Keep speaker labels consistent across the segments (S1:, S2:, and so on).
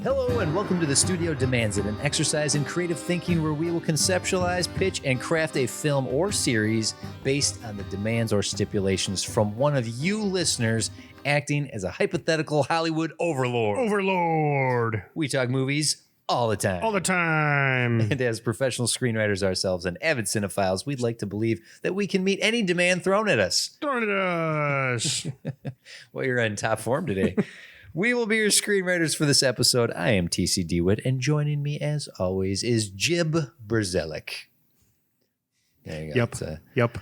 S1: Hello and welcome to The Studio Demands It, an exercise in creative thinking where we will conceptualize, pitch, and craft a film or series based on the demands or stipulations from one of you listeners acting as a hypothetical Hollywood overlord.
S2: Overlord.
S1: We talk movies all the time.
S2: All the time.
S1: And as professional screenwriters ourselves and avid cinephiles, we'd like to believe that we can meet any demand thrown at us.
S2: Thrown at us.
S1: Well, you're in top form today. We will be your screenwriters for this episode. I am TCD Witt, and joining me, as always, is Jib Burzelic. There you go.
S2: Yep.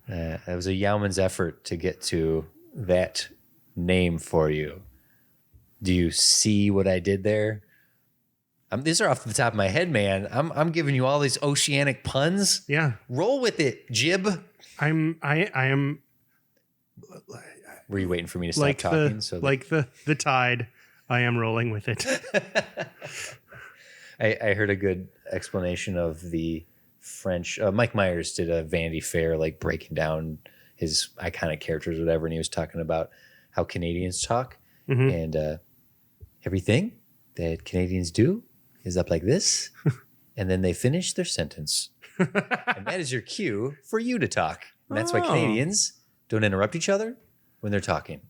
S1: That was a yeoman's effort to get to that name for you. Do you see what I did there? These are off the top of my head, man. I'm giving you all these oceanic puns.
S2: Yeah.
S1: Roll with it, Jib.
S2: I am.
S1: Were you waiting for me to stop
S2: like
S1: talking?
S2: The tide, I am rolling with it.
S1: I heard a good explanation of the French. Mike Myers did a Vanity Fair, like breaking down his iconic characters, or whatever, and he was talking about how Canadians talk, and everything that Canadians do is up like this, and then they finish their sentence, and that is your cue for you to talk. And that's why Canadians don't interrupt each other when they're talking.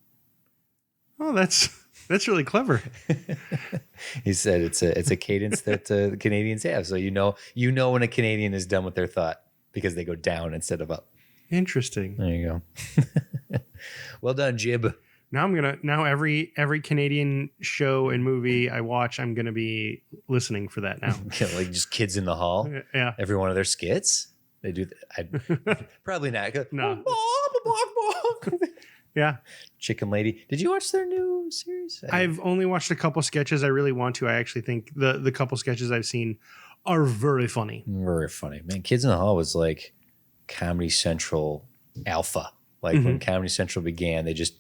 S2: Oh, that's really clever.
S1: He said it's a cadence that the Canadians have, so you know when a Canadian is done with their thought because they go down instead of up.
S2: Interesting.
S1: There you go. Well done, Jib.
S2: Now every Canadian show and movie I watch, I'm gonna be listening for that now.
S1: Like just Kids in the Hall.
S2: Yeah.
S1: Every one of their skits, they do. Probably not.
S2: No. Yeah.
S1: Chicken Lady. Did you watch their new series?
S2: I've only watched a couple sketches. I really want to. I actually think the couple sketches I've seen are very funny.
S1: Very funny, man. Kids in the Hall was like Comedy Central alpha. Like when Comedy Central began, they just,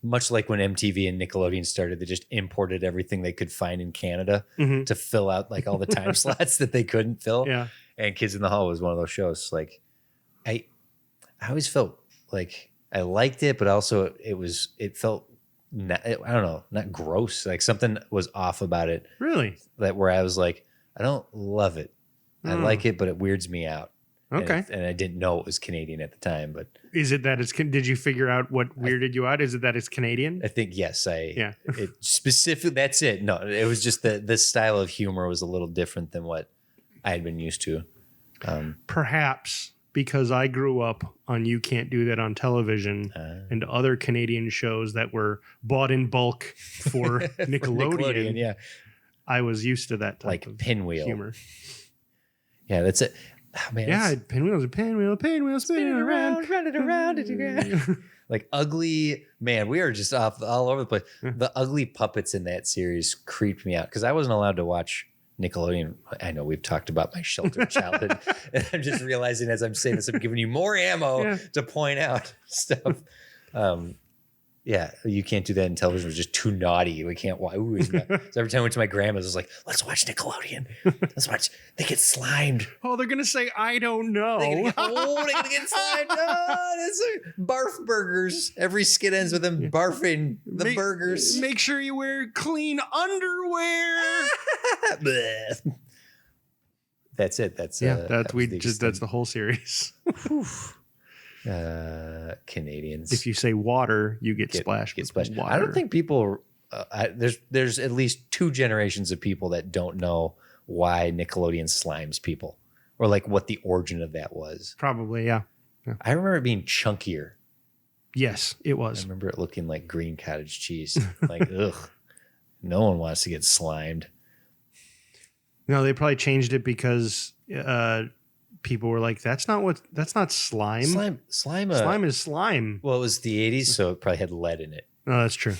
S1: much like when MTV and Nickelodeon started, they just imported everything they could find in Canada to fill out like all the time slots that they couldn't fill.
S2: Yeah.
S1: And Kids in the Hall was one of those shows. Like I always felt like I liked it, but also it felt not, I don't know, not gross. Like something was off about it.
S2: Really?
S1: That where I was like, I don't love it. I like it, but it weirds me out.
S2: Okay.
S1: And I didn't know it was Canadian at the time, but
S2: is it that did you figure out what weirded you out? Is it that it's Canadian?
S1: I think yes.
S2: Yeah.
S1: It specific. That's it. No, it was just the style of humor was a little different than what I had been used to.
S2: Perhaps because I grew up on You Can't Do That on Television and other Canadian shows that were bought in bulk for Nickelodeon.
S1: Yeah.
S2: I was used to that type
S1: like
S2: of
S1: Pinwheel
S2: humor.
S1: Yeah, that's it. Oh, man,
S2: yeah, pinwheel, spinning around,
S1: running around. Like Ugly, man, we are just off all over the place. The ugly puppets in that series creeped me out because I wasn't allowed to watch Nickelodeon. I know we've talked about my sheltered childhood. And I'm just realizing as I'm saying this, I'm giving you more ammo to point out stuff. Yeah, You Can't Do That in Television was just too naughty. We can't watch. So every time I went to my grandma's, I was like, let's watch Nickelodeon. Let's watch. They get slimed.
S2: Oh, they're going to say, I don't know.
S1: They're going to get slimed. Oh, that's barf burgers. Every skit ends with them barfing the burgers.
S2: Make sure you wear clean underwear.
S1: That's it. That's
S2: that's the whole series.
S1: Canadians.
S2: If you say water, you get splashed. Water.
S1: I don't think people. There's at least two generations of people that don't know why Nickelodeon slimes people, or like what the origin of that was.
S2: Probably, yeah.
S1: I remember it being chunkier.
S2: Yes, it was.
S1: I remember it looking like green cottage cheese. Like, ugh, no one wants to get slimed.
S2: No, they probably changed it because people were like, that's not slime.
S1: Slime
S2: is slime.
S1: Well, it was the 80s, so it probably had lead in it.
S2: Oh, that's true.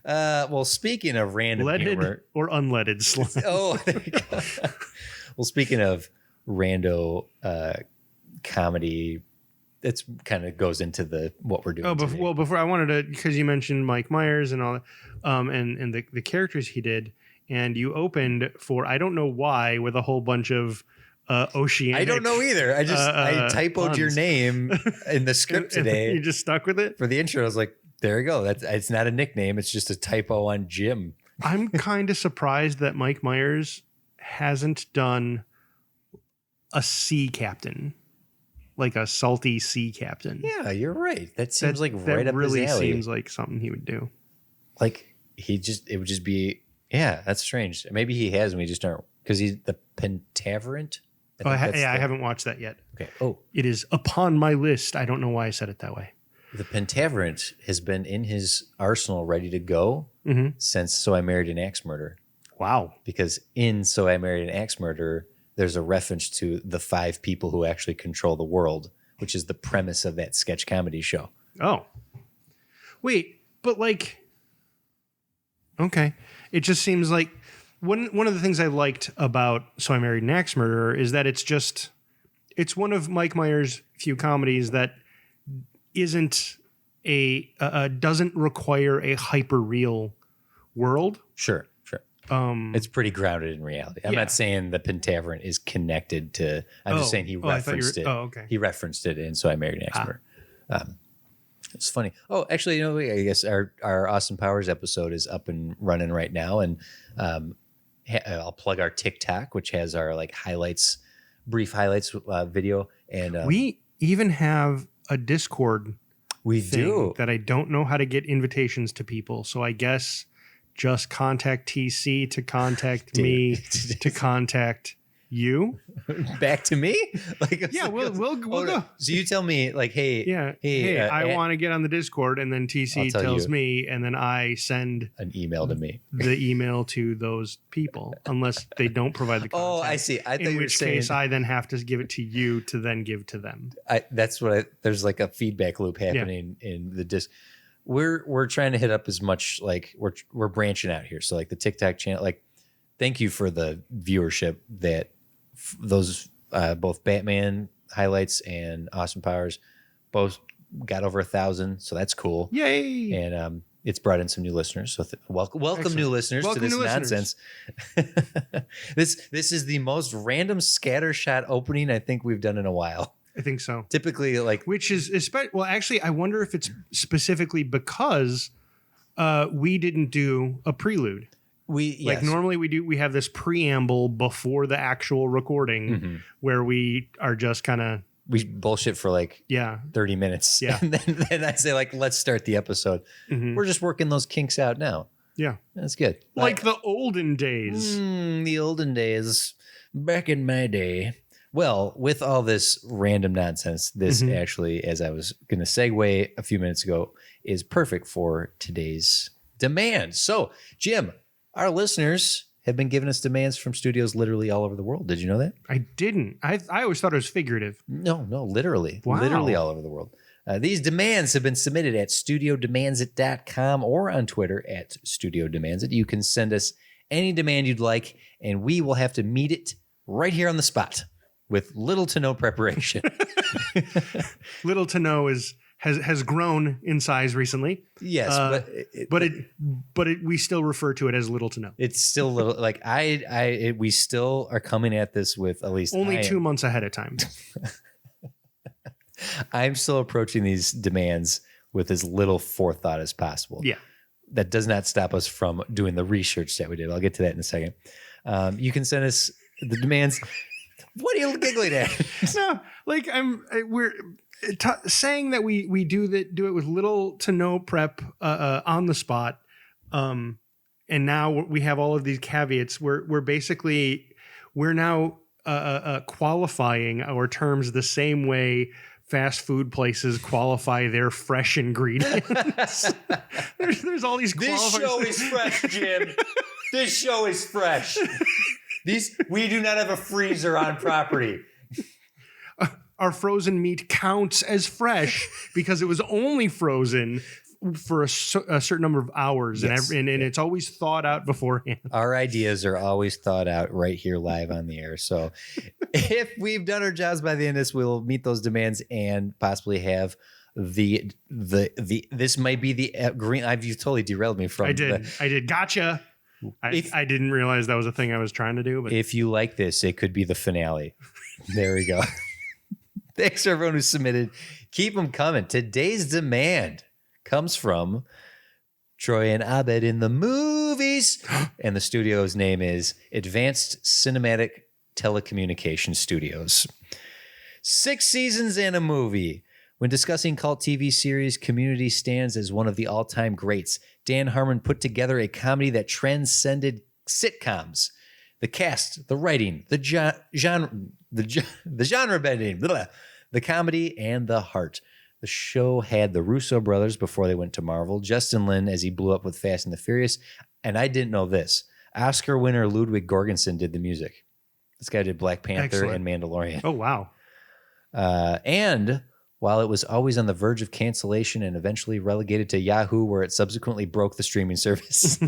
S1: Well, speaking of random
S2: leaded
S1: humor.
S2: Or unleaded slime.
S1: Oh, there you go. Well, speaking of rando comedy, that's kind of goes into what we're doing.
S2: Before I wanted to, because you mentioned Mike Myers and all that, and the characters he did, and you opened for, I don't know why, with a whole bunch of oceanic.
S1: I don't know either. I typoed
S2: puns.
S1: your name in the script today.
S2: You just stuck with it
S1: for the intro. I was like, There you go. It's not a nickname. It's just a typo on Jim.
S2: I'm kind of surprised that Mike Myers hasn't done a sea captain, like a salty sea captain.
S1: Yeah, you're right. That seems right up
S2: really
S1: his alley.
S2: seems like something he would do.
S1: Like it would just be, yeah, that's strange. Maybe he has and we just aren't, because he's the Pentavarent.
S2: I haven't watched that yet.
S1: Okay. Oh,
S2: it is upon my list. I don't know why I said it that way.
S1: the Pentavarent has been in his arsenal ready to go since So I Married an Axe Murderer.
S2: Wow.
S1: Because in So I Married an Axe Murderer, there's a reference to the 5 people who actually control the world, which is the premise of that sketch comedy show.
S2: Oh. Wait, but okay. It just seems like one of the things I liked about So I Married an Axe Murderer is that it's one of Mike Myers' few comedies that isn't doesn't require a hyper real world.
S1: Sure. It's pretty grounded in reality. I'm not saying the Pentavarent is connected to. I'm just saying he referenced it.
S2: Oh, okay.
S1: He referenced it in So I Married an Axe Murderer. It's funny. Oh, actually, I guess our Austin Powers episode is up and running right now, and I'll plug our TikTok, which has our brief highlights video, and
S2: we even have a Discord.
S1: We do
S2: that. I don't know how to get invitations to people, so I guess. Just contact TC to contact me to contact you.
S1: Back to me?
S2: We'll go.
S1: So you tell me, hey,
S2: I want to get on the Discord, and then TC tells me, and then I send
S1: an email to me.
S2: The email to those people, unless they don't provide the contact.
S1: Oh, I see. I thought
S2: in which case I then have to give it to you to then give to them.
S1: There's like a feedback loop happening in the Discord. We're trying to hit up as much, we're branching out here. So the TikTok channel, thank you for the viewership that those both Batman highlights and Austin Powers both got over 1,000. So that's cool.
S2: Yay.
S1: And it's brought in some new listeners. So welcome new listeners to this nonsense. This is the most random scattershot opening I think we've done in a while.
S2: I think so.
S1: Typically,
S2: which is actually, I wonder if it's specifically because we didn't do a prelude. Normally we have this preamble before the actual recording where we are just kind of
S1: we bullshit for 30 minutes.
S2: Yeah,
S1: and then I say let's start the episode. We're just working those kinks out now.
S2: Yeah,
S1: that's good.
S2: The olden days.
S1: The olden days, back in my day. Well, with all this random nonsense, this actually, as I was going to segue a few minutes ago, is perfect for today's demand. So, Jim, our listeners have been giving us demands from studios literally all over the world. Did you know that?
S2: I didn't. I always thought it was figurative.
S1: No, literally.
S2: Wow.
S1: Literally all over the world. These demands have been submitted at studiodemandsit.com or on Twitter at studiodemandsit. You can send us any demand you'd like, and we will have to meet it right here on the spot. With little to no preparation.
S2: Little to no has grown in size recently.
S1: Yes,
S2: but we still refer to it as little to no.
S1: It's still little. We still are coming at this with at least
S2: only 2 months ahead of time.
S1: I'm still approaching these demands with as little forethought as possible.
S2: Yeah,
S1: that does not stop us from doing the research that we did. I'll get to that in a second. You can send us the demands. What are you giggling at?
S2: No, we're saying that we do it with little to no prep on the spot, and now we have all of these caveats. We're now qualifying our terms the same way fast food places qualify their fresh ingredients. there's all these.
S1: This show is fresh, Jim. This show is fresh. We do not have a freezer on property.
S2: Our frozen meat counts as fresh because it was only frozen for a certain number of hours, yes. and it's always thawed out beforehand.
S1: Our ideas are always thought out right here live on the air. So if we've done our jobs by the end of this, we'll meet those demands and possibly have the this might be the green. You totally derailed me from.
S2: I did. Gotcha. I didn't realize that was a thing I was trying to do. But
S1: if you like this, it could be the finale. There we go. Thanks for everyone who submitted. Keep them coming. Today's demand comes from Troy and Abed in the movies. And the studio's name is Advanced Cinematic Telecommunication Studios. 6 seasons and a movie. When discussing cult TV series, Community stands as one of the all-time greats. Dan Harmon put together a comedy that transcended sitcoms. The cast, the writing, the genre bending, the comedy, and the heart. The show had the Russo brothers before they went to Marvel, Justin Lin as he blew up with Fast and the Furious, and I didn't know this. Oscar winner Ludwig Göransson did the music. This guy did Black Panther and Mandalorian.
S2: Oh, wow.
S1: And while it was always on the verge of cancellation and eventually relegated to Yahoo, where it subsequently broke the streaming service,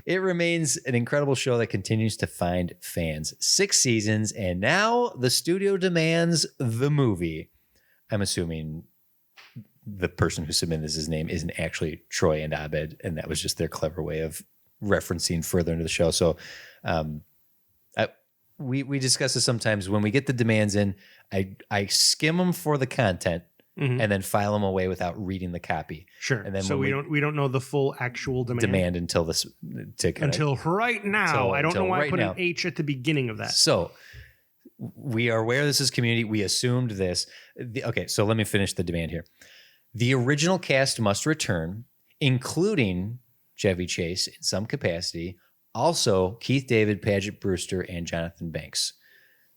S1: it remains an incredible show that continues to find fans. 6 seasons, and now the studio demands the movie. I'm assuming the person who submitted his name isn't actually Troy and Abed, and that was just their clever way of referencing further into the show. So we discuss this sometimes when we get the demands in. I skim them for the content and then file them away without reading the copy.
S2: Sure. And then so we don't know the full actual demand
S1: until this
S2: until right now. I don't know why I put an H at the beginning of that.
S1: So we are aware this is Community. We assumed this. Okay, so let me finish the demand here. The original cast must return, including Chevy Chase in some capacity. Also, Keith David, Paget Brewster, and Jonathan Banks.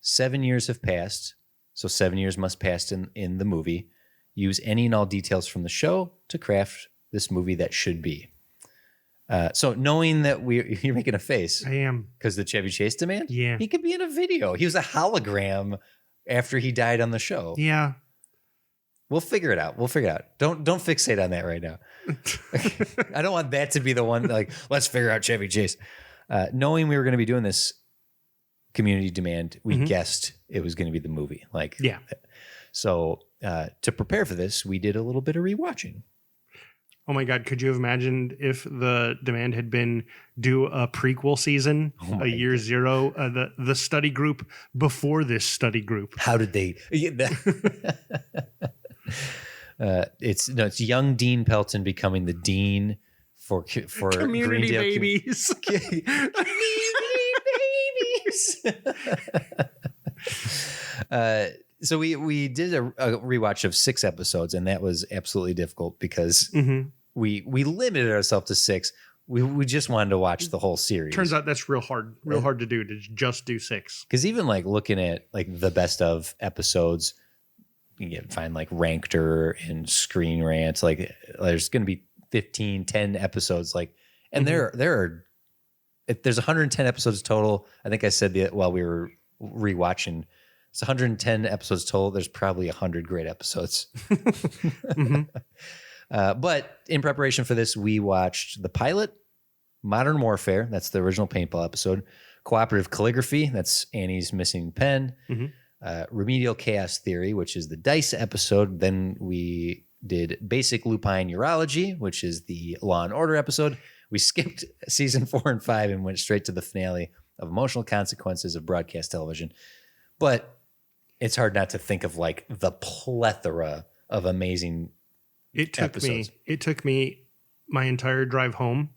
S1: 7 years have passed, so 7 years must pass in the movie. Use any and all details from the show to craft this movie that should be. So knowing that you're making a face.
S2: I am.
S1: Because the Chevy Chase demand?
S2: Yeah.
S1: He could be in a video. He was a hologram after he died on the show.
S2: Yeah.
S1: We'll figure it out. Don't fixate on that right now. I don't want that to be the one, like, let's figure out Chevy Chase. Knowing we were going to be doing this Community demand, we guessed it was going to be the movie.
S2: Yeah.
S1: So to prepare for this, we did a little bit of rewatching.
S2: Oh my God. Could you have imagined if the demand had been do a prequel season, a year zero, the study group before this study group?
S1: How did they? It's young Dean Pelton becoming the dean for
S2: Community
S1: Greendale
S2: babies.
S1: So we did a rewatch of 6 episodes, and that was absolutely difficult because we limited ourselves to 6. We just wanted to watch the whole series.
S2: Turns out that's real hard to do, to just do 6.
S1: Because even looking at the best of episodes, you can find Ranked and Screen Rant. There's going to be 10 episodes. And there's 110 episodes total. I think I said while we were rewatching, it's 110 episodes total. There's probably 100 great episodes. But in preparation for this, we watched the pilot, Modern Warfare. That's the original paintball episode. Cooperative Calligraphy. That's Annie's missing pen. Remedial Chaos Theory, which is the Dice episode. Then we did Basic Lupine Urology, which is the Law and Order episode. We skipped season 4 and 5 and went straight to the finale of Emotional Consequences of Broadcast Television. But it's hard not to think of the plethora of amazing episodes.
S2: It took me my entire drive home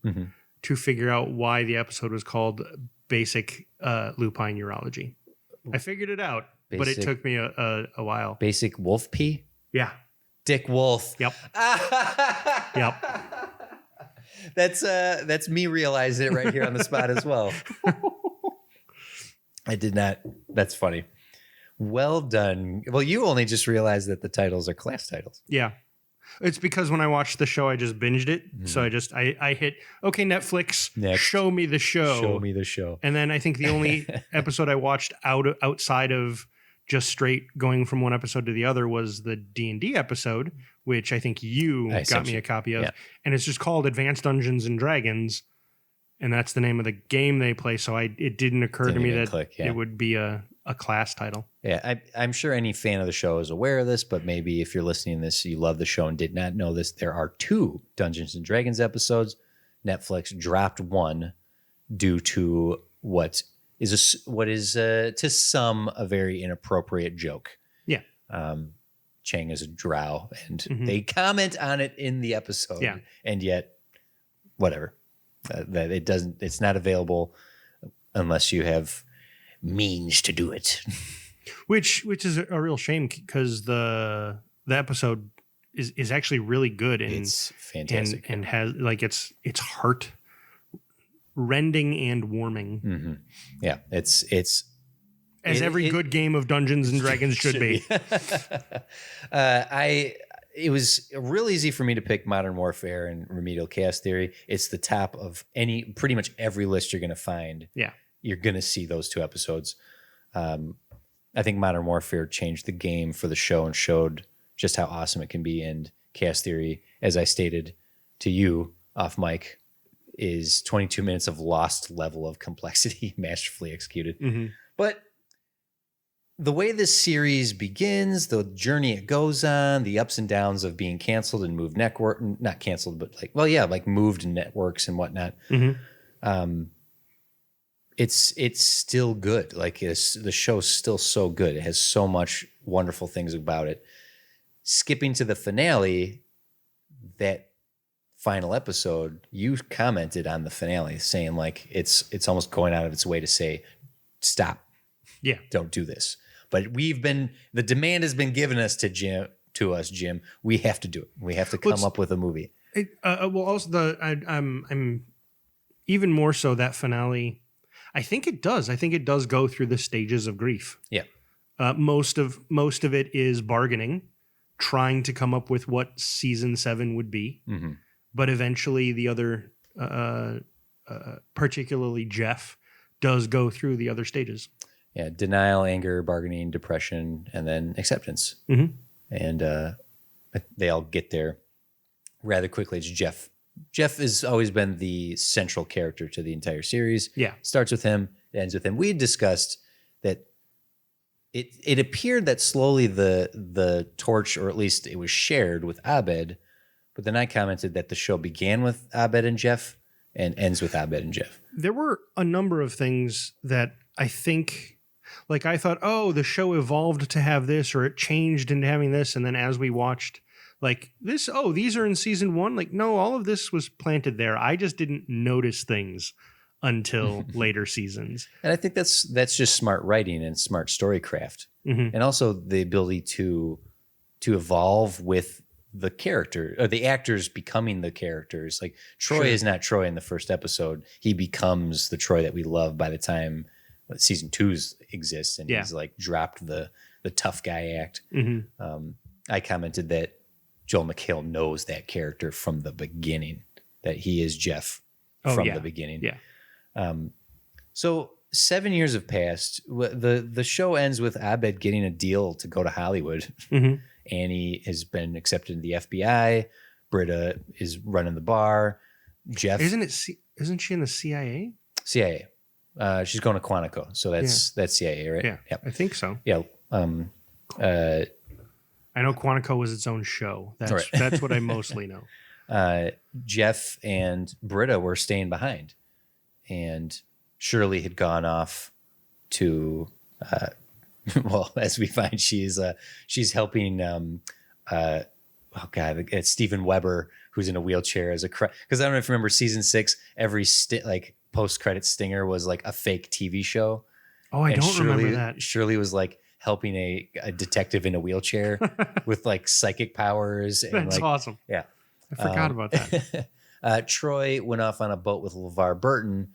S2: to figure out why the episode was called Basic Lupine Urology. I figured it out, but it took me a while.
S1: Basic Wolf Pee?
S2: Yeah.
S1: Dick Wolf.
S2: Yep. Yep.
S1: That's me realizing it right here on the spot as well. I did not. That's funny. Well done. Well, you only just realized that the titles are class titles.
S2: Yeah. It's because when I watched the show, I just binged it. So I hit, okay, Netflix,
S1: Next.
S2: show me the show.
S1: Show me the show.
S2: And then I think the only episode I watched outside of just straight going from one episode to the other was the D&D episode, which I think you got me a copy of. Yeah. And it's just called Advanced Dungeons and Dragons. And that's the name of the game they play. So it didn't occur to me that it would be a class title.
S1: Yeah, I'm sure any fan of the show is aware of this, but maybe if you're listening to this, you love the show and did not know this, there are 2 Dungeons and Dragons episodes. Netflix dropped one due to what is to some a very inappropriate joke.
S2: Yeah.
S1: Chang is a drow, and they comment on it in the episode.
S2: Yeah.
S1: And yet, whatever, that it's not available unless you have means to do it.
S2: Which is a real shame, because the episode is actually really good, and
S1: It's fantastic
S2: and has like it's heart rending and warming.
S1: Mm-hmm. Yeah, it's
S2: as every good game of Dungeons and Dragons should be.
S1: It was real easy for me to pick Modern Warfare and Remedial Chaos Theory. It's the top of pretty much every list you're going to find.
S2: Yeah,
S1: you're going to see those two episodes. I think Modern Warfare changed the game for the show and showed just how awesome it can be. And Chaos Theory, as I stated to you off mic, is 22 minutes of lost level of complexity, masterfully executed.
S2: Mm-hmm.
S1: But the way this series begins, the journey it goes on, the ups and downs of being canceled and moved not canceled, but moved networks and whatnot.
S2: Mm-hmm.
S1: It's still good. Like the show's still so good. It has so much wonderful things about it. Skipping to the finale, that final episode, you commented on the finale saying like it's almost going out of its way to say, stop.
S2: Yeah.
S1: Don't do this. But the demand has been given us to us, Jim. We have to do it. We have to come up with a movie.
S2: Also I'm even more so that finale. I think it does go through the stages of grief.
S1: Yeah.
S2: Most of it is bargaining, trying to come up with what season 7 would be.
S1: Mm-hmm.
S2: But eventually the other, particularly Jeff, does go through the other stages.
S1: Yeah. Denial, anger, bargaining, depression, and then acceptance.
S2: Mm-hmm.
S1: And they all get there rather quickly. It's Jeff. Jeff has always been the central character to the entire series.
S2: Yeah.
S1: Starts with him, ends with him. We had discussed that it appeared that slowly the torch, or at least it was shared with Abed, but then I commented that the show began with Abed and Jeff and ends with Abed and Jeff.
S2: There were a number of things that I think, like I thought, oh, the show evolved to have this, or it changed into having this, and then as we watched, like this, oh, these are in season 1. Like, no, all of this was planted there. I just didn't notice things until later seasons.
S1: And I think that's just smart writing and smart storycraft.
S2: Mm-hmm.
S1: And also the ability to evolve with the character, or the actors becoming the characters. Like Troy is not Troy in the first episode. He becomes the Troy that we love by the time season 2 exists, and he's like dropped the tough guy act.
S2: Mm-hmm.
S1: I commented that Joel McHale knows that character from the beginning, that he is Jeff from the beginning.
S2: Yeah.
S1: So 7 years have passed. The show ends with Abed getting a deal to go to Hollywood.
S2: Mm-hmm.
S1: Annie has been accepted in the FBI. Britta is running the bar. Jeff
S2: isn't she in the CIA?
S1: CIA. She's going to Quantico, so that's CIA, right?
S2: Yeah, yep. I think so.
S1: Yeah.
S2: I know Quantico was its own show. That's what I mostly know.
S1: Jeff and Britta were staying behind, and Shirley had gone off to. Well, as we find, she's helping. It's Steven Weber, who's in a wheelchair as because I don't know if you remember season 6. Every post-credit stinger was like a fake TV show.
S2: Oh, I don't remember that.
S1: Shirley was like helping a detective in a wheelchair with like psychic powers. And
S2: that's awesome.
S1: Yeah.
S2: I forgot about that.
S1: Troy went off on a boat with LeVar Burton.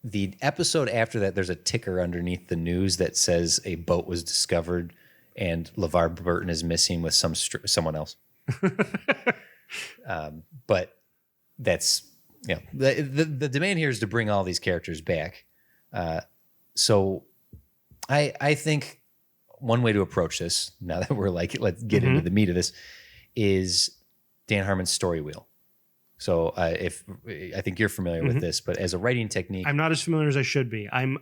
S1: The episode after that, there's a ticker underneath the news that says a boat was discovered and LeVar Burton is missing with someone else. But that's, the demand here is to bring all these characters back. So I think one way to approach this, now that we're like, let's get into the meat of this, is Dan Harmon's story wheel. So if I think you're familiar with this, but as a writing technique,
S2: I'm not as familiar as I should be. I'm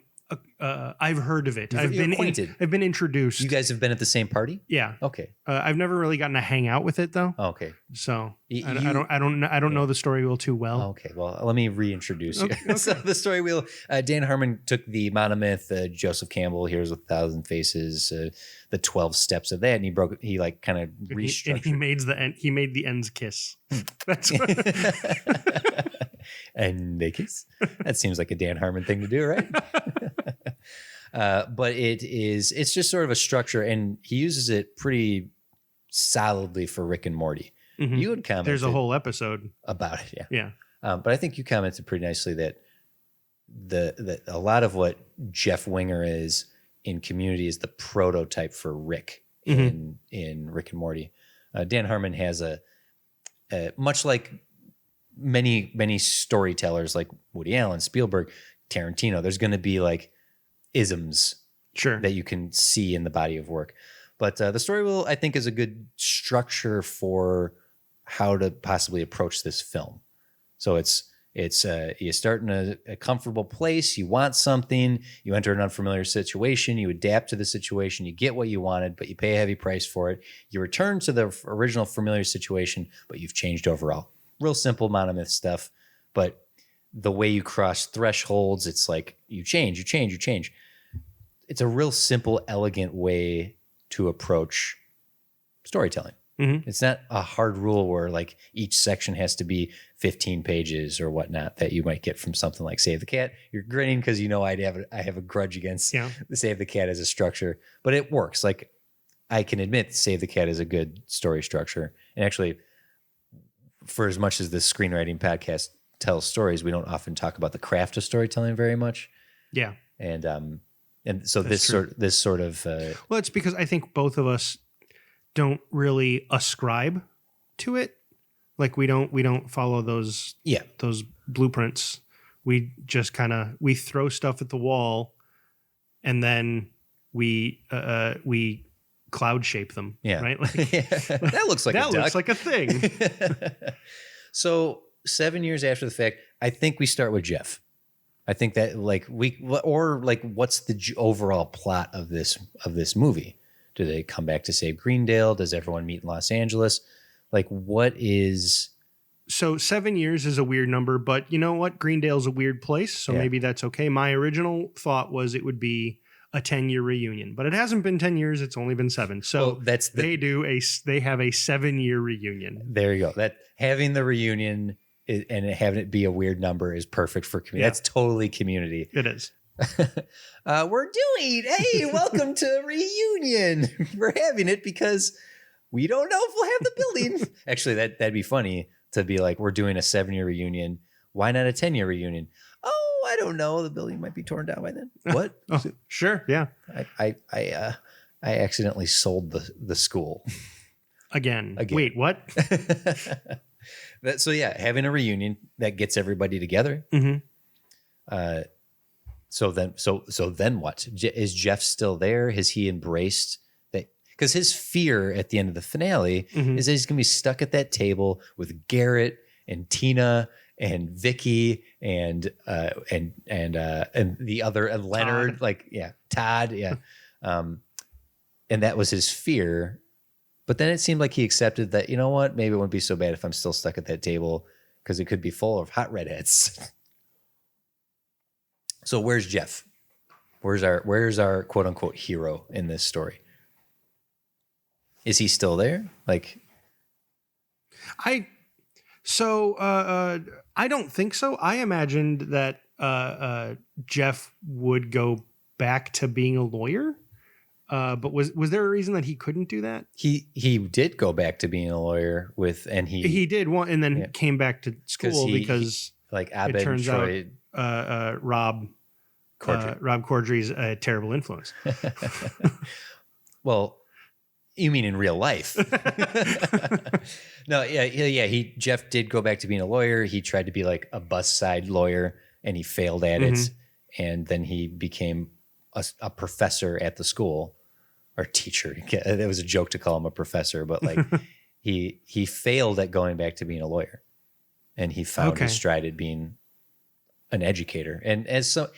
S2: I've heard of it.
S1: You're acquainted.
S2: I've been introduced.
S1: You guys have been at the same party?
S2: Yeah.
S1: Okay.
S2: I've never really gotten to hang out with it though.
S1: Okay.
S2: So I don't know the story wheel too well.
S1: Okay. Well, let me reintroduce you.
S2: Okay.
S1: So the story wheel, Dan Harmon took the monomyth, Joseph Campbell, Heroes with 1,000 Faces, the 12 steps of that, and he like kind of restructured.
S2: And he made the ends kiss. That's what.
S1: And they kiss. That seems like a Dan Harmon thing to do, right? But it's just sort of a structure, and he uses it pretty solidly for Rick and Morty.
S2: Mm-hmm.
S1: You would comment.
S2: There's a whole episode
S1: about it. Yeah.
S2: Yeah.
S1: But I think you commented pretty nicely that a lot of what Jeff Winger is in Community is the prototype for Rick in Rick and Morty. Dan Harmon has a much like many storytellers like Woody Allen, Spielberg, Tarantino. There's going to be like isms that you can see in the body of work. But the story wheel, I think, is a good structure for how to possibly approach this film. So it's you start in a comfortable place, you want something, you enter an unfamiliar situation, you adapt to the situation, you get what you wanted, but you pay a heavy price for it. You return to the original familiar situation, but you've changed overall. Real simple monomyth stuff, but the way you cross thresholds, it's like you change. It's a real simple, elegant way to approach storytelling. Mm-hmm. It's not a hard rule where like each section has to be 15 pages or whatnot that you might get from something like Save the Cat. You're grinning because you know I have a grudge against the Save the Cat as a structure, but it works. Like I can admit Save the Cat is a good story structure. And actually, for as much as this screenwriting podcast tells stories, we don't often talk about the craft of storytelling very much. Yeah. And so this sort of
S2: well, it's because I think both of us don't really ascribe to it. Like we don't follow those blueprints. We just we throw stuff at the wall and then we cloud shape them. Yeah. Right. Like,
S1: that looks like
S2: that
S1: a duck.
S2: looks like a thing.
S1: So 7 years after the fact, I think we start with Jeff. I think that what's the overall plot of this movie? Do they come back to save Greendale? Does everyone meet in Los Angeles? Like what is...
S2: So 7 years is a weird number, but you know what? Greendale's a weird place, so maybe that's okay. My original thought was it would be a 10-year reunion, but it hasn't been 10 years. It's only been 7. So they have a 7-year reunion.
S1: There you go. That having the reunion and having it be a weird number is perfect for Community. Yeah. That's totally Community.
S2: It is.
S1: Welcome to Reunion. We're having it because we don't know if we'll have the building. Actually, that'd be funny to be like, we're doing a 7-year reunion. Why not a 10-year reunion? Oh, I don't know. The building might be torn down by then. What?
S2: Oh, sure. Yeah.
S1: I accidentally sold the school. Again.
S2: Wait, what?
S1: So yeah, having a reunion that gets everybody together. Mm-hmm. So then what? Is Jeff still there? Has he embraced that? Because his fear at the end of the finale is that he's going to be stuck at that table with Garrett and Tina and Vicky and the other and Leonard, Todd. Yeah. And that was his fear. But then it seemed like he accepted that, you know what, maybe it wouldn't be so bad if I'm still stuck at that table because it could be full of hot redheads. So where's Jeff? Where's our quote unquote hero in this story? Is he still there? I
S2: don't think so. I imagined that Jeff would go back to being a lawyer. But was there a reason that he couldn't do that?
S1: He did go back to being a lawyer
S2: he did want and then came back to school because
S1: like Abed,
S2: it turns
S1: Troy,
S2: out Rob Corddry's a terrible influence.
S1: Well, you mean in real life? No, Jeff did go back to being a lawyer. He tried to be like a bus side lawyer and he failed at it, and then he became a professor at the school, or teacher. It was a joke to call him a professor, but like he failed at going back to being a lawyer, and he found his stride at being an educator. And as so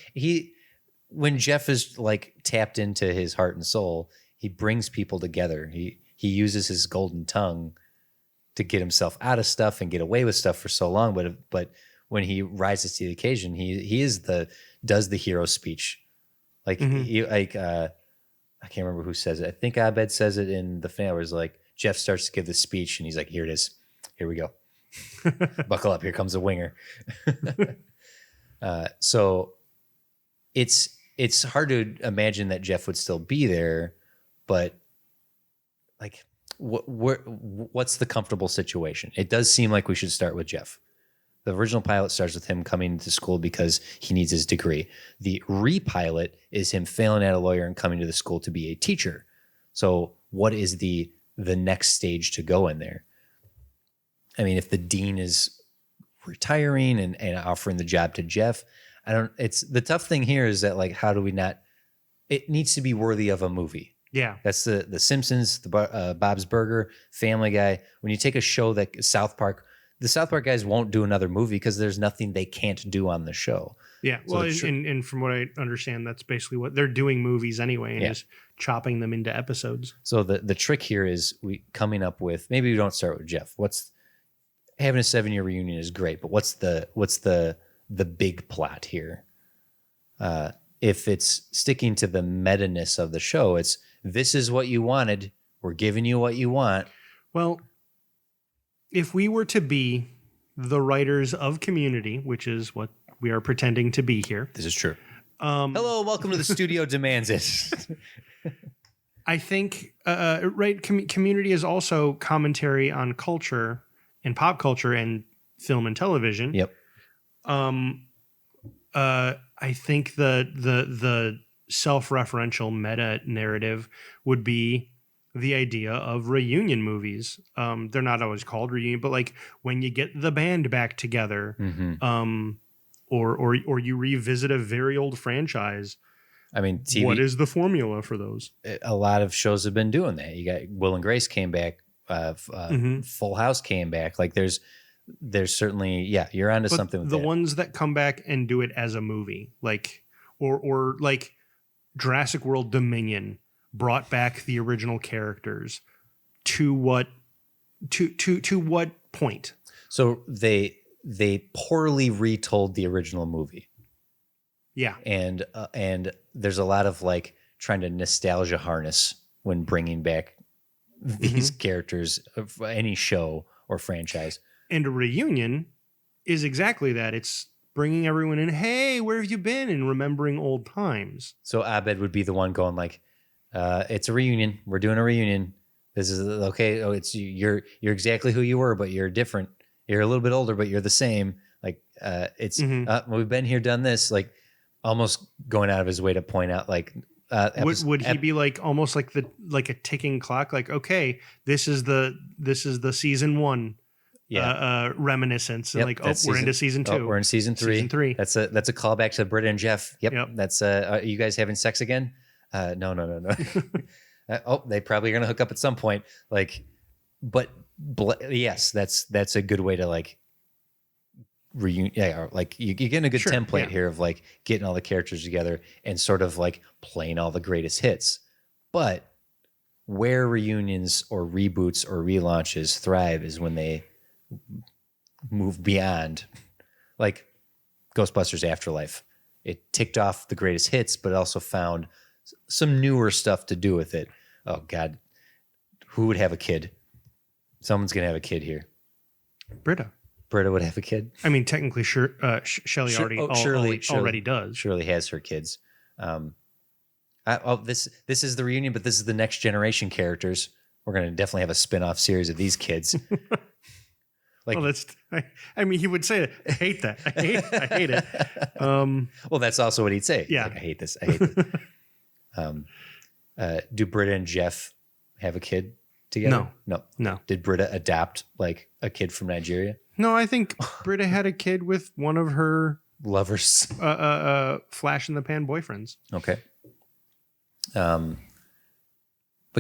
S1: when Jeff is like tapped into his heart and soul, he brings people together. He uses his golden tongue to get himself out of stuff and get away with stuff for so long. But when he rises to the occasion, he does the hero speech. Like I can't remember who says it. I think Abed says it in the finale. It's like Jeff starts to give the speech and he's like, here it is. Here we go. Buckle up. Here comes a winger. So it's hard to imagine that Jeff would still be there, but like what's the comfortable situation? It does seem like we should start with Jeff. The original pilot starts with him coming to school because he needs his degree. The repilot is him failing at a lawyer and coming to the school to be a teacher. So what is the next stage to go in there? I mean, if the dean is retiring and offering the job to Jeff, it's the tough thing here is that like, how do we not, it needs to be worthy of a movie.
S2: Yeah.
S1: That's the Simpsons, the Bob's Burger, Family Guy. When you take a show that South Park, the South Park guys won't do another movie because there's nothing they can't do on the show.
S2: Yeah.
S1: So
S2: well, and from what I understand, that's basically what they're doing movies anyway and just chopping them into episodes.
S1: So the trick here is coming up with, maybe we don't start with Jeff. Having a 7-year reunion is great, but what's the big plot here? If it's sticking to the meta-ness of the show, it's this is what you wanted. We're giving you what you want.
S2: Well, if we were to be the writers of Community, which is what we are pretending to be here.
S1: This is true. Hello, welcome to the studio demands it.
S2: I think, Community is also commentary on culture and pop culture and film and television.
S1: Yep.
S2: I think the self-referential meta narrative would be the idea of reunion movies. They're not always called reunion, but like when you get the band back together, or you revisit a very old franchise.
S1: I mean, TV,
S2: what is the formula for those?
S1: A lot of shows have been doing that. You got Will and Grace came back, Full House came back. Like there's certainly, you're onto something with
S2: the
S1: that.
S2: ones that come back and do it as a movie, like or like Jurassic World Dominion brought back the original characters to what point?
S1: So they poorly retold the original movie.
S2: Yeah.
S1: And there's a lot of like trying to nostalgia harness when bringing back these characters of any show or franchise.
S2: And a reunion is exactly that. It's bringing everyone in. Hey, where have you been? And remembering old times.
S1: So Abed would be the one going like, it's a reunion. We're doing a reunion. This is okay. Oh, it's you're exactly who you were, but you're different. You're a little bit older, but you're the same. Like we've been here, done this. Like almost going out of his way to point out like.
S2: Would he be like almost like a ticking clock? Like, okay, this is the season 1 reminiscence. And like, we're into season 2.
S1: We're in season 3.
S2: Season 3.
S1: That's a callback to Britta and Jeff. Yep. That's are you guys having sex again? No. They probably are gonna hook up at some point. Like, but yes, that's a good way to like reunion. Yeah, or like you're getting a good template here of like getting all the characters together and sort of like playing all the greatest hits. But where reunions or reboots or relaunches thrive is when they move beyond, like Ghostbusters Afterlife. It ticked off the greatest hits, but it also found some newer stuff to do with it. Oh God, who would have a kid? Someone's gonna have a kid here.
S2: Britta
S1: would have a kid.
S2: I mean, technically, Shelley already does.
S1: Shirley has her kids. This is the reunion, but this is the next generation characters. We're gonna definitely have a spin-off series of these kids. Like,
S2: I mean, he would say it. I hate that. I hate it.
S1: Well, that's also what he'd say.
S2: Yeah.
S1: Like, I hate this. Do Britta and Jeff have a kid together? No. Did Britta adopt like a kid from Nigeria?
S2: No, I think Britta had a kid with one of her
S1: lovers,
S2: flash in the pan boyfriends.
S1: Okay. But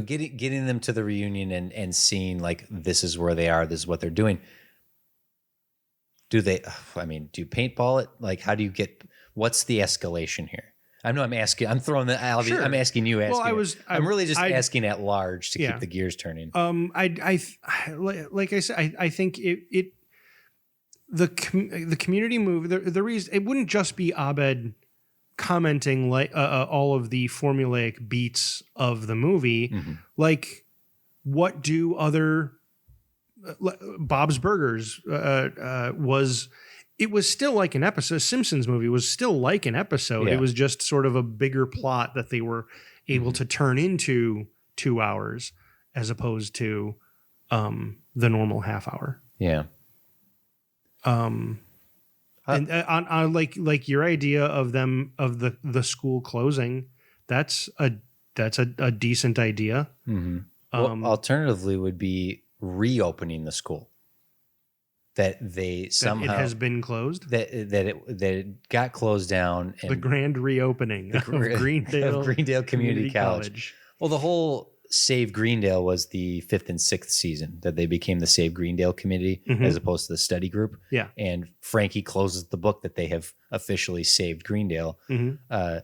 S1: getting them to the reunion and seeing like this is where they are, this is what they're doing. Do you paintball it? Like, how do you what's the escalation here?
S2: I
S1: know I'm asking. I'm throwing the.
S2: Sure.
S1: I'm asking you.
S2: Well,
S1: I'm really just asking at large to keep the gears turning.
S2: Like I said, I think the community move. The reason it wouldn't just be Abed commenting like all of the formulaic beats of the movie.
S1: Mm-hmm.
S2: Like, what do other Bob's Burgers was? It was still like an episode. Simpsons movie was still like an episode.
S1: Yeah.
S2: It was just sort of a bigger plot that they were able to turn into 2 hours as opposed to the normal half hour.
S1: Yeah.
S2: And on like your idea of the school closing, that's a decent idea.
S1: Mm-hmm. Well, alternatively would be reopening the school. That they somehow
S2: it has been closed.
S1: That it got closed down. And
S2: the grand reopening of
S1: Greendale Community College. Well, the whole Save Greendale was the 5th and 6th season that they became the Save Greendale Committee as opposed to the study group.
S2: Yeah,
S1: and Frankie closes the book that they have officially saved Greendale.
S2: Mm-hmm.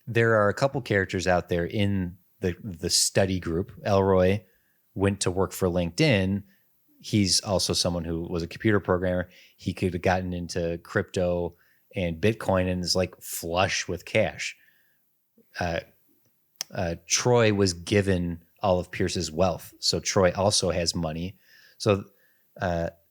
S1: There are a couple characters out there in the study group. Elroy went to work for LinkedIn. He's also someone who was a computer programmer. He could have gotten into crypto and Bitcoin and is like flush with cash. Troy was given all of Pierce's wealth. So Troy also has money. So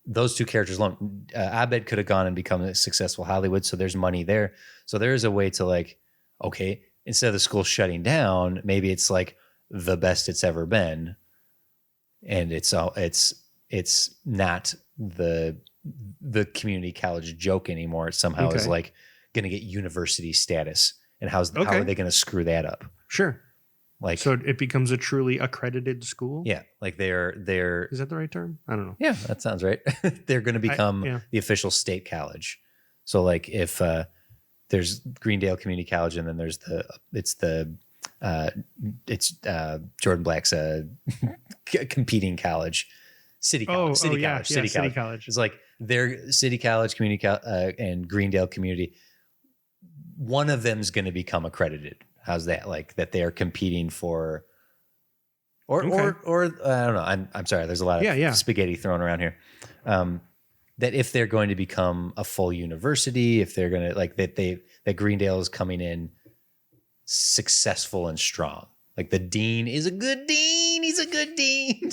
S1: those two characters alone, Abed could have gone and become a successful Hollywood. So there's money there. So there is a way to like, okay, instead of the school shutting down, maybe it's like the best it's ever been. And it's not the community college joke anymore. It somehow is like going to get university status. And how are they going to screw that up?
S2: Sure.
S1: Like,
S2: so it becomes a truly accredited school.
S1: Yeah. Like they're
S2: is that the right term? I don't know.
S1: Yeah, that sounds right. They're going to become the official state college. So like if there's Greendale Community College and then there's Jordan Black's competing college. City College. City College. It's like their City College, Community and Greendale Community. One of them is going to become accredited. How's that? Like that they are competing for, or I don't know. I'm sorry. There's a lot of spaghetti thrown around here. That if they're going to become a full university, if they're going to like that Greendale is coming in successful and strong. Like the dean is a good dean. He's a good dean.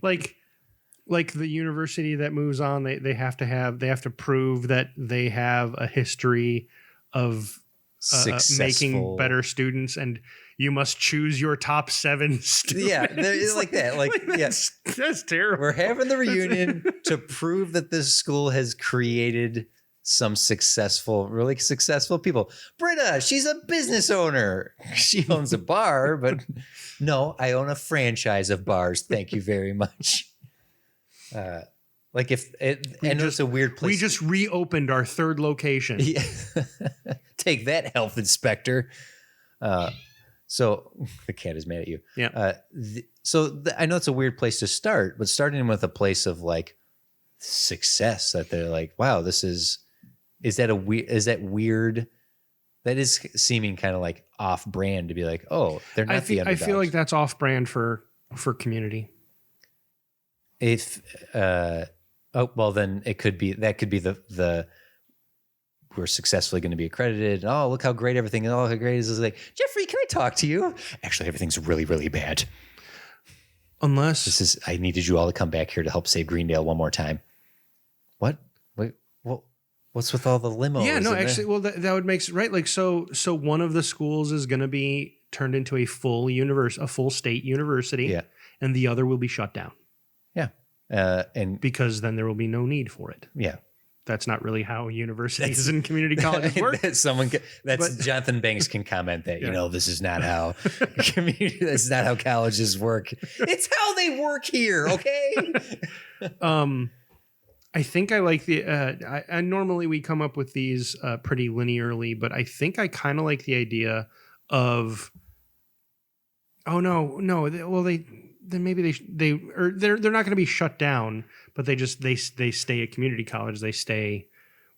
S2: Like the university that moves on, they have to prove that they have a history of making better students, and you must choose your top 7 students.
S1: Yeah, it's like that. Like, yes,
S2: that's terrible.
S1: We're having the reunion to prove that this school has created some really successful people. Britta, she's a business owner. She owns a bar, but no, I own a franchise of bars. Thank you very much. Like if it's a weird place.
S2: We just reopened our 3rd location.
S1: Yeah. Take that, health inspector. So the cat is mad at you.
S2: Yeah.
S1: I know it's a weird place to start, but starting with a place of like success that they're like, wow, is that weird? That is seeming kind of like off brand to be like, oh, they're not the underdogs.
S2: I feel like that's off brand for Community.
S1: If then it could be the we're successfully going to be accredited. Oh, look how great everything is. Oh, how great is this? Like, Jeffrey, can I talk to you? Actually, everything's really, really bad.
S2: Unless
S1: I needed you all to come back here to help save Greendale one more time. What? Wait, what's with all the limos?
S2: Yeah, no, actually, well, that would make sense, right? Like, so one of the schools is going to be turned into a full state university.
S1: Yeah.
S2: And the other will be shut down.
S1: Yeah. And
S2: because then there will be no need for it.
S1: Yeah.
S2: That's not really how universities and community colleges work.
S1: Jonathan Banks can comment that, this is not how that's not how colleges work. It's how they work here. Okay.
S2: I think I like I normally we come up with these pretty linearly, but I think I kind of like the idea of, they're not going to be shut down, but they stay at community college. They stay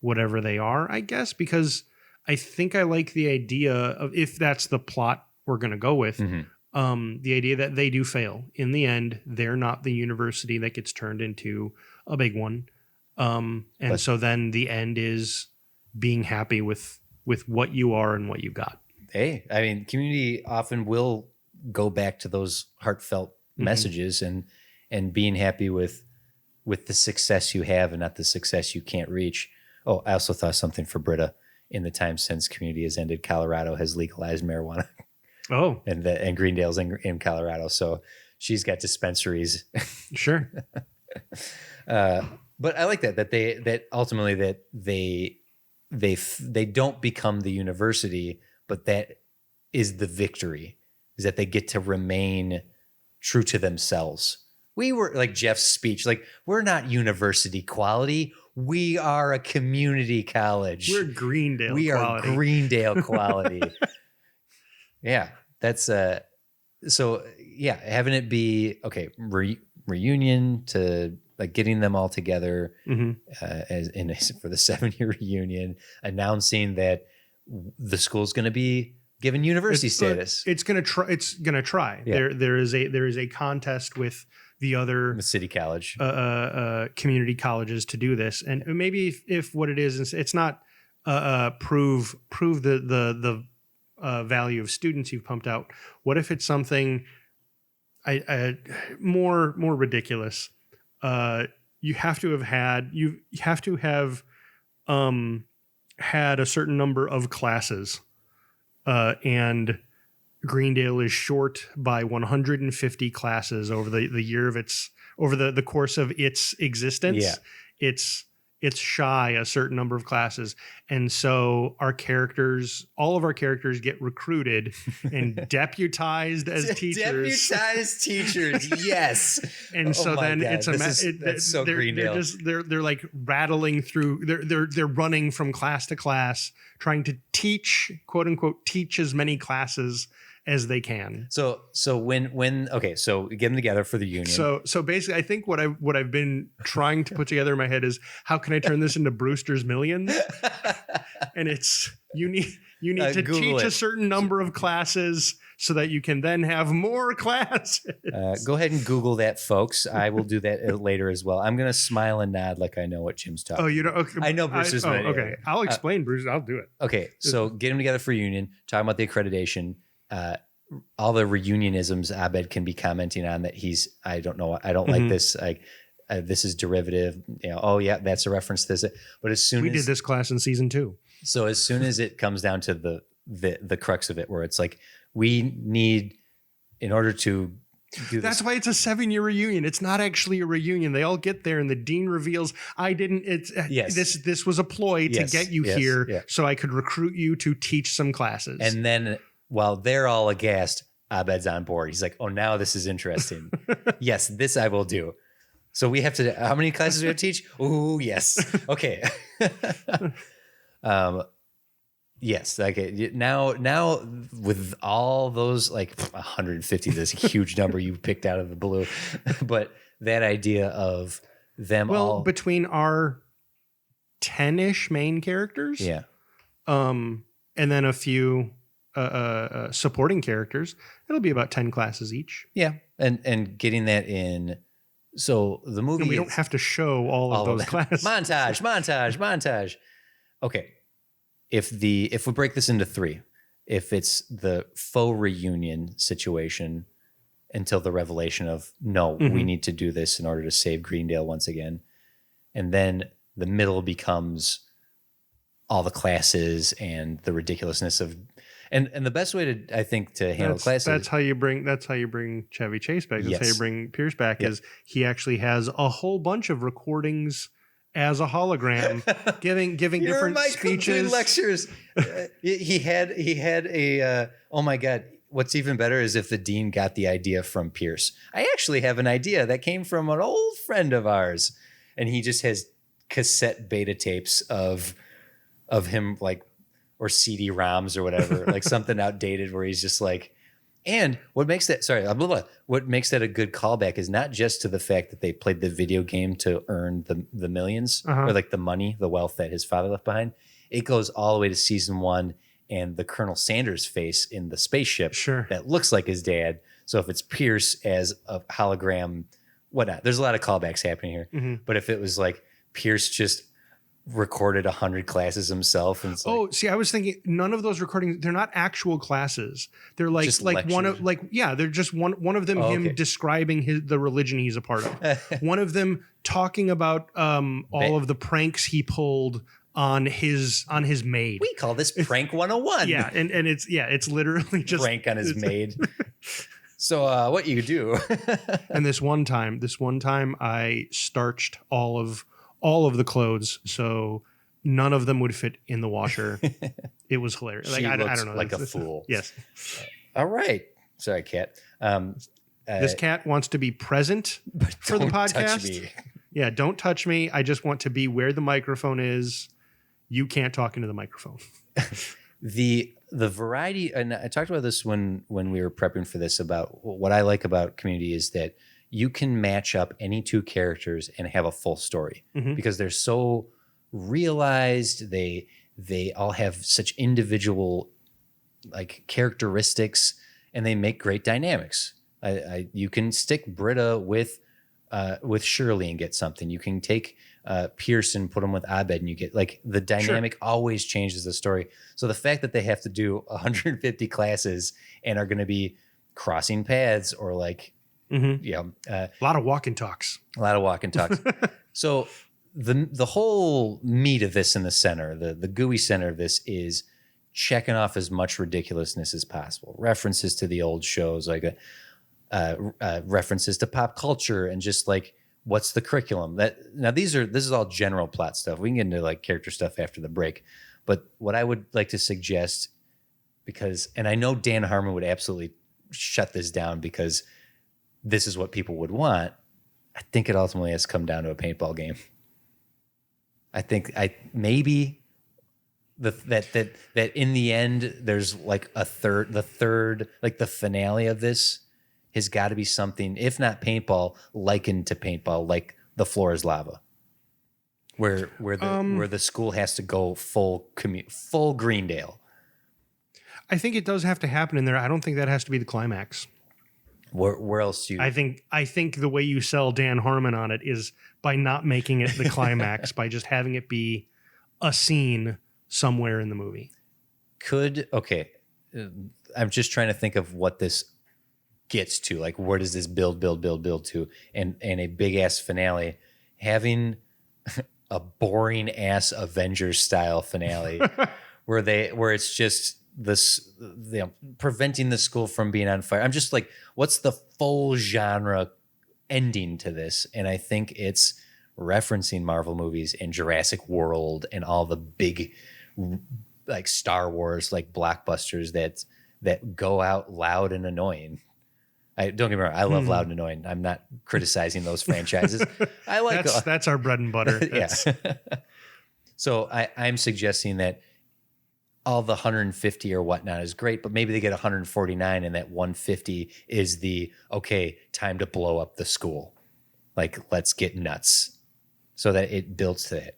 S2: whatever they are, I guess, because I think I like the idea of, if that's the plot we're going to go with, the idea that they do fail. In the end, they're not the university that gets turned into a big one. So then the end is being happy with what you are and what you got.
S1: Hey, I mean, Community often will go back to those heartfelt messages and being happy with the success you have and not the success you can't reach. Oh, I also thought something for Britta. In the time since Community has ended, Colorado has legalized marijuana.
S2: Oh,
S1: and Greendale's in Colorado, so she's got dispensaries.
S2: Sure.
S1: But I like that ultimately that they don't become the university, but that is the victory, is that they get to remain true to themselves. We were like Jeff's speech, like, we're not university quality. We are a community college.
S2: We're Greendale
S1: we
S2: quality.
S1: Are Greendale quality. Yeah. That's so yeah, having it be okay, reunion to like getting them all together for the 7-year reunion, announcing that the school's going to be given university status.
S2: It's going to try.
S1: Yeah.
S2: There is a contest with the other
S1: city college,
S2: community colleges to do this, and maybe if what it is it's not prove the value of students you've pumped out. What if it's something more ridiculous? You have to have had a certain number of classes, and Greendale is short by 150 classes over the year of the course of its existence.
S1: Yeah.
S2: It's shy a certain number of classes. And so all of our characters get recruited and deputized as teachers.
S1: Deputized teachers, yes.
S2: And so then
S1: God.
S2: that's so
S1: Greendale.
S2: They're like rattling through, they're running from class to class, trying to teach, quote unquote, teach as many classes as they can.
S1: So when okay, so get them together for the union.
S2: So basically, I think what I've been trying to put together in my head is, how can I turn this into Brewster's Millions? And it's you need to
S1: Google
S2: teach
S1: it.
S2: a certain number of classes so that you can then have more classes.
S1: Go ahead and Google that, folks. I will do that later as well. I'm going to smile and nod like I know what Jim's talking.
S2: Oh, you know? Okay.
S1: I know Brewster's Millions.
S2: Okay, I'll explain Bruce. I'll do it.
S1: Okay, so get them together for union. Talking about the accreditation. All the reunionisms Abed can be commenting on that I don't know. I don't like this. Like this is derivative. You know, oh yeah, that's a reference to this. But as soon
S2: we
S1: as
S2: did this class in season 2.
S1: So as soon as it comes down to the crux of it, where it's like, we need, in order to do
S2: That's
S1: this.
S2: why it's a 7-year reunion. It's not actually a reunion. They all get there and the dean reveals, I didn't,
S1: Yes.
S2: this was a ploy to get you here so I could recruit you to teach some classes.
S1: And then while they're all aghast, Abed's on board. He's like, oh, now this is interesting. Yes, this I will do. So we have to, how many classes do we have to teach? Oh, yes. Okay. Yes. Okay. Now with all those, like 150, this huge number you picked out of the blue, but that idea of them all
S2: between our 10-ish main characters, and then a few supporting characters, it'll be about 10 classes each.
S1: Yeah. And getting that in. So the movie,
S2: and we don't have to show all of those classes.
S1: montage. Okay. If we break this into 3, if it's the faux reunion situation until the revelation of, no, we need to do this in order to save Greendale once again. And then the middle becomes all the classes and the ridiculousness of, and the best way to, I think, to handle classes.
S2: That's how you bring Chevy Chase back. That's how you bring Pierce back, is he actually has a whole bunch of recordings as a hologram, giving different speeches,
S1: lectures. He had a oh my God. What's even better is if the dean got the idea from Pierce. I actually have an idea that came from an old friend of ours, and he just has cassette beta tapes of him, like, or CD-ROMs or whatever, like something outdated where he's just like. And what makes that what makes that a good callback is not just to the fact that they played the video game to earn the millions or like the money, the wealth that his father left behind. it goes all the way to season 1 and the Colonel Sanders face in the spaceship
S2: Sure.
S1: that looks like his dad. So if it's Pierce as a hologram, whatnot, there's a lot of callbacks happening here.
S2: Mm-hmm.
S1: But if it was like Pierce just recorded 100 classes himself, and it's like,
S2: See, I was thinking none of those recordings, they're not actual classes. They're like
S1: Just
S2: one of
S1: lectures.
S2: they're just one of them him
S1: okay.
S2: describing the religion he's a part of. One of them talking about all of the pranks he pulled on his maid.
S1: we call this prank 101.
S2: Yeah, and it's literally just
S1: Prank on his maid. So what you do?
S2: And this one time I starched all of the clothes, so none of them would fit in the washer. It was hilarious.
S1: She
S2: I
S1: looks
S2: don't know,
S1: like a fool.
S2: Yes.
S1: All right. Sorry, Kat.
S2: This cat wants to be present for the
S1: Don't
S2: podcast.
S1: touch me.
S2: Yeah, don't touch me. I just want to be where the microphone is. You can't talk into the microphone.
S1: The variety, and I talked about this when we were prepping for this, about what I like about Community is that you can match up any two characters and have a full story because they're so realized. They all have such individual like characteristics, and they make great dynamics. You can stick Britta with Shirley and get something. You can take Pierce and put him with Abed, and you get like the dynamic always changes the story. So the fact that they have to do 150 classes and are going to be crossing paths or like,
S2: a lot of walk and talks.
S1: A lot of walk and talks. So the whole meat of this in the center, the gooey center of this is checking off as much ridiculousness as possible. References to the old shows, like references to pop culture, and just like what's the curriculum. This is all general plot stuff. We can get into like character stuff after the break. But what I would like to suggest, and I know Dan Harmon would absolutely shut this down because this is what people would want. I think it ultimately has come down to a paintball game. I think maybe that in the end there's like the third, like the finale of this has got to be something, if not paintball, likened to paintball, like the floor is lava, where the school has to go full Greendale.
S2: I think it does have to happen in there. I don't think that has to be the climax.
S1: Where else do you?
S2: I think the way you sell Dan Harmon on it is by not making it the climax, by just having it be a scene somewhere in the movie.
S1: I'm just trying to think of what this gets to. Like, where does this build to? And a big ass finale, having a boring ass Avengers style finale, where it's just this, preventing the school from being on fire. I'm just like, what's the full genre ending to this? And I think it's referencing Marvel movies and Jurassic World and all the big like Star Wars like blockbusters that go out loud and annoying. Don't get me wrong, I love loud and annoying. I'm not criticizing those franchises. I like
S2: that's our bread and butter.
S1: Yeah. So I'm suggesting that all the 150 or whatnot is great, but maybe they get 149 and that 150 is the, okay, time to blow up the school. Like, let's get nuts, so that it builds to it.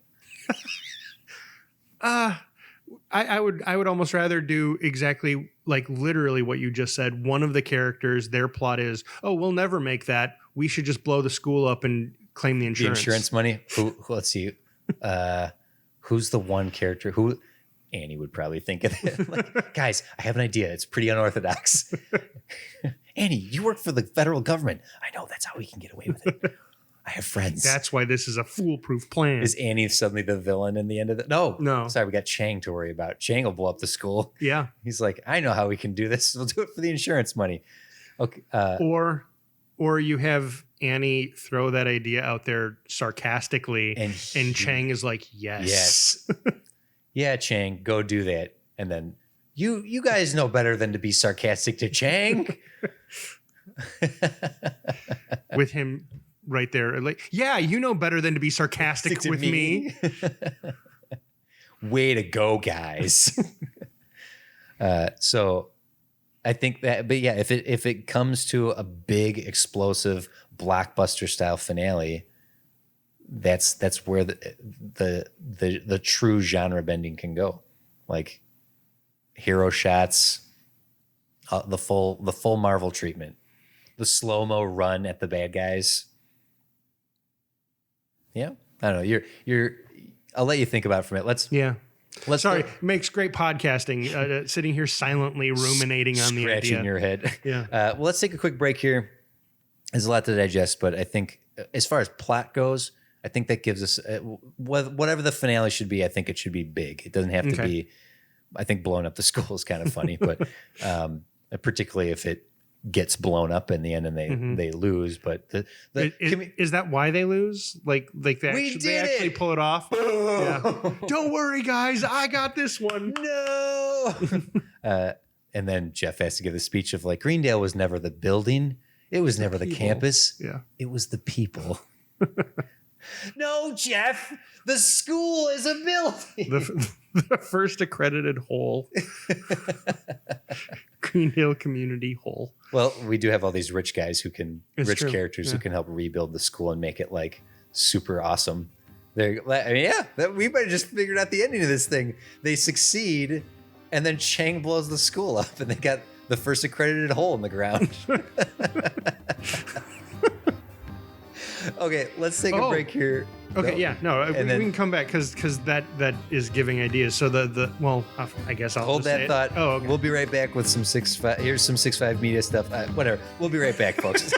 S2: I would almost rather do exactly like literally what you just said. One of the characters, their plot is, oh, we'll never make that. We should just blow the school up and claim the insurance.
S1: The insurance money. Let's see. Who's the one character who Annie would probably think of it? Like, guys, I have an idea. It's pretty unorthodox. Annie, you work for the federal government. I know, that's how we can get away with it. I have friends.
S2: That's why this is a foolproof plan.
S1: Is Annie suddenly the villain in the end of it? No. Sorry, we got Chang to worry about. Chang will blow up the school.
S2: Yeah.
S1: He's like, I know how we can do this. We'll do it for the insurance money. Okay.
S2: Or you have Annie throw that idea out there sarcastically, and Chang is like, yes.
S1: Yeah, Chang, go do that. And then you guys know better than to be sarcastic to Chang.
S2: With him right there. Like, yeah, you know better than to be sarcastic with me.
S1: Way to go, guys. So I think that, but yeah, if it comes to a big explosive blockbuster style finale, that's where the true genre bending can go. Like hero shots, the full Marvel treatment, the slow-mo run at the bad guys. Yeah, I don't know. I'll let you think about it for a minute. Sorry, it makes great podcasting. Sitting here silently ruminating on the idea, scratching your head. Yeah. Well, let's take a quick break here. There's a lot to digest, but I think as far as plot goes, I think that gives us whatever the finale should be. I think it should be big. It doesn't have to be. I think blowing up the school is kind of funny, but particularly if it gets blown up in the end and they lose. But is that why they lose? Like they actually pull it off? Yeah. Don't worry, guys. I got this one. No. And then Jeff has to give the speech of like Greendale was never the building. It was never the campus. Yeah. It was the people. No, Jeff. The school is a building. The first accredited whole. Greendale Community Hole. Well, we do have all these rich guys characters who can help rebuild the school and make it like super awesome. We might have just figured out the ending of this thing. They succeed, and then Chang blows the school up, and they got the first accredited hole in the ground. Okay, let's take a break here. Okay, we can come back because that is giving ideas. So I guess I'll hold that thought. Oh, okay. We'll be right back with some 6-5. Here's some 6-5 media stuff. Whatever. We'll be right back, folks.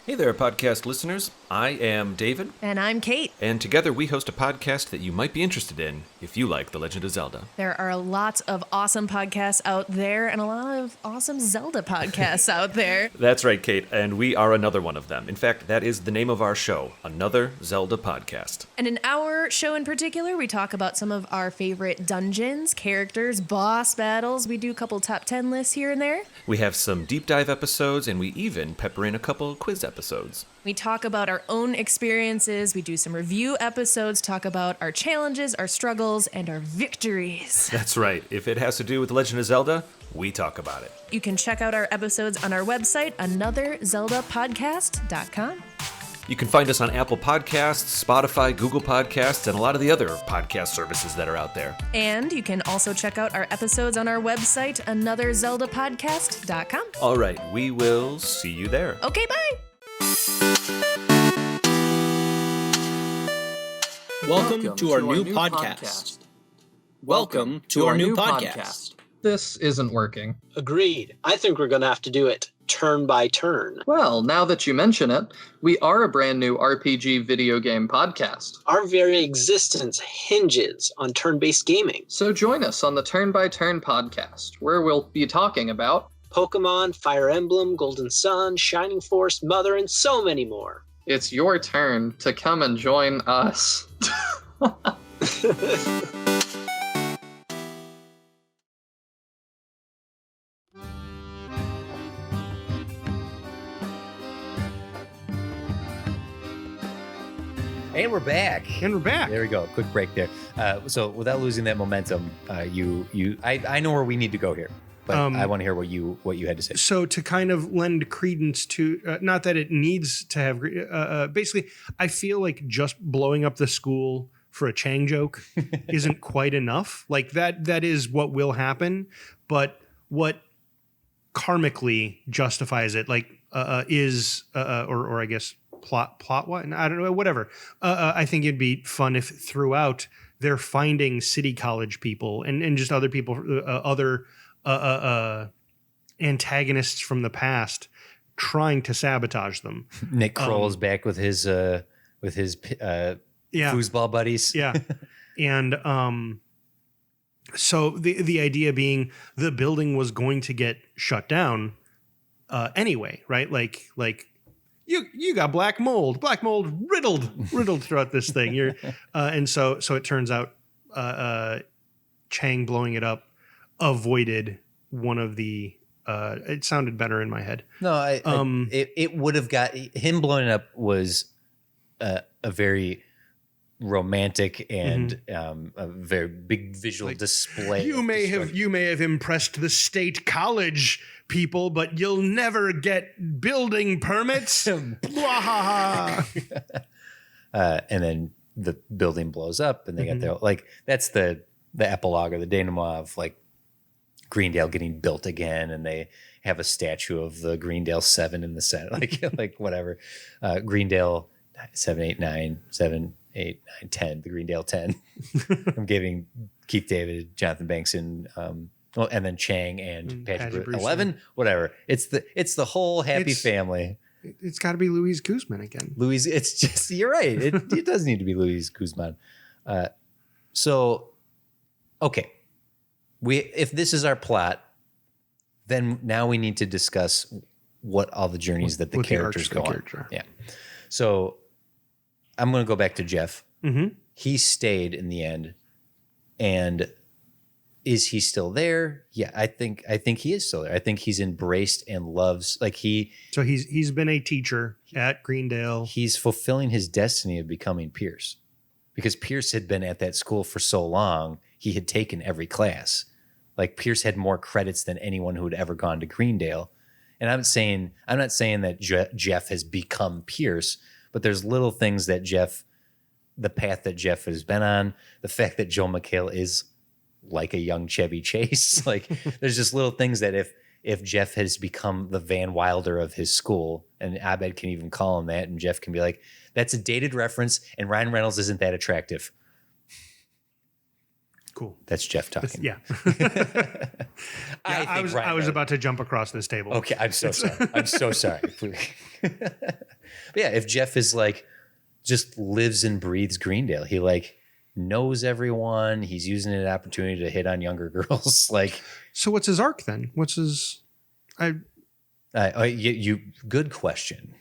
S3: Hey there, podcast listeners. I am David.
S4: And I'm Kate.
S3: And together we host a podcast that you might be interested in if you like The Legend of Zelda.
S4: There are lots of awesome podcasts out there and a lot of awesome Zelda podcasts out there.
S3: That's right, Kate, and we are another one of them. In fact, that is the name of our show, Another Zelda Podcast.
S4: And in our show in particular, we talk about some of our favorite dungeons, characters, boss battles. We do a couple top 10 lists here and there.
S3: We have some deep dive episodes, and we even pepper in a couple quiz episodes.
S4: We talk about our own experiences. We do some review episodes, talk about our challenges, our struggles, and our victories.
S3: That's right. If it has to do with The Legend of Zelda, we talk about it.
S4: You can check out our episodes on our website, anotherzeldapodcast.com.
S3: You can find us on Apple Podcasts, Spotify, Google Podcasts, and a lot of the other podcast services that are out there.
S4: And you can also check out our episodes on our website, anotherzeldapodcast.com.
S3: All right, we will see you there.
S4: Okay, bye.
S5: Welcome to our new podcast. Welcome to our new podcast.
S6: This isn't working.
S7: Agreed. I think we're going to have to do it turn by turn.
S6: Well, now that you mention it, we are a brand new RPG video game podcast.
S7: Our very existence hinges on turn-based gaming.
S6: So join us on the Turn by Turn podcast, where we'll be talking about
S7: Pokemon, Fire Emblem, Golden Sun, Shining Force, Mother, and so many more.
S6: It's your turn to come and join us.
S1: And we're back. There we go. Quick break there. So without losing that momentum, I know where we need to go here, but I want to hear what you had to say. So to kind of lend credence to, not that it needs to have, basically, I feel like just blowing up the school for a Chang joke isn't quite enough. Like that is what will happen, but what karmically justifies it, like is or I guess plot what I don't know, whatever. I think it'd be fun if throughout they're finding city college people and just other people, other antagonists from the past, trying to sabotage them. Nick Kroll's back with his foosball buddies. Yeah, and so the idea being the building was going to get shut down anyway, right? Like. You got black mold riddled throughout this thing. And so it turns out Chang blowing it up avoided one of the. It sounded better in my head. No, it would have got him blowing it up was a very romantic and a very big visual display. You may have impressed the state college
S2: people, but you'll never get building permits. Blah.
S1: And then the building blows up and they get their, like, that's the epilogue or the denouement of like Greendale getting built again. And they have a statue of the Greendale 7 in the center, like whatever. Greendale 7, 8, 9, 7, 8, 9, 10, the Greendale 10. I'm giving Keith David, Jonathan Banks, and then Chang and Patrick Bruce 11, whatever. It's the whole happy family.
S2: It's got to be Luis Guzman again.
S1: It's just, you're right. It does need to be Luis Guzman. So, okay. If this is our plot, then now we need to discuss what all the journeys that the characters go on. Yeah. So I'm going to go back to Jeff.
S2: Mm-hmm.
S1: He stayed in the end. And is he still there? Yeah, I think he is still there. I think he's embraced and loves, like
S2: So he's been a teacher at Greendale.
S1: He's fulfilling his destiny of becoming Pierce, because Pierce had been at that school for so long. He had taken every class. Like Pierce had more credits than anyone who had ever gone to Greendale. And I'm not saying that Jeff has become Pierce, but there's little things that the path that Jeff has been on, the fact that Joel McHale is like a young Chevy Chase. Like there's just little things that if Jeff has become the Van Wilder of his school, and Abed can even call him that, and Jeff can be like, that's a dated reference, and Ryan Reynolds isn't that attractive.
S2: Cool.
S1: That's Jeff talking.
S2: Yeah.
S1: I
S2: was about to jump across this table.
S1: Okay, I'm so sorry. I'm so sorry. But yeah, if Jeff is like, just lives and breathes Greendale, he like knows everyone. He's using an opportunity to hit on younger girls. Like,
S2: so what's his arc then? What's his?
S1: You good question.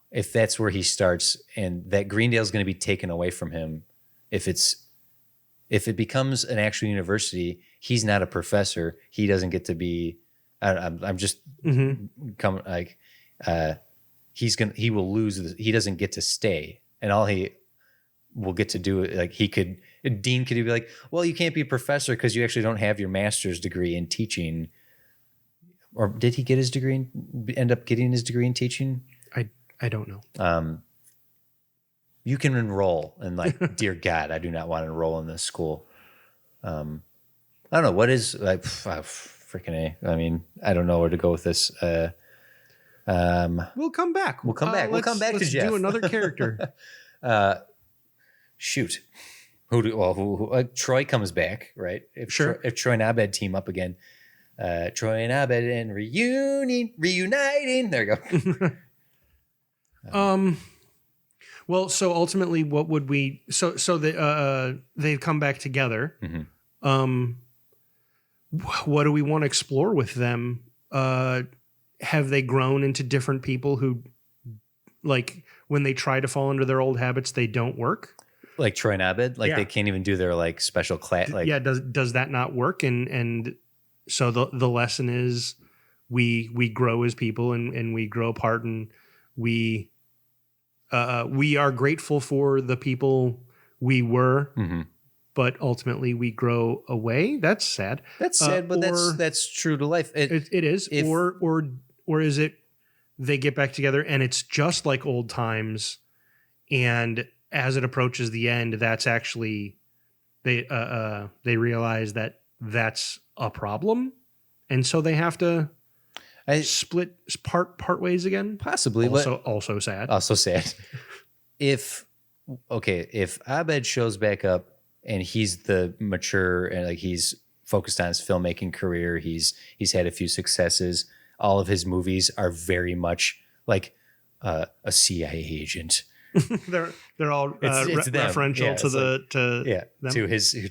S1: If that's where he starts, and that Greendale's going to be taken away from him, if it becomes an actual university, he's not a professor. He doesn't get to be. I'm just coming like. He will lose. He doesn't get to stay, and all he will get to do, like Dean could be like, well, you can't be a professor because you actually don't have your master's degree in teaching. Or did he get his degree? End up getting his degree in teaching?
S2: I don't know.
S1: You can enroll, and like, dear God, I do not want to enroll in this school. I don't know what is like freaking A. I mean, I don't know where to go with this.
S2: We'll come back.
S1: We'll come back to Jeff.
S2: Do another character.
S1: Shoot. Who Troy comes back, right? If Troy and Abed team up again, Troy and Abed and reuniting. There you go.
S2: Well, so ultimately, what would we? So they've come back together.
S1: Mm-hmm.
S2: What do we want to explore with them? Have they grown into different people who, like, when they try to fall into their old habits, they don't work?
S1: Like Troy and Abed, they can't even do their like special class. Like,
S2: does that not work? And so the lesson is we grow as people and we grow apart, and we are grateful for the people we were, but ultimately we grow away. That's sad.
S1: That's sad, but that's true to life.
S2: It is. Or is it they get back together and it's just like old times, and as it approaches the end, that's actually they realize that that's a problem, and so they have to part ways again.
S1: Possibly,
S2: also sad.
S1: Also sad. If Abed shows back up and he's the mature and like he's focused on his filmmaking career, he's had a few successes. All of his movies are very much like a CIA agent.
S2: they're all referential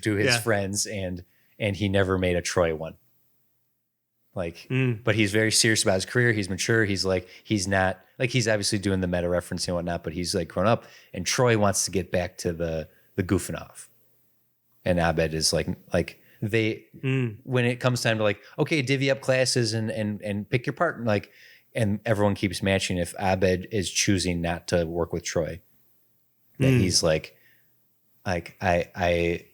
S2: to
S1: his friends, and he never made a Troy one. Like, but he's very serious about his career. He's mature. He's not like, he's obviously doing the meta referencing and whatnot, but he's like grown up. And Troy wants to get back to the goofing off, and Abed is like when it comes time to like, okay, divvy up classes and pick your part, and like, and everyone keeps matching. If Abed is choosing not to work with Troy, that he's like I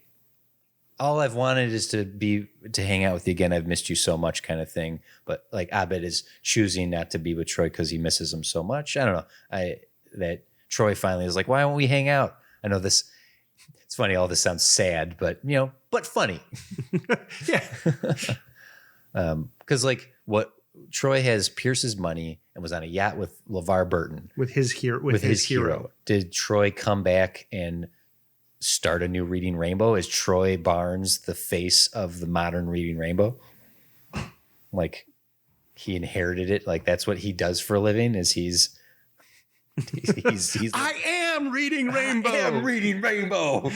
S1: all I've wanted is to hang out with you again. I've missed you so much, kind of thing. But like Abed is choosing not to be with Troy because he misses him so much. I don't know. That Troy finally is like, why won't we hang out? I know this. It's funny. All this sounds sad, but but funny.
S2: Yeah.
S1: Because like what Troy has Pierce's money and was on a yacht with LeVar Burton
S2: with his hero.
S1: Did Troy come back and start a new Reading Rainbow? Is Troy Barnes the face of the modern Reading Rainbow? Like he inherited it. Like that's what he does for a living. Is he's
S2: I am Reading Rainbow.
S1: I am Reading Rainbow.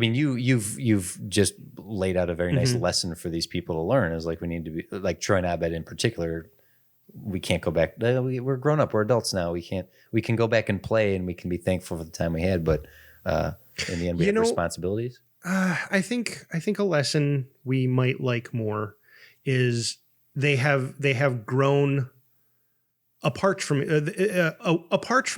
S1: You've just laid out a very nice lesson for these people to learn. Is like we need to be like Troy and Abed in particular. We can't go back. We're grown up. We're adults now. We can go back and play, and we can be thankful for the time we had. But in the end, we have responsibilities.
S2: I think a lesson we might like more is they have grown apart from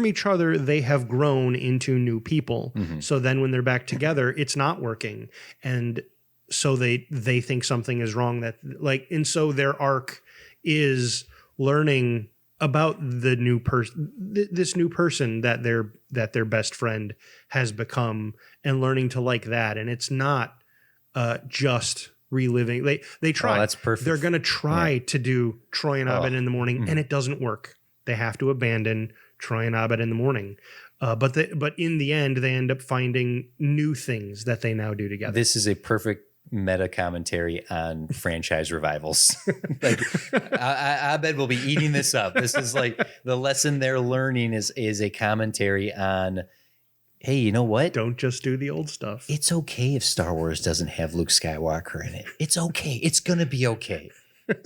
S2: each other. They have grown into new people. So then when they're back together, it's not working, and so they think something is wrong. And so their arc is learning about the new person, this new person that their best friend has become, and learning to like that. And it's not just reliving. They try.
S1: Oh, that's perfect.
S2: They're going to try to do Troy and Abed in the morning, and it doesn't work. They have to abandon Troy and Abed in the morning. But in the end, they end up finding new things that they now do together.
S1: This is a perfect meta commentary on franchise revivals. Like Abed will be eating this up. This is like the lesson they're learning is a commentary on, hey, you know what?
S2: Don't just do the old stuff.
S1: It's okay if Star Wars doesn't have Luke Skywalker in it. It's okay. It's going to be okay.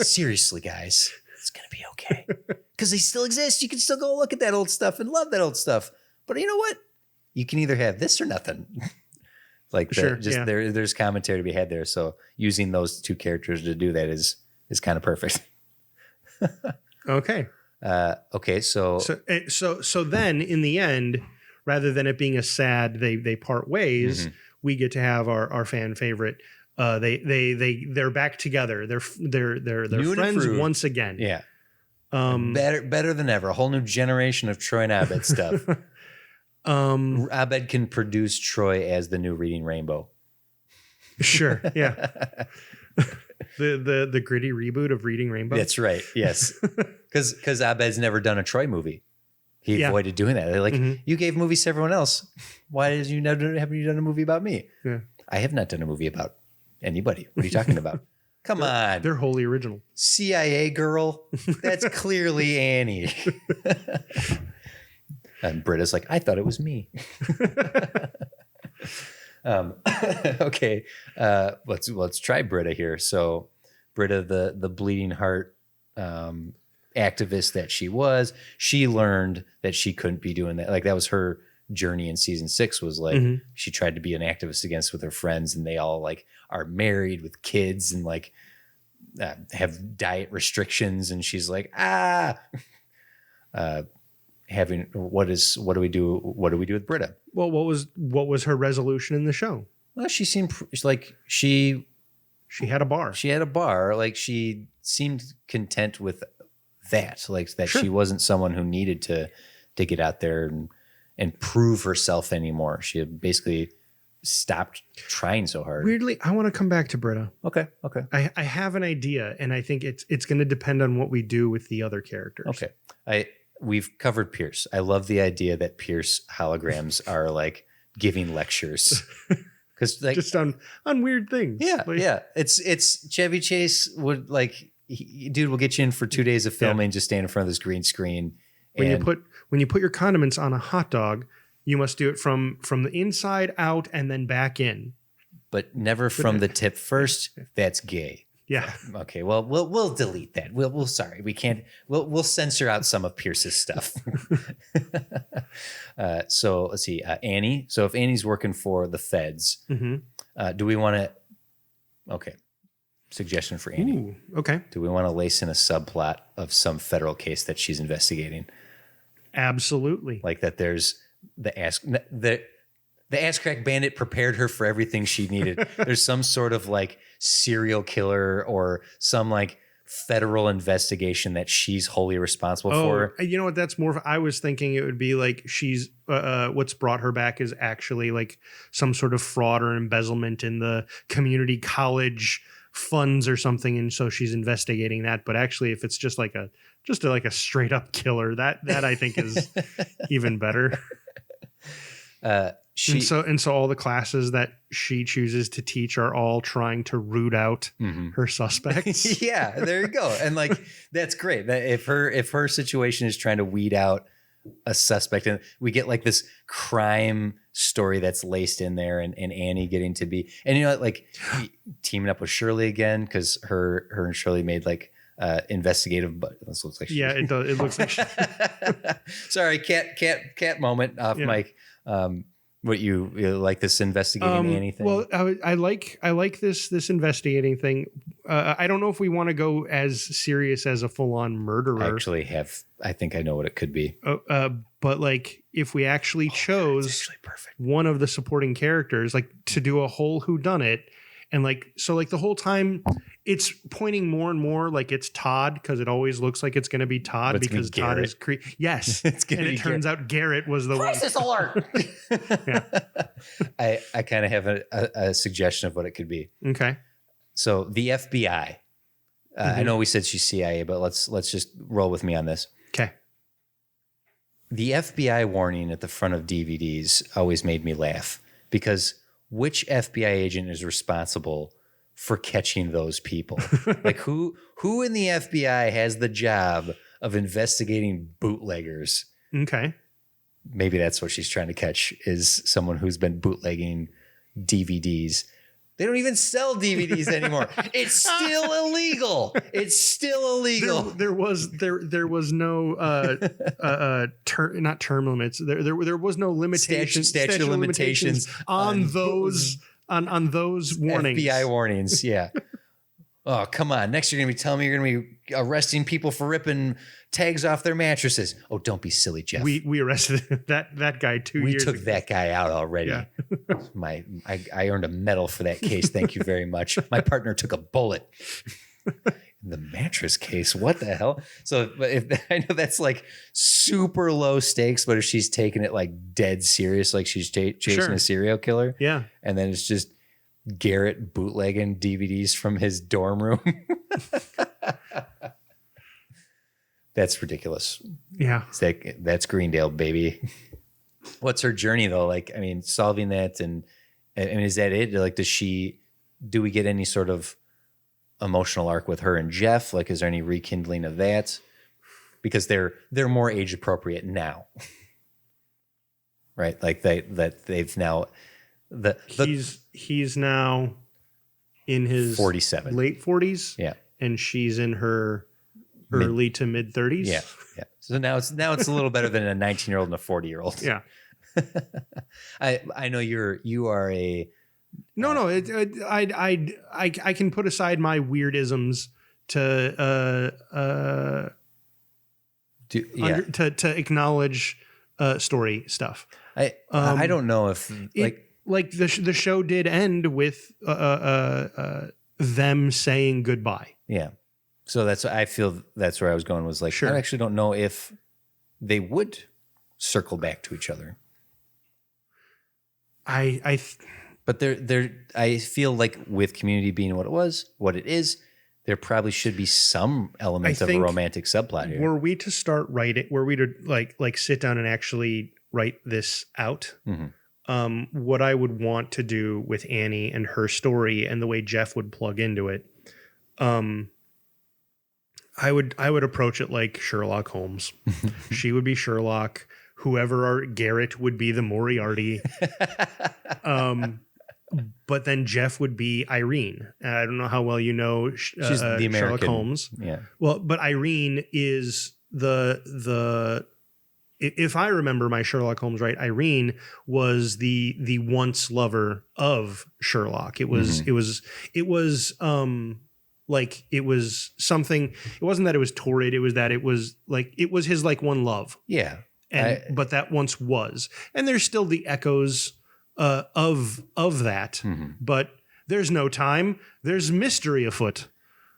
S1: Seriously, guys. It's going to be okay. Because they still exist. You can still go look at that old stuff and love that old stuff. But you know what? You can either have this or nothing. There's commentary to be had there. So using those two characters to do that is kind of perfect.
S2: Okay.
S1: Okay. So
S2: then in the end, rather than it being a sad, they part ways, we get to have our fan favorite. They're back together. They're friends once again.
S1: Yeah. Better than ever. A whole new generation of Troy and Abed stuff. Abed can produce Troy as the new Reading Rainbow.
S2: Sure. Yeah. the gritty reboot of Reading Rainbow.
S1: That's right. Yes. Because Abed's never done a Troy movie. He avoided doing that. They're like, you gave movies to everyone else. Why haven't you done a movie about me? Yeah. I have not done a movie about anybody. What are you talking about? Come on.
S2: They're wholly original.
S1: CIA girl. That's clearly Annie. And Britta's like, I thought it was me. Okay. Let's try Britta here. So Britta, the bleeding heart activist that she learned that she couldn't be doing that. Like that was her journey in season 6 was like she tried to be an activist with her friends, and they all like are married with kids and like have diet restrictions, and she's like what do we do with Britta?
S2: Well, what was her resolution in the show?
S1: Well, she seemed like she
S2: had a bar.
S1: She had a bar. Like she seemed content with that. Like that she wasn't someone who needed to get out there and prove herself anymore. She had basically stopped trying so hard.
S2: Weirdly, I want to come back to Britta.
S1: Okay.
S2: I have an idea, and I think it's going to depend on what we do with the other characters.
S1: Okay. We've covered Pierce. I love the idea that Pierce holograms are like giving lectures. Because like
S2: just on weird things.
S1: Yeah. Yeah. It's Chevy Chase would like, dude will get you in for 2 days of filming, just stand in front of this green screen.
S2: When you put your condiments on a hot dog, you must do it from the inside out and then back in.
S1: But never from the tip first. That's gay.
S2: Yeah.
S1: Okay. Well, we'll delete that. We'll sorry. We can't. We'll censor out some of Pierce's stuff. So let's see. Annie. So if Annie's working for the feds, do we want to? Okay. Suggestion for Annie.
S2: Ooh, okay.
S1: Do we want to lace in a subplot of some federal case that she's investigating?
S2: Absolutely.
S1: Like that. There's the ass crack bandit prepared her for everything she needed. There's some sort of like serial killer or some like federal investigation that she's wholly responsible for.
S2: You know what? That's more. I was thinking it would be like she's what's brought her back is actually like some sort of fraud or embezzlement in the community college funds or something, and so she's investigating that. But actually, if it's just like a straight up killer, that I think is even better. And so all the classes that she chooses to teach are all trying to root out her suspects.
S1: Yeah, there you go. And like that's great. That if her situation is trying to weed out a suspect, and we get like this crime story that's laced in there, and Annie getting to be, and you know, like teaming up with Shirley again, because her and Shirley made like investigative, but this looks like
S2: it does. It looks like
S1: sorry, cat moment off mic. What you like this investigating Annie thing?
S2: Well, I like this investigating thing. I don't know if we want to go as serious as a full on murderer.
S1: I think I know what it could be.
S2: But like if we actually chose one of the supporting characters, like to do a whole whodunit, and like so like the whole time it's pointing more and more like it's Todd, because it always looks like it's going to be Todd because Todd is yes, it turns out Garrett was the
S1: crisis alert. Yeah. I kind of have a suggestion of what it could be.
S2: Okay.
S1: So the FBI. I know we said she's CIA, but let's just roll with me on this.
S2: Okay.
S1: The FBI warning at the front of DVDs always made me laugh, because which FBI agent is responsible for catching those people? Like who in the FBI has the job of investigating bootleggers?
S2: Okay.
S1: Maybe that's what she's trying to catch, is someone who's been bootlegging DVDs. They don't even sell DVDs anymore. It's still illegal. It's still illegal.
S2: There was no not term limits. There was no limitation
S1: statute of limitations
S2: on those warnings.
S1: FBI warnings. Yeah. Oh, come on. Next you're going to be telling me you're going to be arresting people for ripping tags off their mattresses. Oh, don't be silly, Jeff.
S2: We arrested that guy 2 years ago.
S1: We took that guy out already. Yeah. I earned a medal for that case. Thank you very much. My partner took a bullet. In the mattress case. What the hell? So I know that's like super low stakes, but if she's taking it like dead serious, like she's chasing a serial killer.
S2: Yeah.
S1: And then it's just Garrett bootlegging DVDs from his dorm room. That's ridiculous.
S2: Yeah.
S1: That's Greendale, baby. What's her journey though? Like, I mean, solving that and is that it? Like, do we get any sort of emotional arc with her and Jeff? Like, is there any rekindling of that? Because they're more age appropriate now. Right? Like they've now he's
S2: now in his
S1: 47
S2: late 40s.
S1: Yeah.
S2: And she's in her early to mid 30s.
S1: Yeah. Yeah. So now it's a little better than a 19-year-old and a 40-year-old.
S2: Yeah.
S1: I know you are a
S2: no. I can put aside my weirdisms to to acknowledge story stuff.
S1: I don't know if
S2: the show did end with them saying goodbye.
S1: Yeah. So I feel that's where I was going, was like,
S2: sure.
S1: I actually don't know if they would circle back to each other. But I feel like with Community being what it is, there probably should be some element of a romantic subplot here.
S2: Were we to start writing, were we to like sit down and actually write this out, what I would want to do with Annie and her story and the way Jeff would plug into it, I would approach it like Sherlock Holmes. She would be Sherlock. Whoever Garrett would be the Moriarty. But then Jeff would be Irene. I don't know how well you know
S1: she's the American
S2: Sherlock Holmes.
S1: Yeah.
S2: Well, but Irene is the if I remember my Sherlock Holmes right, Irene was the once lover of Sherlock. It was like it was something. It wasn't that it was torrid. It was that it was his like one love.
S1: Yeah.
S2: but that once was, and there's still the echoes of that, but there's no time. There's mystery afoot.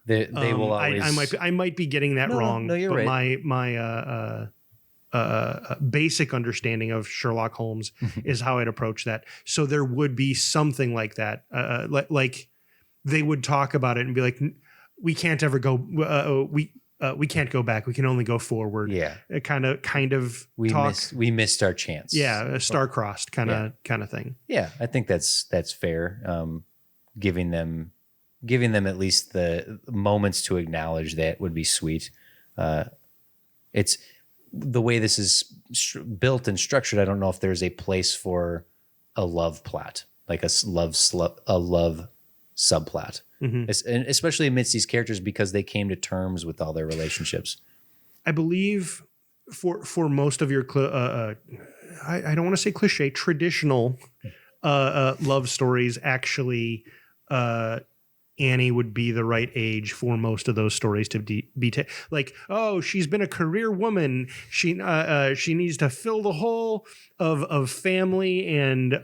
S1: They will always.
S2: I might be getting that wrong.
S1: No, you're
S2: but
S1: right.
S2: my basic understanding of Sherlock Holmes is how I'd approach that. So there would be something like that, like they would talk about it and be like, we can't ever go. We can't go back. We can only go forward.
S1: Yeah,
S2: kind of.
S1: We missed our chance.
S2: Yeah, a star-crossed kind of thing.
S1: Yeah, I think that's fair. Giving them at least the moments to acknowledge that would be sweet. It's the way this is built and structured. I don't know if there's a place for a love plot, like a love subplot, and especially amidst these characters because they came to terms with all their relationships. I
S2: believe for most of your, I don't want to say cliche, traditional love stories, actually, Annie would be the right age for most of those stories to be like, oh, she's been a career woman. She needs to fill the hole of family and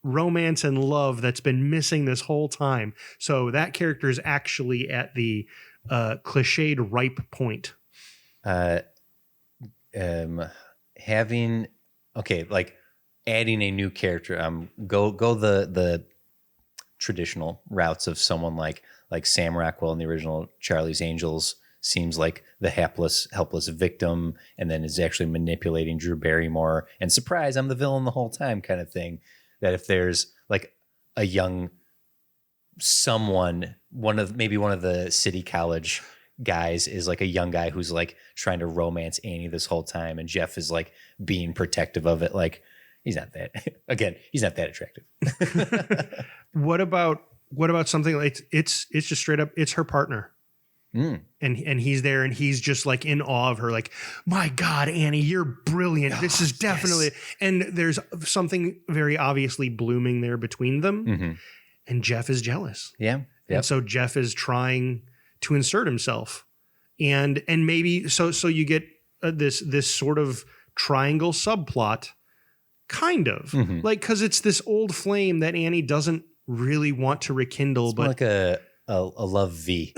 S2: romance and love that's been missing this whole time. So that character is actually at the cliched ripe point.
S1: Like adding a new character. Go the traditional routes of someone like Sam Rockwell in the original Charlie's Angels seems like the helpless victim, and then is actually manipulating Drew Barrymore. And surprise, I'm the villain the whole time, kind of thing. That if there's like a young someone, one of the city college guys is like a young guy who's like trying to romance Annie this whole time, and Jeff is like being protective of it. Like he's not that attractive.
S2: What about something like it's just straight up, it's her partner. And he's there and he's just like in awe of her, like, my God, Annie, you're brilliant. This is definitely, yes. And there's something very obviously blooming there between them. And Jeff is jealous.
S1: Yeah. Yep.
S2: And so Jeff is trying to insert himself, and maybe so you get this sort of triangle subplot, kind of like, because it's this old flame that Annie doesn't really want to rekindle,
S1: it's
S2: but
S1: like a love V.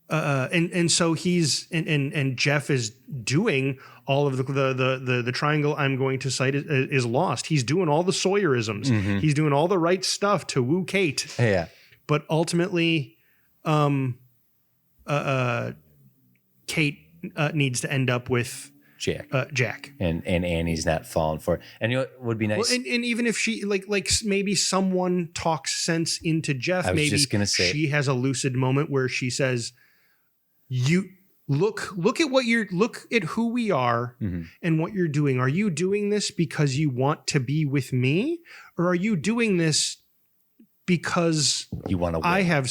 S2: And so he's and Jeff is doing all of the triangle I'm going to cite is lost. He's doing all the Sawyerisms. He's doing all the right stuff to woo Kate.
S1: Yeah.
S2: But ultimately, Kate needs to end up with Jack.
S1: And Annie's not falling for it. And you know what would be nice?
S2: Well, and even if she like maybe someone talks sense into Jeff, maybe
S1: just gonna say,
S2: she has a lucid moment where she says, "You look at who we are and what you're doing. Are you doing this because you want to be with me, or are you doing this because
S1: you want to win?
S2: I have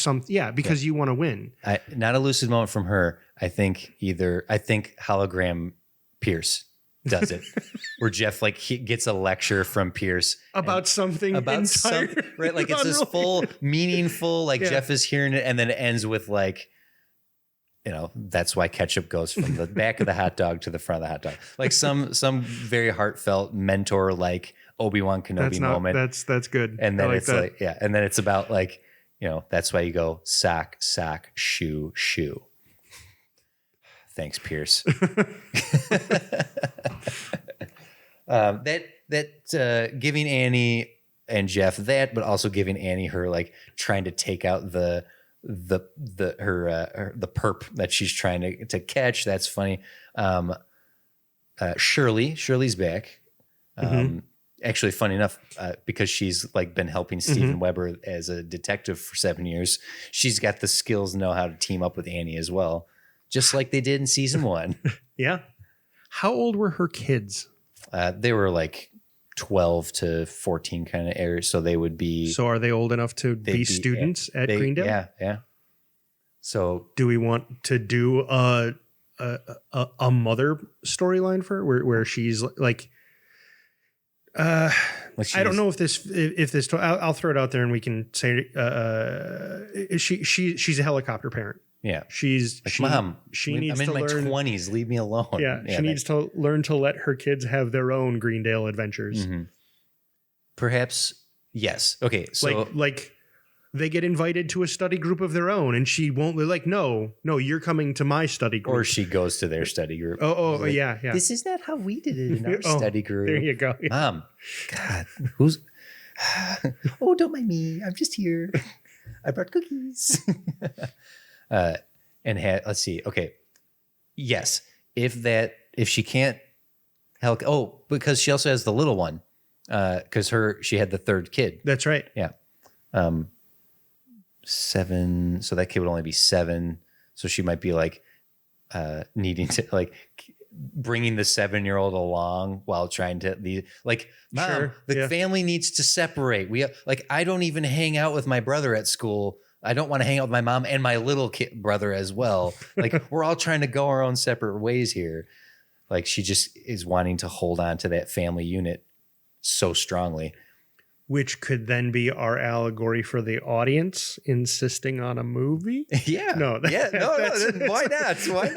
S2: because you want to win."
S1: Not a lucid moment from her. I think hologram Pierce does it, where Jeff he gets a lecture from Pierce
S2: about something,
S1: right? Like it's this full meaningful, Jeff is hearing it, and then it ends with that's why ketchup goes from the back of the hot dog to the front of the hot dog. Like some very heartfelt mentor like Obi-Wan Kenobi moment.
S2: That's good.
S1: And then it's
S2: that.
S1: and then it's about that's why you go sock, shoe. Thanks, Pierce. Giving Annie and Jeff that, but also giving Annie her trying to take out the perp that she's trying to catch. That's funny. Shirley's back. Actually, funny enough, because she's been helping Steven Weber as a detective for 7 years, she's got the skills and know how to team up with Annie as well. Just like they did in season 1.
S2: Yeah. How old were her kids?
S1: They were 12 to 14 kind of age. So they would be.
S2: So are they old enough to be students at Greendale?
S1: Yeah. So do
S2: we want to do a mother storyline for her where she's I don't know if this I'll throw it out there and we can say she's a helicopter parent.
S1: Yeah.
S2: She's
S1: like, Mom,
S2: she needs
S1: I'm
S2: to
S1: in
S2: learn.
S1: my 20s. Leave me alone.
S2: Yeah, she needs to learn to let her kids have their own Greendale adventures.
S1: Mm-hmm. Perhaps, yes. Okay, so
S2: like they get invited to a study group of their own, and she won't. Like, no, you're coming to my study group.
S1: Or she goes to their study group.
S2: Like, yeah.
S1: This is not how we did it in our study group.
S2: There you go. Yeah.
S1: Mom, God, who's? Oh, don't mind me. I'm just here. I brought cookies. Let's see. Okay, yes. If she can't help. Oh, because she also has the little one. Because she had the third kid.
S2: That's right.
S1: Yeah. 7. So that kid would only be 7. So she might be like needing to like bringing the 7-year-old along while trying to Mom,
S2: Sure,
S1: the family needs to separate. I don't even hang out with my brother at school. I don't want to hang out with my mom and my little brother as well. Like we're all trying to go our own separate ways here. Like she just is wanting to hold on to that family unit so strongly.
S2: Which could then be our allegory for the audience insisting on a movie.
S1: Yeah.
S2: No.
S1: Why not? Why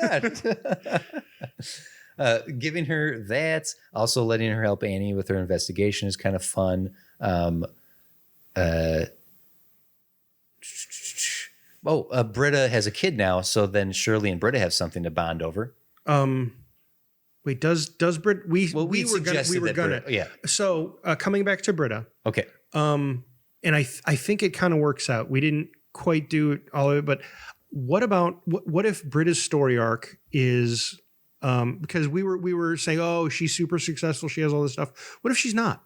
S1: not? Giving her that, also letting her help Annie with her investigation is kind of fun. Britta has a kid now, so then Shirley and Britta have something to bond over.
S2: Wait, does Britta? We were gonna.
S1: Yeah.
S2: So coming back to Britta.
S1: Okay.
S2: And I think it kind of works out. We didn't quite do all of it, but what about what if Britta's story arc is because we were saying, oh, she's super successful, she has all this stuff. What if she's not?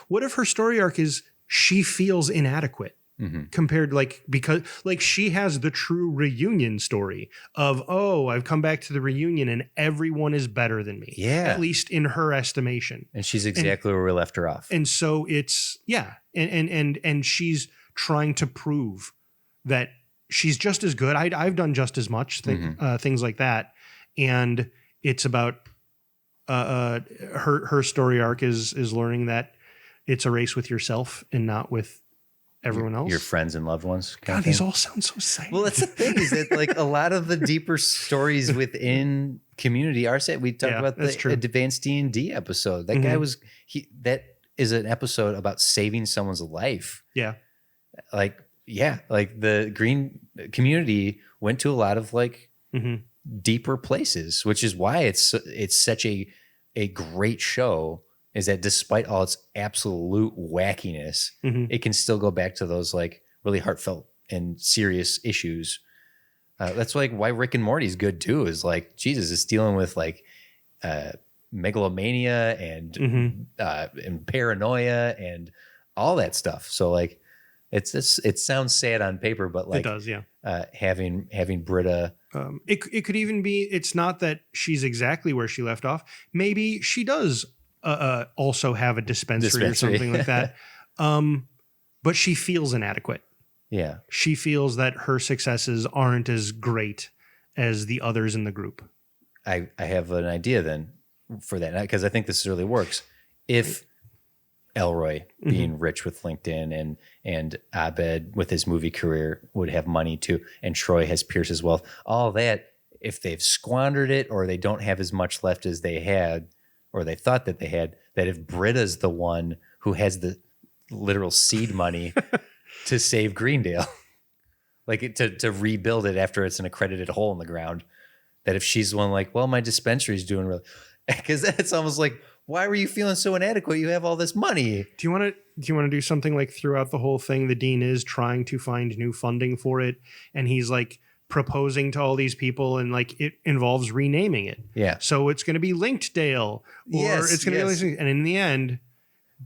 S2: What if her story arc is she feels inadequate? Mm-hmm. Compared because she has the true reunion story of, oh, I've come back to the reunion and everyone is better than me.
S1: Yeah.
S2: At least in her estimation.
S1: And she's exactly where we left her off.
S2: And so it's, yeah. And she's trying to prove that she's just as good. I've done just as much things like that. And it's about her story arc is learning that it's a race with yourself and not with everyone else,
S1: your friends and loved ones.
S2: God, these all sound so sad.
S1: Well, that's the thing is that like a lot of the deeper stories within Community are set. We talked about the Advanced D&D episode. That guy that is an episode about saving someone's life.
S2: Yeah.
S1: Like the Green Community went to a lot of deeper places, which is why it's such a great show. Is that despite all its absolute wackiness, it can still go back to those like really heartfelt and serious issues. That's why Rick and Morty's good too. Is like Jesus is dealing with megalomania and paranoia and all that stuff. So like it sounds sad on paper, but like
S2: it does, yeah.
S1: Having Britta.
S2: It could even be. It's not that she's exactly where she left off. Maybe she does. Also have a dispensary or something like that. But she feels inadequate.
S1: Yeah.
S2: She feels that her successes aren't as great as the others in the group.
S1: I have an idea then for that, because I think this really works. If Elroy being rich with LinkedIn and Abed with his movie career would have money too, and Troy has Pierce's wealth, all that, if they've squandered it or they don't have as much left as they had, or they thought that they had, that if Britta's the one who has the literal seed money to save Greendale, to rebuild it after it's an accredited hole in the ground, that if she's the one my dispensary's doing really, because it's almost like, why were you feeling so inadequate? You have all this money.
S2: Do you want to do something like throughout the whole thing, the dean is trying to find new funding for it, and he's proposing to all these people, and it involves renaming it.
S1: Yeah.
S2: So it's going to be Linkedale, or it's going to be, and in the end,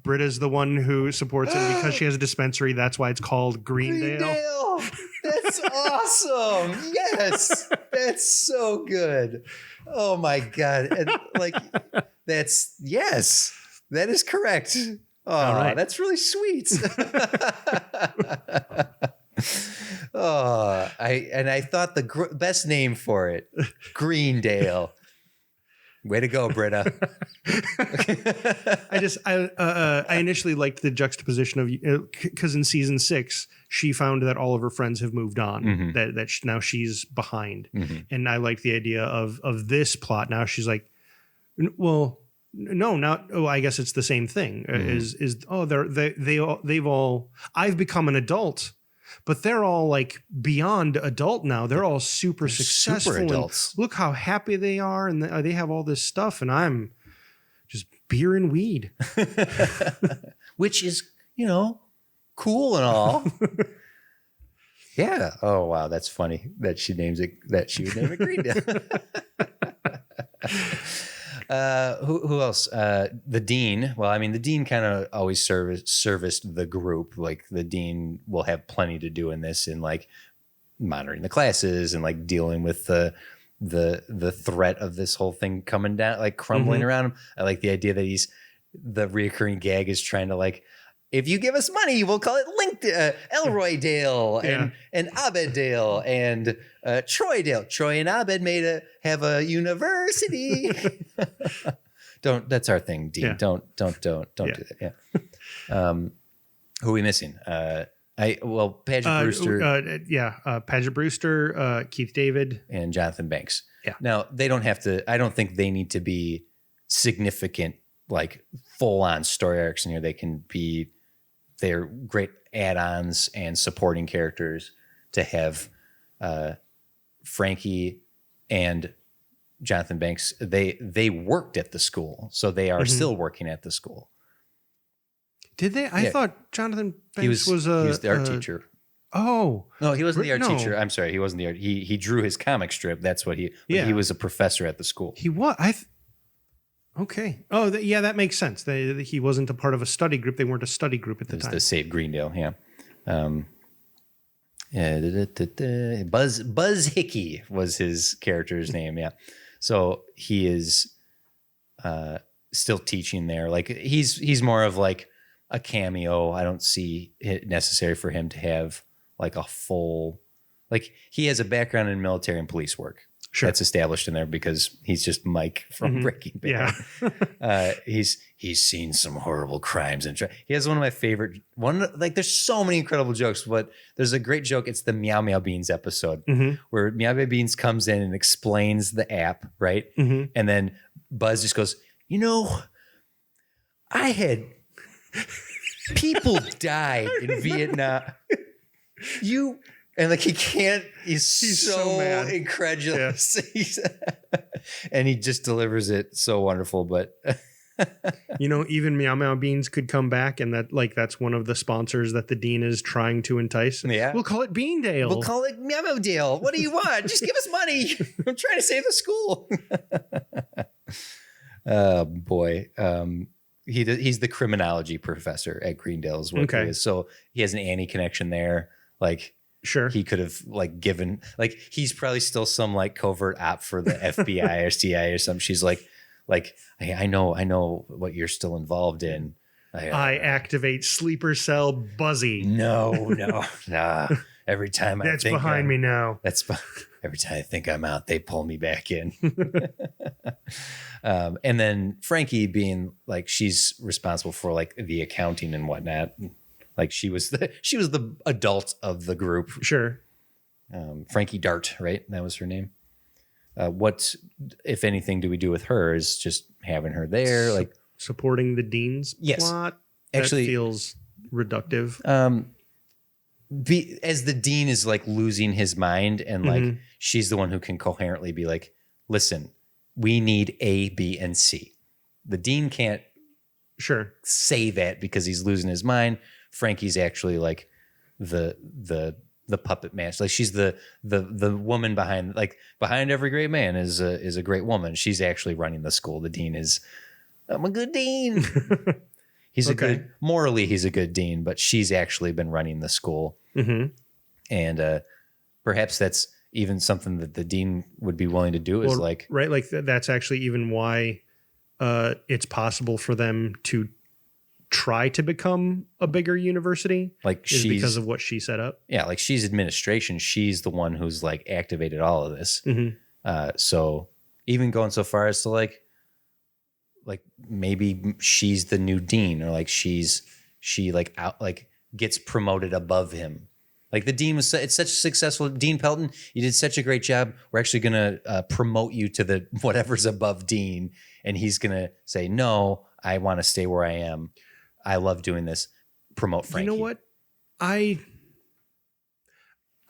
S2: Britta's the one who supports it because she has a dispensary. That's why it's called Greendale.
S1: That's awesome. Yes. That's so good. Oh my God. And that is correct. Oh, right. That's really sweet. I thought the best name for it, Greendale. Way to go, Britta.
S2: I initially liked the juxtaposition of because in season 6 she found that all of her friends have moved on, now she's behind, and I liked the idea of this plot. Now she's like, well, no, not. Oh, I guess it's the same thing. They've all. I've become an adult. But they're all like beyond adult now. They're all super successful.
S1: Super adults.
S2: Look how happy they are. And they have all this stuff. And I'm just beer and weed.
S1: Which is, cool and all. Yeah. Oh, wow. That's funny that she names it, that she would name it Greendale. Who else? The dean. Well, I mean, the dean kind of always serviced the group. Like the dean will have plenty to do in this, in like monitoring the classes and like dealing with the threat of this whole thing coming down, like crumbling around him. I like the idea that the reoccurring gag is trying to like, if you give us money, we'll call it Elroy Dale and Abed Dale and Troy Dale. Troy and Abed have a university. That's our thing, Dean. Yeah. Don't do that. Yeah. Who are we missing? Paget Brewster.
S2: Paget Brewster, Keith David,
S1: and Jonathan Banks.
S2: Yeah.
S1: Now they don't have to. I don't think they need to be significant, like full on story arcs in here. They can be. They're great add-ons and supporting characters to have. Frankie and Jonathan Banks, they worked at the school, so they are still working at the school.
S2: Did they? I thought Jonathan Banks was
S1: he was the art teacher.
S2: Oh
S1: no, he wasn't the art teacher. I'm sorry, he wasn't the art. He drew his comic strip. That's what he. Yeah. He was a professor at the school.
S2: He was. Okay. Oh, that makes sense. He wasn't a part of a study group. They weren't a study group at the time.
S1: The Save Greendale. Yeah. Buzz Hickey was his character's name. Yeah. So he is still teaching there. Like he's more of like a cameo. I don't see it necessary for him to have like a full, like he has a background in military and police work. Sure. That's established in there because he's just Mike from Breaking Bad. Yeah. He's seen some horrible crimes and he has one of my favorite like there's so many incredible jokes, but there's a great joke. It's the Meow Meow Beans episode where Meow Meow Beans comes in and explains the app, right? And then Buzz just goes, I had people die in Vietnam. And like he's so mad. Incredulous. Yeah. And he just delivers it so wonderful. But
S2: even Meow Meow Beans could come back, and that's one of the sponsors that the dean is trying to entice.
S1: Yeah.
S2: We'll call it Beandale.
S1: We'll call it Meow Meow Dale. What do you want? Just give us money. I'm trying to save the school. Oh boy. He's the criminology professor at Greendale is what he is. So he has an Annie connection there. Like
S2: sure.
S1: He could have like given, like he's probably still some like covert op for the FBI or CIA or something. She's like, hey, I know what you're still involved in.
S2: I activate sleeper cell Buzzy.
S1: No. Every time
S2: that's behind me now.
S1: Every time I think I'm out, they pull me back in. And then Frankie being like, she's responsible for like the accounting and whatnot. Like she was the adult of the group.
S2: Sure.
S1: Frankie Dart, right? That was her name. What, if anything, do we do with her? Is just having her there, like
S2: supporting the dean's plot?
S1: Actually,
S2: that feels reductive.
S1: As the dean is like losing his mind, and like she's the one who can coherently be like, "Listen, we need A, B, and C." The dean can't say that because he's losing his mind. Frankie's actually like the puppet master. Like she's the woman behind every great man is a great woman. She's actually running the school. The dean is, I'm a good dean. He's morally he's a good dean, but she's actually been running the school. And perhaps that's even something that the dean would be willing to do
S2: that's actually even why it's possible for them to try to become a bigger university,
S1: like she's
S2: because of what she set up.
S1: Yeah, like she's administration. She's the one who's like activated all of this. So even going so far as to like, like maybe she's the new dean, or like she like out like gets promoted above him. Like the dean was, it's such a successful, Dean Pelton, you did such a great job. We're actually going to promote you to the whatever's above dean. And he's going to say, no, I want to stay where I am. I love doing this. Promote Frankie.
S2: You know what? I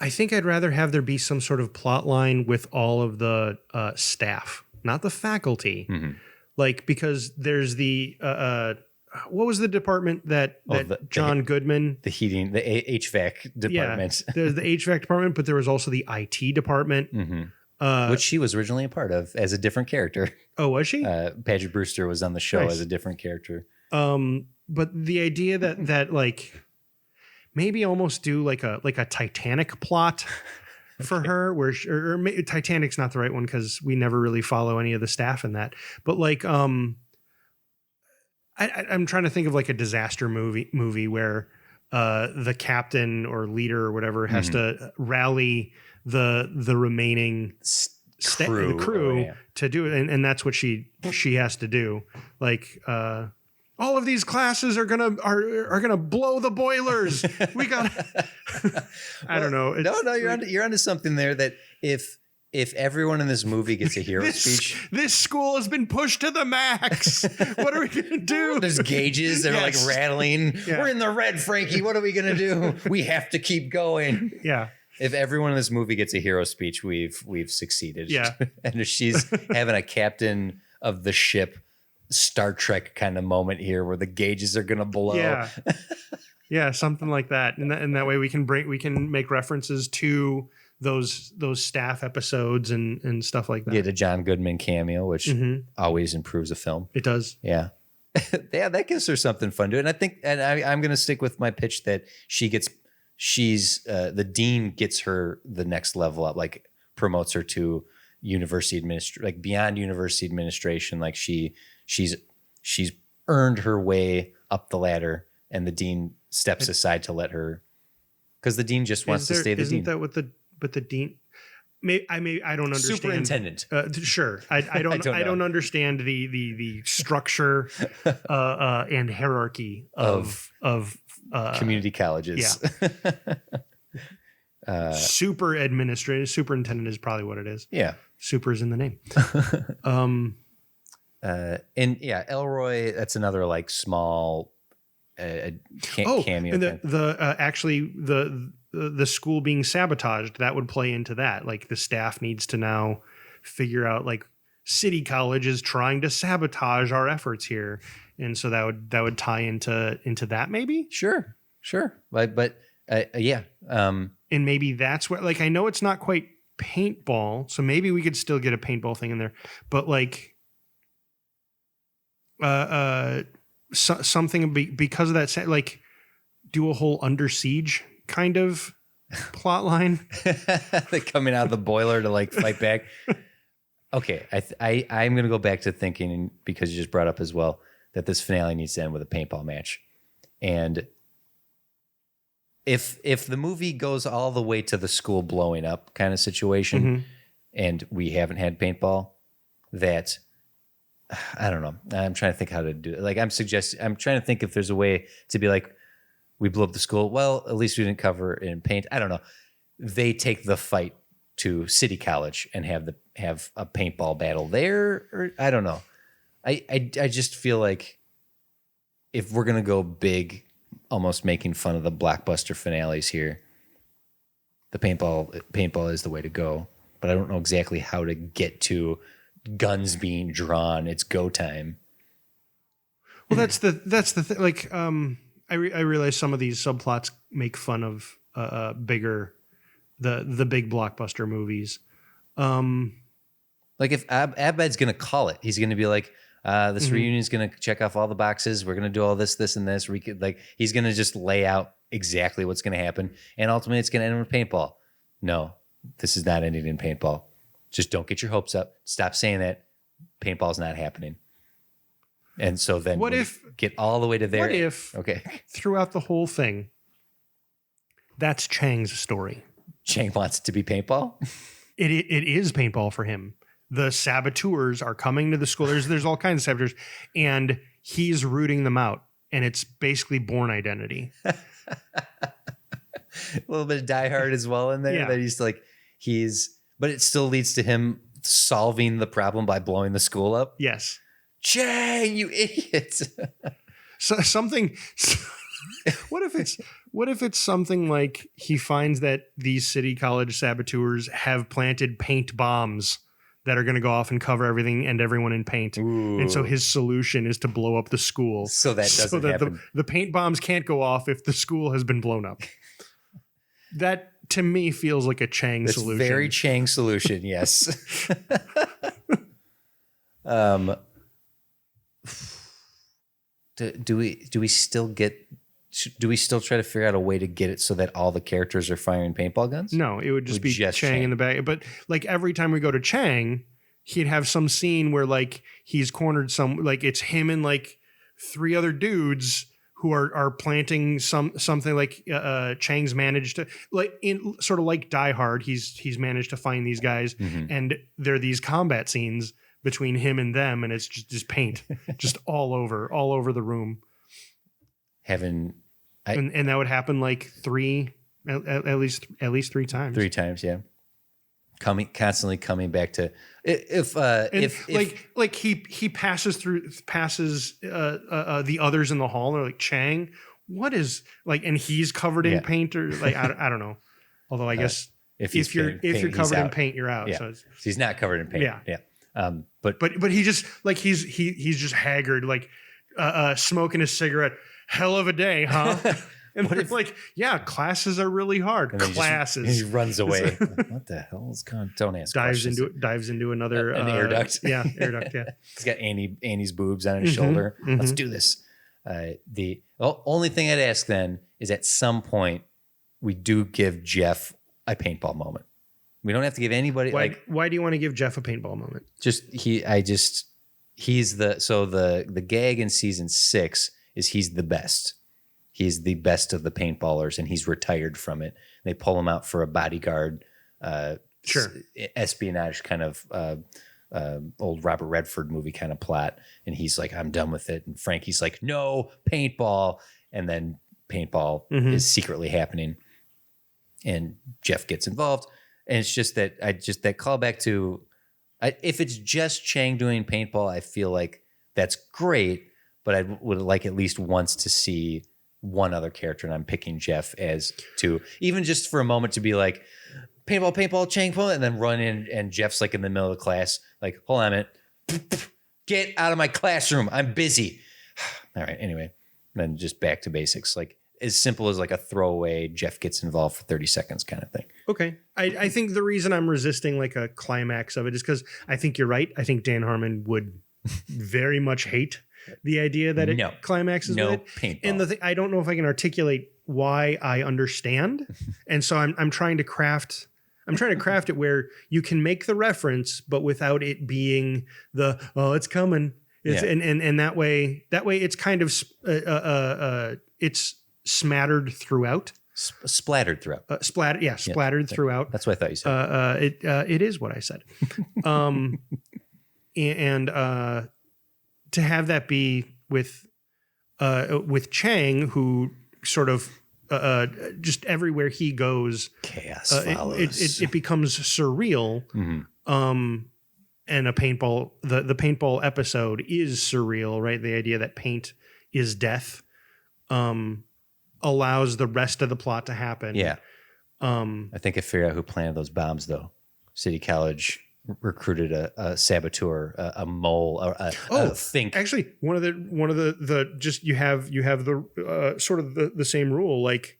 S2: think I'd rather have there be some sort of plot line with all of the staff, not the faculty.
S1: Mm-hmm.
S2: Like, because there's the what was the department that John Goodman,
S1: the heating, the HVAC department.
S2: Yeah, there's the HVAC department, but there was also the IT department,
S1: which she was originally a part of as a different character.
S2: Oh, was she?
S1: Paget Brewster was on the show as a different character.
S2: But the idea that like maybe almost do like a Titanic plot for her, where Titanic's not the right one because we never really follow any of the staff in that. But like I'm trying to think of like a disaster movie where the captain or leader or whatever has to rally the remaining crew to do it, and that's what she has to do. Like all of these classes are gonna blow the boilers. We got. I don't know.
S1: No, you're onto something there. That if everyone in this movie gets a hero speech,
S2: this school has been pushed to the max. What are we gonna do?
S1: There's gauges. They're like rattling. Yeah. We're in the red, Frankie. What are we gonna do? We have to keep going.
S2: Yeah.
S1: If everyone in this movie gets a hero speech, we've succeeded.
S2: Yeah.
S1: And if she's having a captain of the ship Star Trek kind of moment here where the gauges are gonna blow.
S2: Yeah. Yeah, something like that. And that way we can make references to those staff episodes and stuff like that.
S1: Get a John Goodman cameo, which always improves a film.
S2: It does.
S1: Yeah. Yeah, that gives her something fun to it. And I think, and I'm going to stick with my pitch that the dean gets her the next level up, like promotes her to university like beyond university administration. Like she's earned her way up the ladder, and the dean steps aside to let her, because the dean just wants to stay the dean.
S2: Isn't that what the dean? I don't understand.
S1: Superintendent.
S2: Sure. I don't understand the structure and hierarchy of
S1: community colleges.
S2: Yeah. Superintendent is probably what it is.
S1: Yeah.
S2: Super is in the name.
S1: And yeah, Elroy, that's another like small cameo.
S2: And actually the school being sabotaged, that would play into that. Like the staff needs to now figure out, like, City College is trying to sabotage our efforts here, and so that would tie into that maybe.
S1: Sure. But yeah.
S2: And maybe that's where, like, I know it's not quite paintball, so maybe we could still get a paintball thing in there, but like something because of that, like do a whole Under Siege kind of plot line.
S1: They're coming out of the boiler to like fight back. Okay, I'm going to go back to thinking, because you just brought up as well, that this finale needs to end with a paintball match. And if the movie goes all the way to the school blowing up kind of situation, and we haven't had paintball, that I don't know. I'm trying to think how to do it. Like I'm trying to think if there's a way to be like, we blew up the school. Well, at least we didn't cover it in paint. I don't know. They take the fight to City College and have a paintball battle there, or I don't know. I just feel like if we're gonna go big, almost making fun of the blockbuster finales here, the paintball is the way to go. But I don't know exactly how to get to guns being drawn. It's go time.
S2: Well, that's the thing. Like, I realize some of these subplots make fun of the big blockbuster movies.
S1: Like if Abed's going to call it, he's going to be like, this reunion is going to check off all the boxes. We're going to do all this, and this. He's going to just lay out exactly what's going to happen. And ultimately it's going to end with paintball. No, this is not ending in paintball. Just don't get your hopes up. Stop saying that. Paintball's not happening. And so then get all the way to there?
S2: What if throughout the whole thing, that's Chang's story?
S1: Chang wants it to be paintball?
S2: It is paintball for him. the saboteurs are coming to the school. There's all kinds of saboteurs, and he's rooting them out, and it's basically Bourne Identity.
S1: A little bit of Die Hard as well in there.
S2: Yeah.
S1: That but it still leads to him solving the problem by blowing the school up.
S2: Yes.
S1: Chang, you idiot.
S2: So something. What if it's something like he finds that these city college saboteurs have planted paint bombs that are going to go off and cover everything and everyone in paint.
S1: Ooh.
S2: And so his solution is to blow up the school.
S1: So that doesn't happen.
S2: The paint bombs can't go off if the school has been blown up. That to me feels like a Chang
S1: That's
S2: solution.
S1: Very Chang solution, yes. Do we still try to figure out a way to get it so that all the characters are firing paintball guns?
S2: No, it would just be Chang in the back. But like every time we go to Chang, he'd have some scene where like he's cornered like it's him and like 3 other dudes who are planting something like Chang's managed to, like in sort of like Die Hard, he's managed to find these guys, and there are these combat scenes between him and them, and it's just paint just all over the room.
S1: And
S2: that would happen like at least 3 times.
S1: 3 times, yeah. Constantly coming back to if
S2: he passes the others in the hall, and they're like, Chang, what is like, and he's covered in paint, or like I don't know. Although I guess if you're covered in paint, you're out.
S1: Yeah.
S2: So
S1: he's not covered in paint. Yeah.
S2: But he just like he's just haggard, like smoking a cigarette. Hell of a day, huh? And they're like, yeah, classes are really hard. Classes.
S1: He runs away. What the hell is going on? Don't ask questions.
S2: Dives into another
S1: an air duct.
S2: Yeah, air duct. Yeah.
S1: He's got Annie's boobs on his shoulder. Let's do this. The only thing I'd ask then is at some point we do give Jeff a paintball moment. We don't have to give anybody.
S2: Why do you want to give Jeff a paintball moment?
S1: He's the gag in season 6 is he's the best. He's the best of the paintballers, and he's retired from it. They pull him out for a bodyguard, espionage kind of old Robert Redford movie kind of plot. And he's like, I'm done with it. And Frankie's like, no, paintball. And then paintball is secretly happening. And Jeff gets involved. And it's just that that callback to, if it's just Chang doing paintball, I feel like that's great. But I would like at least once to see one other character, and I'm picking Jeff as to, even just for a moment, to be like, paintball, Chang, and then run in, and Jeff's like in the middle of the class, like, hold on a minute, get out of my classroom, I'm busy. All right, anyway, then just back to basics, like as simple as like a throwaway, Jeff gets involved for 30 seconds kind of thing.
S2: Okay. I think the reason I'm resisting like a climax of it is because I think you're right. I think Dan Harmon would very much hate the idea that it climaxes with it.
S1: Paintball.
S2: And I don't know if I can articulate why I understand. And so I'm trying to craft it where you can make the reference, but without it being it's coming. And that way it's kind of it's smattered throughout.
S1: Splattered throughout.
S2: Splattered throughout.
S1: That's what I thought you said.
S2: It is what I said. And to have that be with Chang, who sort of just everywhere he goes,
S1: chaos follows.
S2: It becomes surreal. And the paintball episode is surreal, right? The idea that paint is death allows the rest of the plot to happen.
S1: Yeah. I think I figured out who planted those bombs, though. City College recruited a saboteur, a mole, a think.
S2: Actually, one of the just you have the sort of the same rule, like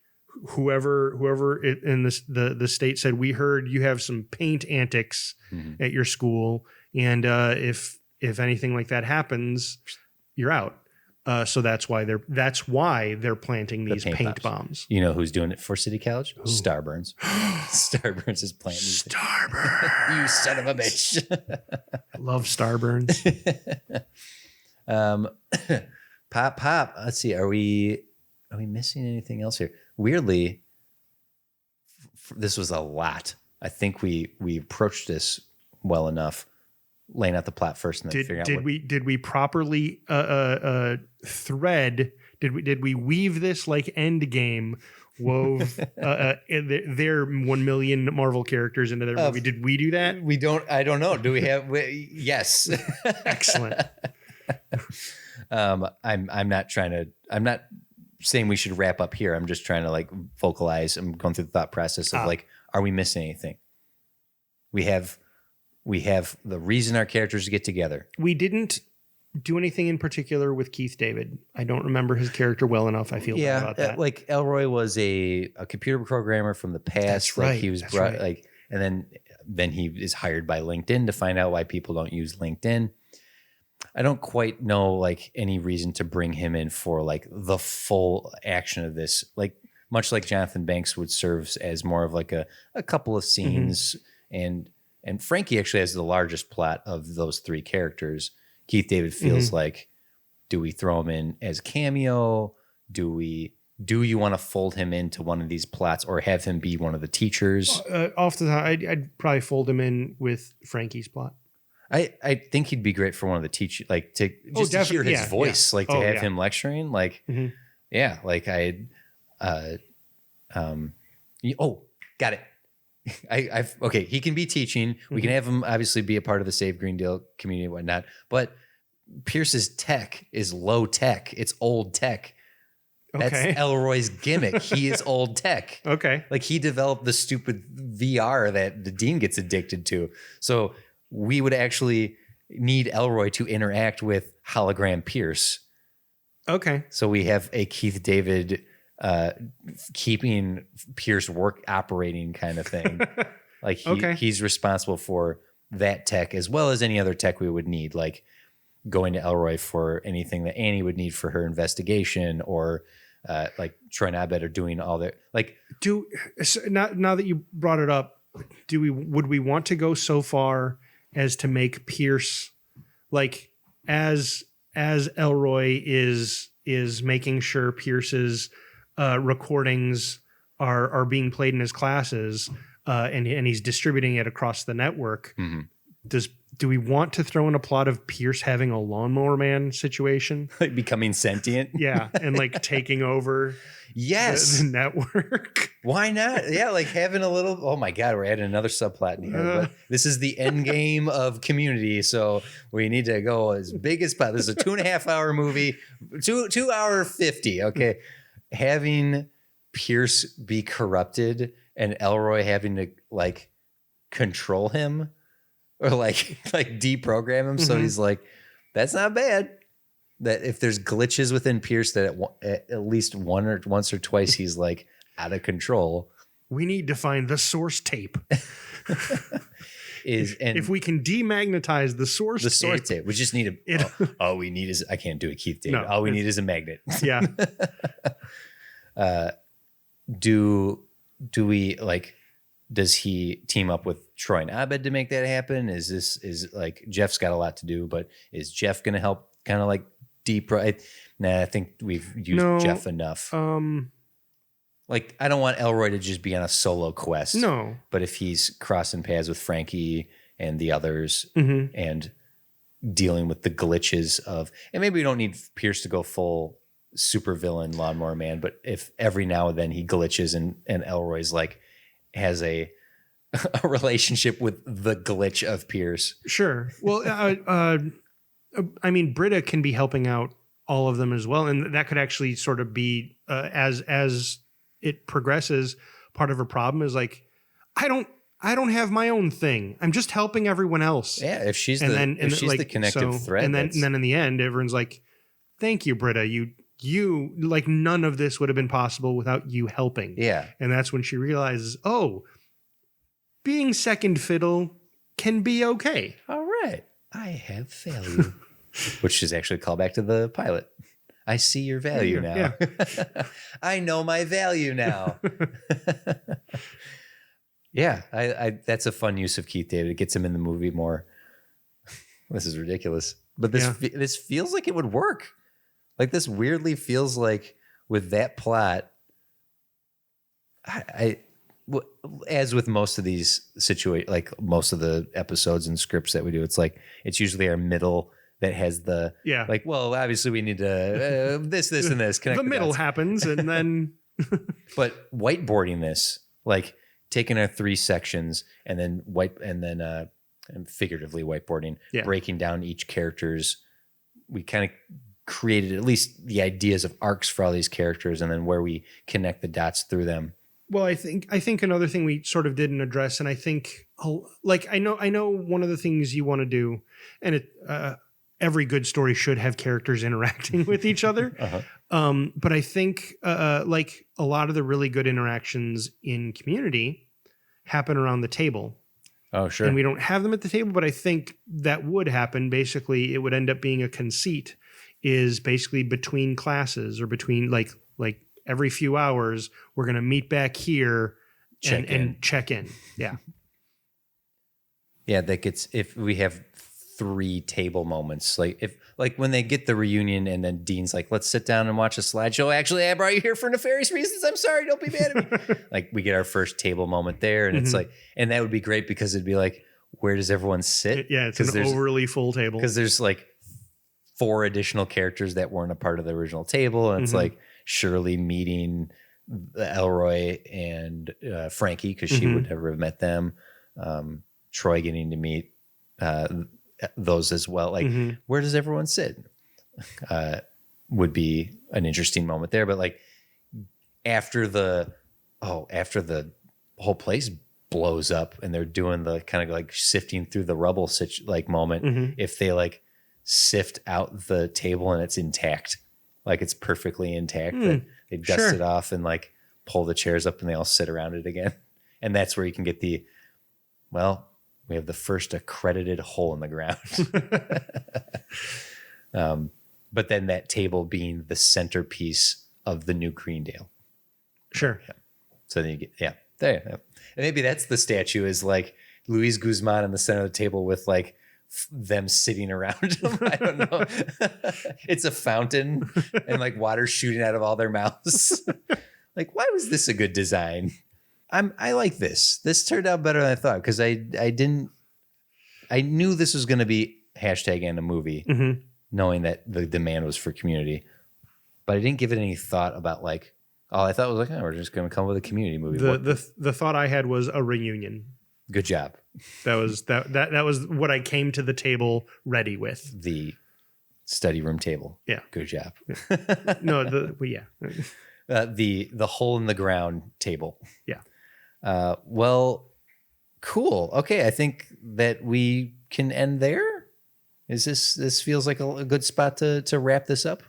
S2: whoever in the state said, we heard you have some paint antics at your school, and if anything like that happens, you're out. So that's why they're planting these paint bombs.
S1: You know who's doing it for City College? Ooh. Starburns. Starburns is planting these.
S2: Starburns.
S1: You son of a bitch.
S2: I love Starburns.
S1: Pop. Let's see. Are we missing anything else here? Weirdly, this was a lot. I think we approached this well enough. laying out the plot first and then figuring out
S2: did we properly thread? Did we weave this like Endgame wove their 1 million Marvel characters into their movie? Did we do that?
S1: We don't. I don't know. Do we have? Yes.
S2: Excellent.
S1: I'm not saying we should wrap up here. I'm just trying to like vocalize. I'm going through the thought process of like, are we missing anything? We have the reason our characters get together.
S2: We didn't do anything in particular with Keith David. I don't remember his character well enough. I feel bad about that.
S1: Like Elroy was a computer programmer from the past.
S2: That's
S1: like
S2: right.
S1: He was brought like, and then he is hired by LinkedIn to find out why people don't use LinkedIn. I don't quite know like any reason to bring him in for like the full action of this. Like much like Jonathan Banks would serve as more of like a couple of scenes, and Frankie actually has the largest plot of those three characters. Keith David feels like, do we throw him in as a cameo? Do you want to fold him into one of these plots or have him be one of the teachers?
S2: Off the top, I'd probably fold him in with Frankie's plot.
S1: I think he'd be great for one of the teachers, like to hear his voice, like to have him lecturing, like like got it. Okay, he can be teaching. We can have him obviously be a part of the Save Greendale community and whatnot, but Pierce's tech is low tech. It's old tech. That's Elroy's gimmick. He is old tech.
S2: Okay.
S1: Like he developed the stupid VR that the Dean gets addicted to. So we would actually need Elroy to interact with hologram Pierce.
S2: Okay.
S1: So we have a Keith David keeping Pierce work operating kind of thing. Like he's responsible for that tech as well as any other tech we would need, like going to Elroy for anything that Annie would need for her investigation, or like Troy and Abed are doing all their like. Now that you brought it up,
S2: Would we want to go so far as to make Pierce like as Elroy is making sure Pierce's recordings are being played in his classes, and he's distributing it across the network. Do we want to throw in a plot of Pierce having a lawnmower man situation,
S1: like becoming sentient?
S2: Yeah, and like taking over the network?
S1: Why not? Yeah, like having a little. Oh my God, we're adding another subplot in here. But this is the end game of Community, so we need to go as big as possible. This is a 2.5 hour movie, 2 hour 50. Okay, having Pierce be corrupted and Elroy having to like control him or like deprogram him. So he's like, that's not bad. That if there's glitches within Pierce that at least once or twice he's like out of control.
S2: We need to find the source tape. If we can demagnetize the source tape,
S1: we just need all we need is, I can't do it, Keith David.
S2: No,
S1: all we need is a magnet.
S2: Yeah.
S1: Do we like, does he team up with Troy and Abed to make that happen? Is like Jeff's got a lot to do, but is Jeff going to help kind of like I think we've used Jeff enough. Like, I don't want Elroy to just be on a solo quest.
S2: No.
S1: But if he's crossing paths with Frankie and the others and dealing with the glitches of, and maybe we don't need Pierce to go full supervillain lawnmower man, but if every now and then he glitches and Elroy's like has a relationship with the glitch of Pierce.
S2: Sure. Well, I mean, Britta can be helping out all of them as well. And that could actually sort of be, as it progresses, part of a problem is like, I don't have my own thing. I'm just helping everyone else.
S1: Yeah. If she's the connective thread.
S2: And then in the end, everyone's like, thank you, Britta. You like, none of this would have been possible without you helping.
S1: Yeah.
S2: And that's when she realizes, oh, being second fiddle can be okay.
S1: All right. I have value. Which is actually a callback to the pilot. I see your value now. Yeah. I know my value now. Yeah, I that's a fun use of Keith David. It gets him in the movie more. This is ridiculous. But this feels like it would work. Like, this weirdly feels like with that plot, as with most of these like most of the episodes and scripts that we do, it's like it's usually our middle that has the like. Well, obviously we need to this and this. Connect
S2: the middle happens, and then.
S1: But whiteboarding this, like taking our 3 sections and then and figuratively whiteboarding, breaking down each character's. We kind of created at least the ideas of arcs for all these characters, and then where we connect the dots through them.
S2: Well, I think another thing we sort of didn't address, and I think like I know one of the things you want to do, and every good story should have characters interacting with each other. But I think like a lot of the really good interactions in Community happen around the table.
S1: Oh, sure.
S2: And we don't have them at the table, but I think that would happen. Basically, it would end up being a conceit is basically between classes or between like every few hours, we're going to meet back here and check in. Yeah.
S1: Yeah. That gets, if we have 3 table moments, like when they get the reunion and then Dean's like, let's sit down and watch a slideshow. Actually, I brought you here for nefarious reasons. I'm sorry. Don't be mad at me. Like we get our first table moment there, and it's like, and that would be great because it'd be like, where does everyone sit?
S2: Yeah. It's an overly full table.
S1: Because there's like 4 additional characters that weren't a part of the original table. And it's like Shirley meeting Elroy and Frankie, because she would never have met them. Troy getting to meet those as well. Like, where does everyone sit? Would be an interesting moment there. But like after the whole place blows up and they're doing the kind of like sifting through the rubble moment, if they like sift out the table and it's intact, like it's perfectly intact, they dust it off and like pull the chairs up and they all sit around it again. And that's where you can get we have the first accredited hole in the ground. But then that table being the centerpiece of the new Greendale.
S2: Sure.
S1: Yeah. So then you get, there. Yeah. And maybe that's the statue is like Luis Guzman in the center of the table with like them sitting around him. I don't know. It's a fountain and like water shooting out of all their mouths. Like, why was this a good design? I like this. This turned out better than I thought because I knew this was going to be hashtag and a movie, knowing that the demand was for Community, but I didn't give it any thought about like, all I thought was like, we're just going to come with a Community movie.
S2: The thought I had was a reunion.
S1: Good job.
S2: That was what I came to the table ready with.
S1: The study room table.
S2: Yeah.
S1: Good job. The hole in the ground table.
S2: Yeah.
S1: Well, cool. Okay, I think that we can end there. This feels like a good spot to wrap this up?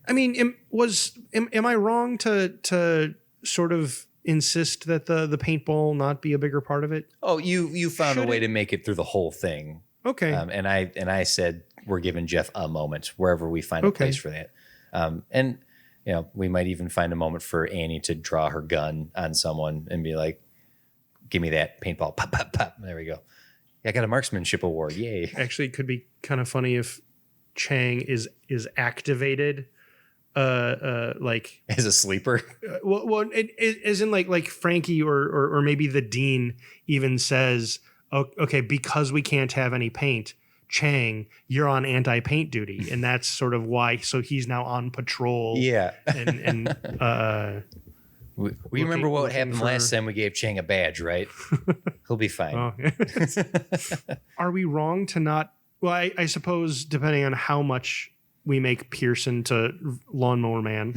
S2: I mean, am I wrong to sort of insist that the paintball not be a bigger part of it?
S1: Oh, you found a way to make it through the whole thing.
S2: Okay.
S1: And I said we're giving Jeff a moment wherever we find a place for that. And we might even find a moment for Annie to draw her gun on someone and be like, give me that paintball. Pop, pop, pop. There we go. I got a marksmanship award. Yay.
S2: Actually, it could be kind of funny if Chang is activated like
S1: as a sleeper.
S2: As in like Frankie or maybe the dean even says, oh, okay, because we can't have any paint, Chang, you're on anti-paint duty, and that's sort of why. So he's now on patrol.
S1: Yeah,
S2: and
S1: we remember what happened last time we gave Chang a badge, right? He'll be fine.
S2: Oh. Are we wrong to not? Well, I suppose depending on how much we make Pearson to Lawnmower Man,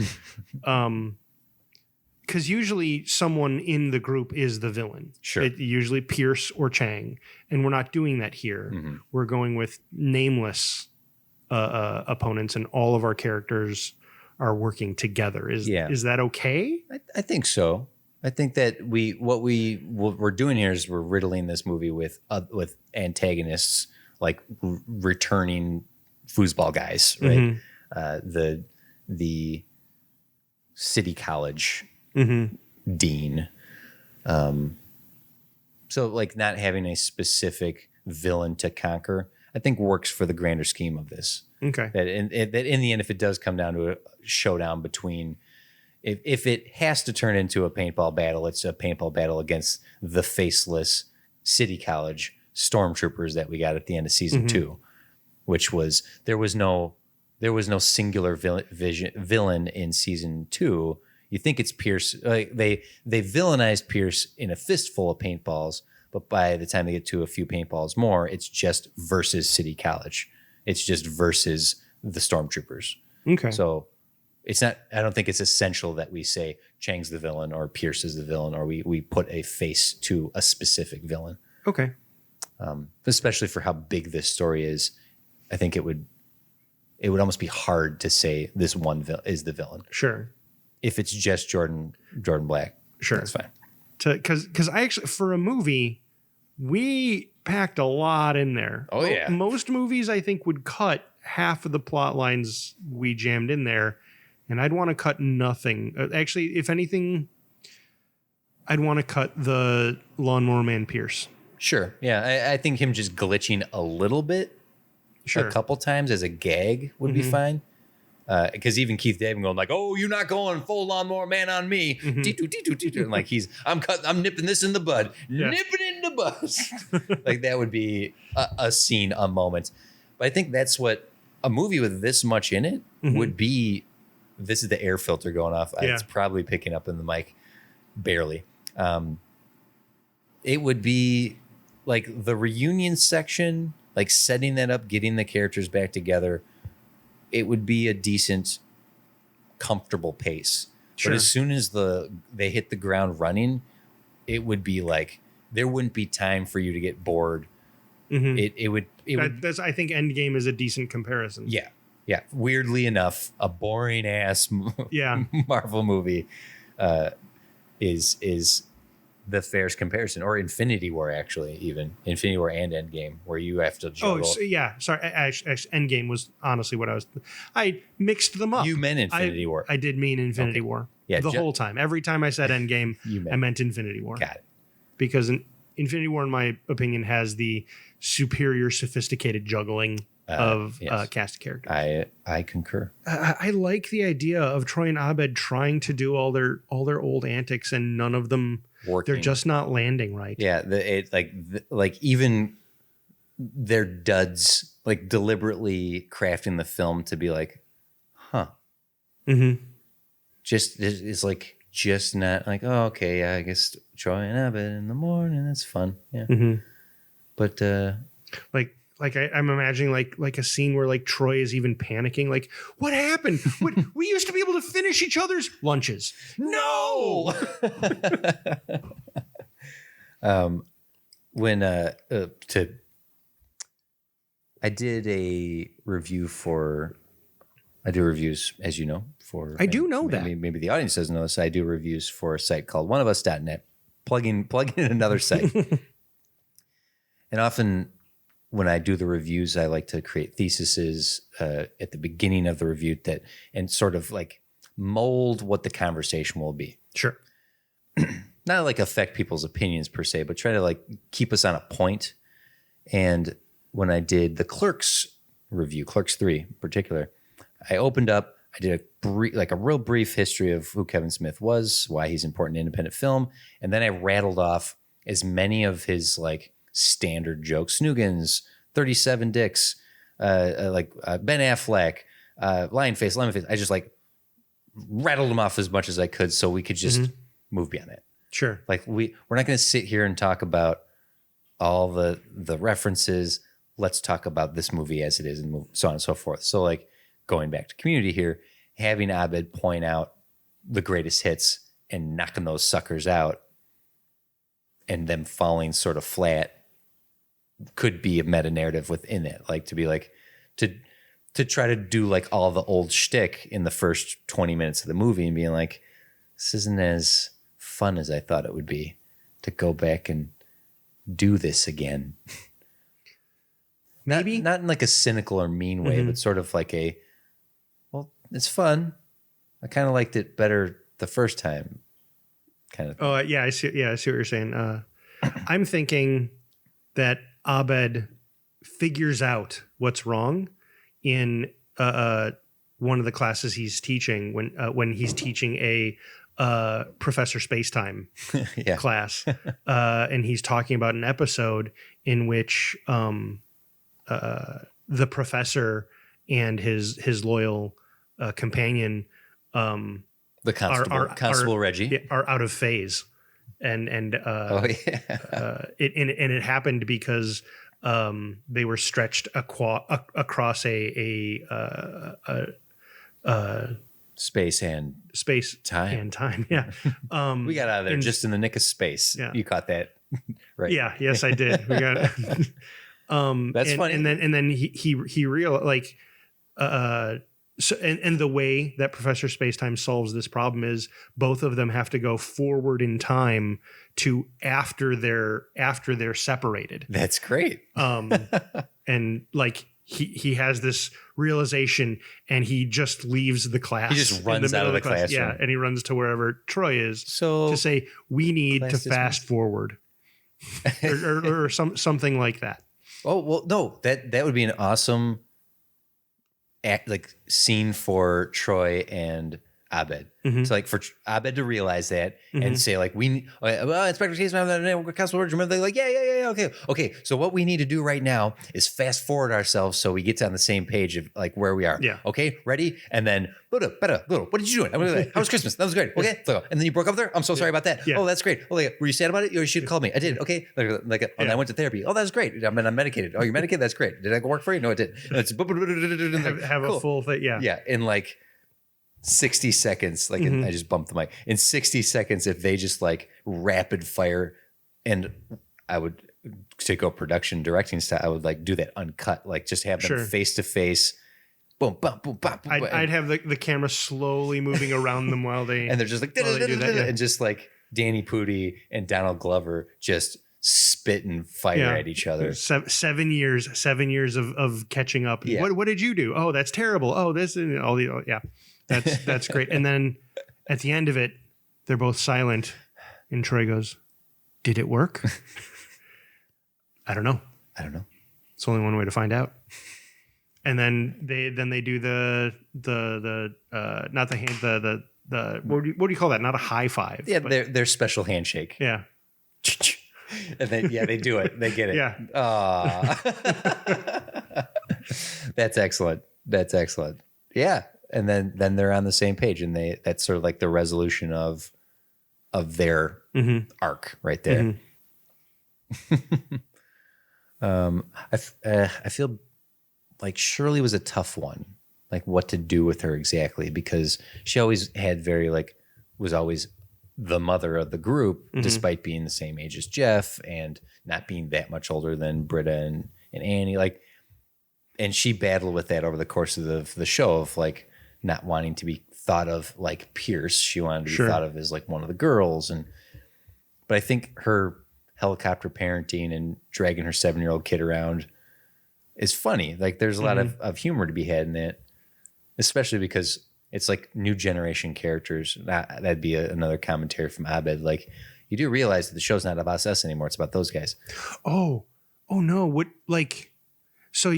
S2: because usually someone in the group is the villain.
S1: Sure.
S2: Usually Pierce or Chang, and we're not doing that here.
S1: Mm-hmm.
S2: We're going with nameless opponents, and all of our characters are working together. Is that okay?
S1: I think so. I think that what we're doing here is we're riddling this movie with antagonists like returning foosball guys, right? Mm-hmm. The city college dean. So like not having a specific villain to conquer, I think works for the grander scheme of this.
S2: Okay.
S1: That in the end, if it does come down to a showdown between if it has to turn into a paintball battle, it's a paintball battle against the faceless City College stormtroopers that we got at the end of season 2, which was there was no singular villain in season 2. You think it's Pierce? Like they villainized Pierce in a fistful of paintballs, but by the time they get to a few paintballs more, it's just versus City College. It's just versus the stormtroopers.
S2: Okay.
S1: So it's not, I don't think it's essential that we say Chang's the villain or Pierce is the villain, or we put a face to a specific villain.
S2: Okay.
S1: Especially for how big this story is. I think it would almost be hard to say this one is the villain.
S2: Sure.
S1: If it's just Jordan Black.
S2: Sure.
S1: That's fine.
S2: Because I actually, for a movie, we packed a lot in there.
S1: Oh, yeah.
S2: Most movies, I think, would cut half of the plot lines we jammed in there. And I'd want to cut nothing. Actually, if anything, I'd want to cut the Lawnmower Man Pierce.
S1: Sure. Yeah. I think him just glitching a little bit
S2: Sure.
S1: a couple times as a gag would be fine. Because even Keith David going like, "Oh, you're not going full Lawnmower Man on me," and like I'm nipping this in the bud, nipping it in the bud. Like that would be a scene, a moment. But I think that's what a movie with this much in it would be. This is the air filter going off.
S2: Yeah.
S1: It's probably picking up in the mic, barely. It would be like the reunion section, like setting that up, getting the characters back together. It would be a decent, comfortable pace.
S2: Sure.
S1: But as soon as they hit the ground running, it would be like there wouldn't be time for you to get bored. It would.
S2: That's, I think Endgame is a decent comparison.
S1: Yeah. Yeah. Weirdly enough, a boring ass Marvel movie is the fairest comparison, or Infinity War, actually, even Infinity War and Endgame, where you have to juggle.
S2: Oh, so, yeah. Sorry. Endgame was honestly what I mixed them up.
S1: You meant Infinity War.
S2: I did mean Infinity War.
S1: Yeah,
S2: the whole time. Every time I said Endgame, I meant Infinity War.
S1: Got it.
S2: Because Infinity War, in my opinion, has the superior, sophisticated juggling of cast of characters.
S1: I concur.
S2: I like the idea of Troy and Abed trying to do all their old antics, and none of them
S1: Working.
S2: they're just not landing right.
S1: Yeah, like even their duds, like deliberately crafting the film to be like, huh. Just it's like just not like, oh, okay, yeah, I guess Troy and Abed in the morning, that's fun. Yeah. But
S2: I'm imagining like a scene where like Troy is even panicking, like, what happened? We used to be able to finish each other's lunches. No.
S1: I did a review I do reviews, as you know,
S2: I do know
S1: maybe the audience doesn't know this. I do reviews for a site called oneofus.net, plugging in another site. And often when I do the reviews, I like to create theses at the beginning of the review and sort of like mold what the conversation will be.
S2: Sure.
S1: Not like affect people's opinions per se, but try to like keep us on a point. And when I did the Clerks review, Clerks 3 in particular, I opened up, I did a real brief history of who Kevin Smith was, why he's important in independent film. And then I rattled off as many of his like standard jokes, Snoogans, 37 Dicks, Ben Affleck, Lion Face. I just like rattled them off as much as I could so we could just move beyond that.
S2: Sure.
S1: Like we're not going to sit here and talk about all the references. Let's talk about this movie as it is and so on and so forth. So like going back to Community here, having Abed point out the greatest hits and knocking those suckers out and them falling sort of flat could be a meta narrative within it. Like to be like, to try to do like all the old shtick in the first 20 minutes of the movie and being like, this isn't as fun as I thought it would be to go back and do this again.
S2: Maybe
S1: not in like a cynical or mean way, but sort of like it's fun. I kind of liked it better the first time. Kind of.
S2: Oh yeah, I see. Yeah, I see what you're saying. I'm thinking that Abed figures out what's wrong in one of the classes he's teaching when he's teaching a Professor Spacetime class, and he's talking about an episode in which the professor and his loyal companion,
S1: the Constable Reggie,
S2: are out of phase, and it happened because they were stretched across a
S1: space and
S2: time. Yeah.
S1: We got out of there just in the nick of space.
S2: Yeah.
S1: You caught that, right?
S2: Yeah. Yes, I did. We got.
S1: That's funny.
S2: And then he realized, like, so and the way that Professor Spacetime solves this problem is both of them have to go forward in time to after they're separated.
S1: That's great.
S2: And like he has this realization, and he just leaves the class.
S1: He just runs out of the classroom.
S2: Yeah, and he runs to wherever Troy is
S1: to
S2: say, we need to fast forward, or something like that.
S1: Oh well, no, that would be an awesome scene for Troy and Abed.
S2: Mm-hmm.
S1: So like for Abed to realize that and say like, Inspector Case, remember they like, yeah, okay. So what we need to do right now is fast forward ourselves so we get on the same page of like where we are.
S2: Yeah.
S1: Okay, ready? And then, what did you do? How was Christmas? That was great. Okay. And then you broke up there? I'm so sorry about that.
S2: Yeah.
S1: Oh, that's great. Oh, were you sad about it? You should have called me. I did. Okay. And I went to therapy. Oh, that's great. I'm medicated. Oh, you're medicated? That's great. Did I go work for you? No, it did. It's
S2: have
S1: cool.
S2: A full thing. Yeah.
S1: Yeah. In like 60 seconds, like I just bumped the mic. In 60 seconds, if they just like rapid fire, and I would, to go production directing style, I would like do that uncut, like just have them face to face. Boom, boom, boom, boom.
S2: I'd have the camera slowly moving around them while they
S1: and they're just like and just like Danny Pudi and Donald Glover just spit and fire at each other.
S2: 7 years of catching up.
S1: Yeah.
S2: What did you do? Oh, that's terrible. Oh, this and all the That's great. And then at the end of it, they're both silent, and Troy goes, "Did it work?" I don't know. It's only one way to find out. And then they do the not the hand the what do you call that? Not a high five.
S1: Yeah, their special handshake.
S2: Yeah.
S1: And then they do it. They get it.
S2: Yeah.
S1: That's excellent. Yeah. And then they're on the same page, and that's sort of like the resolution of their arc right there. I feel like Shirley was a tough one, like what to do with her exactly, because she always had was always the mother of the group, despite being the same age as Jeff and not being that much older than Britta and Annie. Like, and she battled with that over the course of the show of like not wanting to be thought of like Pierce. She wanted to be thought of as like one of the girls. But I think her helicopter parenting and dragging her 7-year-old kid around is funny. Like there's a lot of humor to be had in that, especially because it's like new generation characters. That'd be another commentary from Abed. Like you do realize that the show's not about us anymore. It's about those guys.
S2: Oh no. What, like, so,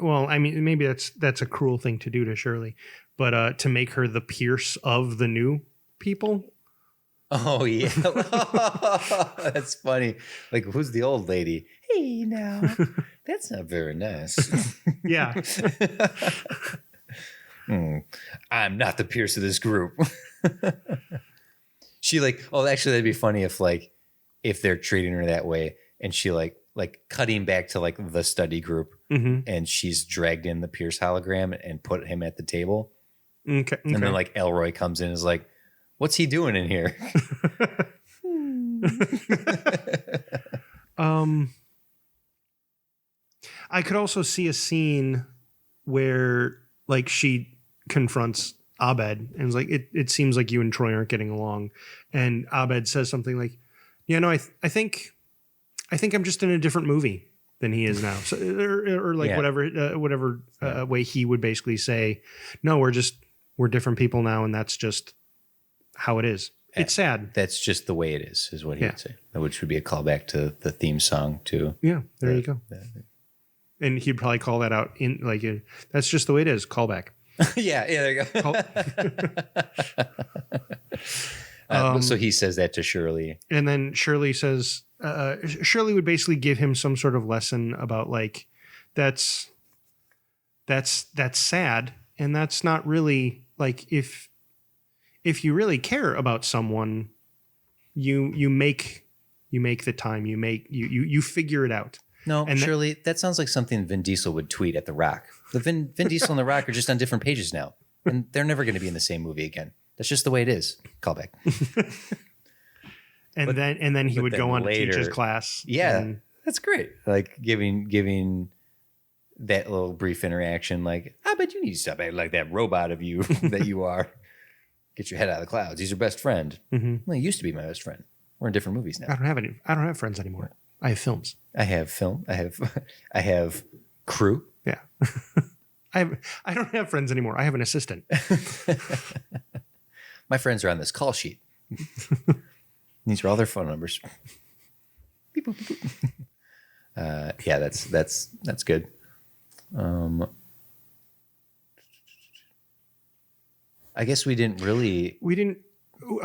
S2: well, I mean, maybe that's a cruel thing to do to Shirley, but to make her the Pierce of the new people.
S1: Oh yeah. That's funny. Like, who's the old lady? Hey now, that's not very nice.
S2: Yeah.
S1: I'm not the Pierce of this group. She actually that'd be funny if they're treating her that way, and she like cutting back to like the study group, and she's dragged in the Pierce hologram and put him at the table.
S2: Okay.
S1: And then like Elroy comes in and is like, "What's he doing in here?"
S2: I could also see a scene where like she confronts Abed and is like, it seems like you and Troy aren't getting along. And Abed says something like, "Yeah, no, I think I'm just in a different movie than he is now." So, or like whatever way he would basically say, "No, we're different people now, and that's just how it is." It's sad.
S1: That's just the way it is what he would say. Which would be a callback to the theme song too.
S2: Yeah, there you go. And he'd probably call that out in like, "That's just the way it is." Callback.
S1: Yeah, there you go. So he says that to Shirley.
S2: And then Shirley says, Shirley would basically give him some sort of lesson about like, that's sad. And that's not really like, if you really care about someone, you make the time, you figure it out.
S1: No,
S2: and
S1: Shirley, that sounds like something Vin Diesel would tweet at The Rock. The Vin Diesel and The Rock are just on different pages now, and they're never going to be in the same movie again. That's just the way it is. Callback.
S2: and then he would go on
S1: later,
S2: to teach his class.
S1: Yeah, that's great. Like giving that little brief interaction. Like, I bet you need to stop acting like that robot of you that you are. Get your head out of the clouds. He's your best friend.
S2: Mm-hmm.
S1: Well, he used to be my best friend. We're in different movies now.
S2: I don't have friends anymore. I have films.
S1: I have film. I have crew.
S2: Yeah. I don't have friends anymore. I have an assistant.
S1: My friends are on this call sheet. These are all their phone numbers. Beep, boop, beep, boop. Yeah, that's good. I guess we didn't.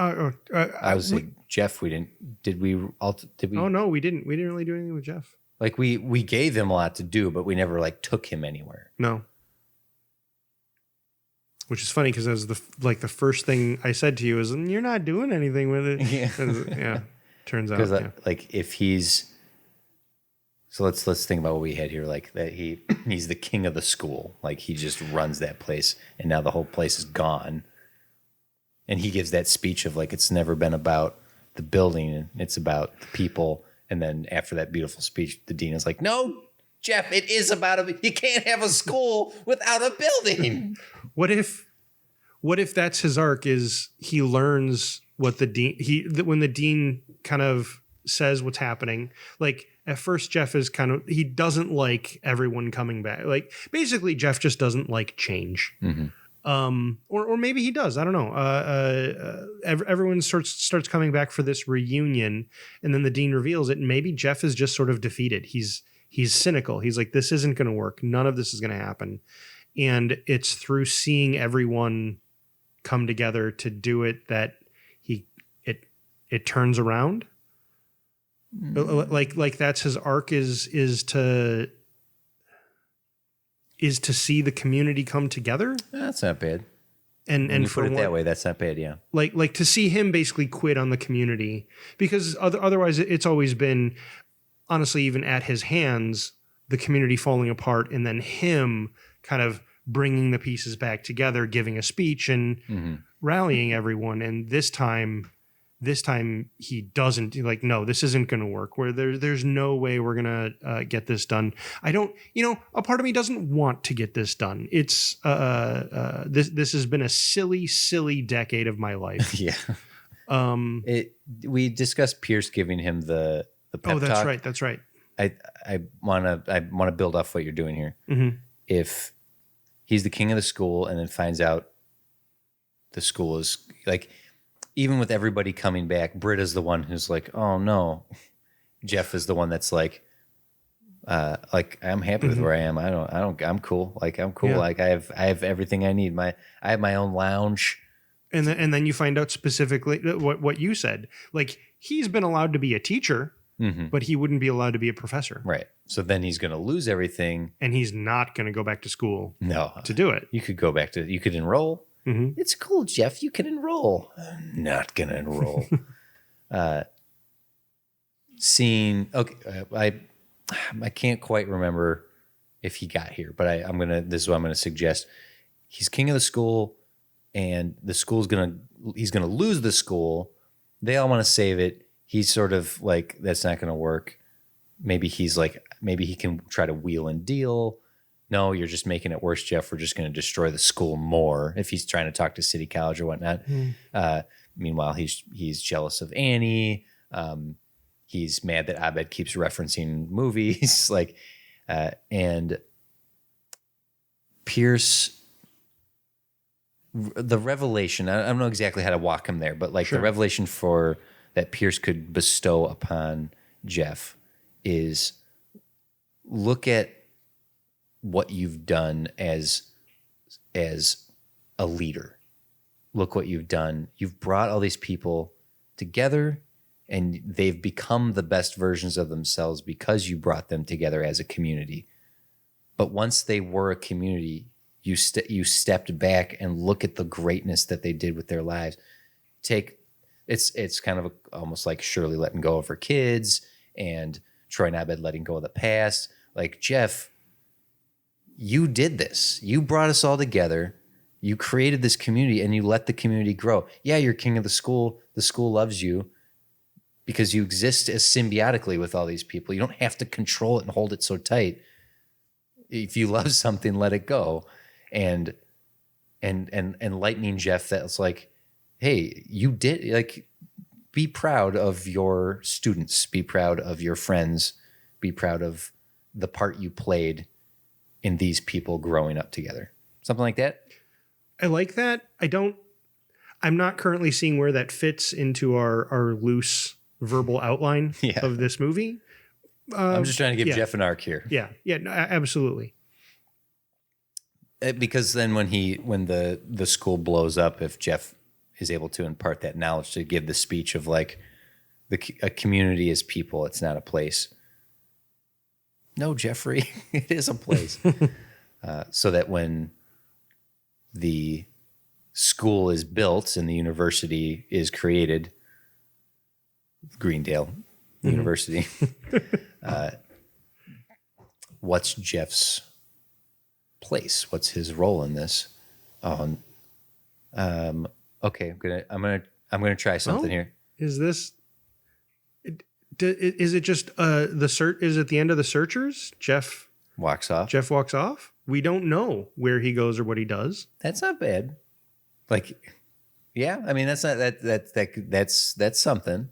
S1: I was saying, Jeff. We didn't. Did we?
S2: Oh no, we didn't. We didn't really do anything with Jeff.
S1: Like we gave him a lot to do, but we never like took him anywhere.
S2: No. Which is funny because that was the first thing I said to you is, "You're not doing anything with it."
S1: Yeah.
S2: Yeah. Turns out.
S1: Because like if he's, so let's think about what we had here. Like that he's the king of the school. Like he just runs that place, and now the whole place is gone. And he gives that speech of like, it's never been about the building, it's about the people. And then after that beautiful speech, the dean is like, no, Jeff, it is about you can't have a school without a building.
S2: What if that's his arc is he learns what the dean, when the dean kind of says what's happening, like at first Jeff is he doesn't like everyone coming back. Like basically Jeff just doesn't like change. Mm-hmm. Or maybe he does. I don't know. Everyone starts coming back for this reunion, and then the dean reveals it. And maybe Jeff is just sort of defeated. He's cynical. He's like, this isn't going to work. None of this is going to happen. And it's through seeing everyone come together to do it that it turns around. Mm-hmm. Like that's his arc is to see the community come together.
S1: That's not bad.
S2: And
S1: when you put it that way, that's not bad. Yeah.
S2: Like to see him basically quit on the community, because otherwise it's always been, honestly, even at his hands, the community falling apart, and then him kind of bringing the pieces back together, giving a speech and mm-hmm. rallying everyone. And this time he doesn't, like, no, this isn't going to work. Where there's no way we're going to get this done. I don't, a part of me doesn't want to get this done. It's this has been a silly decade of my life.
S1: Yeah. We discussed Pierce giving him the pep talk.
S2: That's right.
S1: I want to build off what you're doing here.
S2: Mm-hmm.
S1: If he's the king of the school and then finds out the school is like, even with everybody coming back, Britta's the one who's like, oh no. Jeff is the one that's like I'm happy with
S2: mm-hmm.
S1: where I am. I'm cool. Like I'm cool.
S2: Yeah.
S1: Like I have everything I need. I have my own lounge.
S2: And then you find out specifically what you said. Like he's been allowed to be a teacher, mm-hmm. but he wouldn't be allowed to be a professor.
S1: Right. So then he's going to lose everything.
S2: And he's not going to go back to school to do it.
S1: You could go back you could enroll.
S2: Mm-hmm.
S1: It's cool, Jeff. You can enroll. I'm not going to enroll. I can't quite remember if he got here, but this is what I'm going to suggest. He's king of the school, and the school's he's going to lose the school. They all want to save it. He's sort of like, that's not going to work. Maybe he can try to wheel and deal. No, you're just making it worse, Jeff. We're just going to destroy the school more if he's trying to talk to City College or whatnot. Meanwhile, he's jealous of Annie. He's mad that Abed keeps referencing movies. And Pierce, the revelation, I don't know exactly how to walk him there, but sure. The revelation that Pierce could bestow upon Jeff is, look at what you've done as a leader. Look what you've done. You've brought all these people together, and they've become the best versions of themselves because you brought them together as a community. But once they were a community, you stepped back and look at the greatness that they did with their lives. It's kind of almost like Shirley letting go of her kids and Troy and Abed letting go of the past. Like, Jeff, you did this. You brought us all together. You created this community and you let the community grow. Yeah, you're king of the school. The school loves you because you exist as symbiotically with all these people. You don't have to control it and hold it so tight. If you love something, let it go. And enlightening Jeff, that's like, hey, you did, like, be proud of your students, be proud of your friends, be proud of the part you played in these people growing up together. Something like that.
S2: I like that. I'm not currently seeing where that fits into our loose verbal outline of this movie.
S1: I'm just trying to give Jeff an arc here.
S2: Yeah. No, absolutely.
S1: Because then when the school blows up, if Jeff is able to impart that knowledge to give the speech of like a community is people, it's not a place. No, Jeffrey, it is a place. So that when the school is built and the university is created, Greendale University, what's Jeff's place? What's his role in this? Okay, I'm gonna try something here.
S2: Is this? Is it just the search? Is it the end of the Searchers? Jeff
S1: walks off.
S2: Jeff walks off. We don't know where he goes or what he does.
S1: That's not bad. Like, yeah, I mean that's not that's something.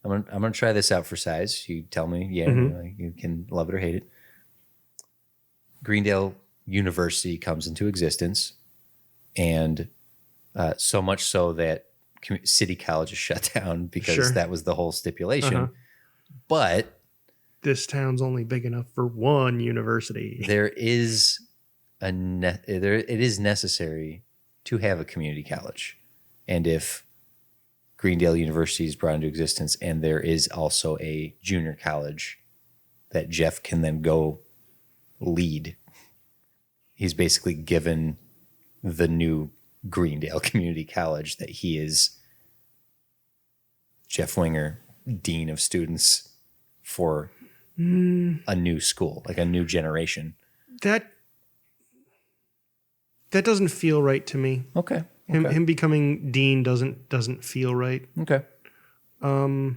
S1: I'm gonna try this out for size. You tell me, you can love it or hate it. Greendale University comes into existence, and so much so that City College is shut down because that was the whole stipulation. But
S2: this town's only big enough for one university.
S1: There is it is necessary to have a community college, and if Greendale University is brought into existence, and there is also a junior college that Jeff can then go lead, he's basically given the new Greendale Community College that he is Jeff Winger, Dean of Students for a new school, like a new generation.
S2: That doesn't feel right to me.
S1: Okay.
S2: Him becoming dean doesn't feel right.
S1: Okay.
S2: I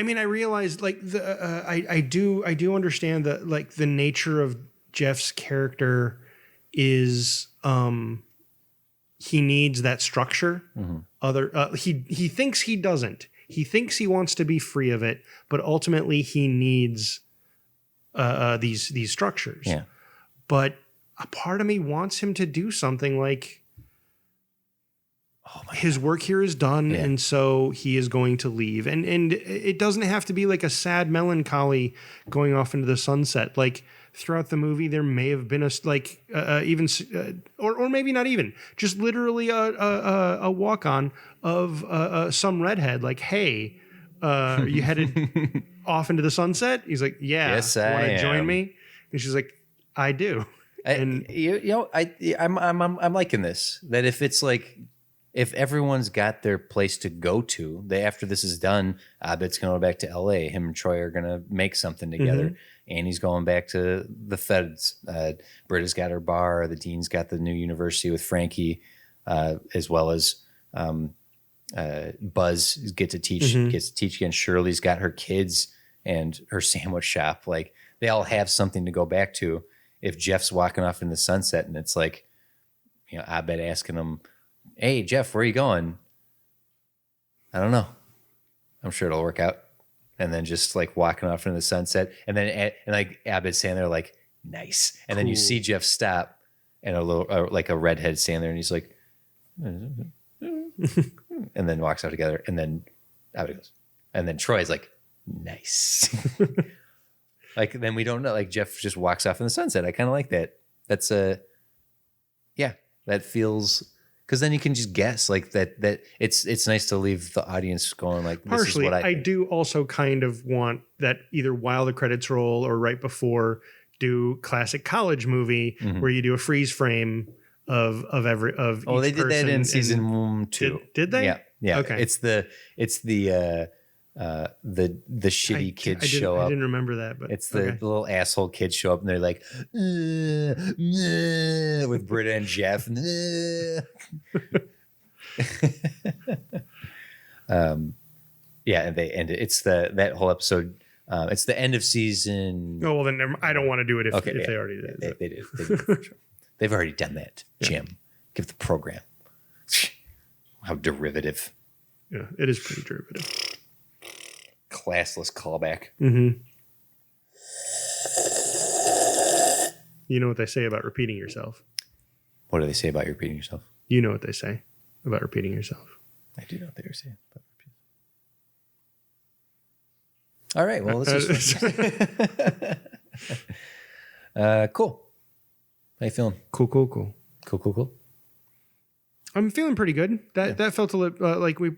S2: mean, I realize like I do understand that like the nature of Jeff's character is he needs that structure. He thinks he doesn't. He thinks he wants to be free of it, but ultimately he needs these structures.
S1: Yeah.
S2: But a part of me wants him to do something like, his work here is done, and so he is going to leave. And it doesn't have to be like a sad melancholy going off into the sunset. Like throughout the movie, there may have been or maybe not even, just literally a walk on of some redhead. Like, hey, you headed off into the sunset? He's like, yeah,
S1: yes,
S2: want to
S1: I
S2: join
S1: am.
S2: me? And she's like, I do. And
S1: I'm liking this. That if it's like, if everyone's got their place to go to, after this is done, Abed's going back to LA. Him and Troy are going to make something together. Annie's going back to the feds. Britta's got her bar. The dean's got the new university with Frankie, as well as Buzz gets to teach again. Shirley's got her kids and her sandwich shop. Like they all have something to go back to. If Jeff's walking off in the sunset and it's like, Abed asking him, hey, Jeff, where are you going? I don't know. I'm sure it'll work out. And then just like walking off into the sunset. And then like Abed standing there like, nice. And then you see Jeff stop and a little like a redhead standing there and he's like, and then walks out together. And then Abed goes. And then Troy's like, nice. Like then we don't know. Like Jeff just walks off in the sunset. I kind of like that. That's Yeah, that feels, because then you can just guess like that it's nice to leave the audience going like, this
S2: Partially,
S1: is what
S2: I do also kind of want that either while the credits roll or right before, do classic college movie where you do a freeze frame of
S1: Oh,
S2: each
S1: they did that
S2: person
S1: in
S2: and-
S1: season 2.
S2: Did they?
S1: Yeah.
S2: Okay.
S1: It's the shitty kids show
S2: I
S1: up.
S2: didn't remember that, but
S1: It's the little asshole kids show up and they're like, with Britta and Jeff. Yeah, and they end it. It's that whole episode. It's the end of season.
S2: Oh well, then I don't want to do it if
S1: Okay,
S2: they already did.
S1: They did. They did for sure. They've already done that, Jim. Give the program. How derivative.
S2: Yeah, it is pretty derivative.
S1: Classless callback.
S2: Mm-hmm. You know what they say about repeating yourself.
S1: What do they say about you repeating yourself?
S2: You know what they say about repeating yourself.
S1: I do know what they were saying. All right. Well, this is cool. How you feeling?
S2: Cool.
S1: Cool.
S2: I'm feeling pretty good. That felt a little like we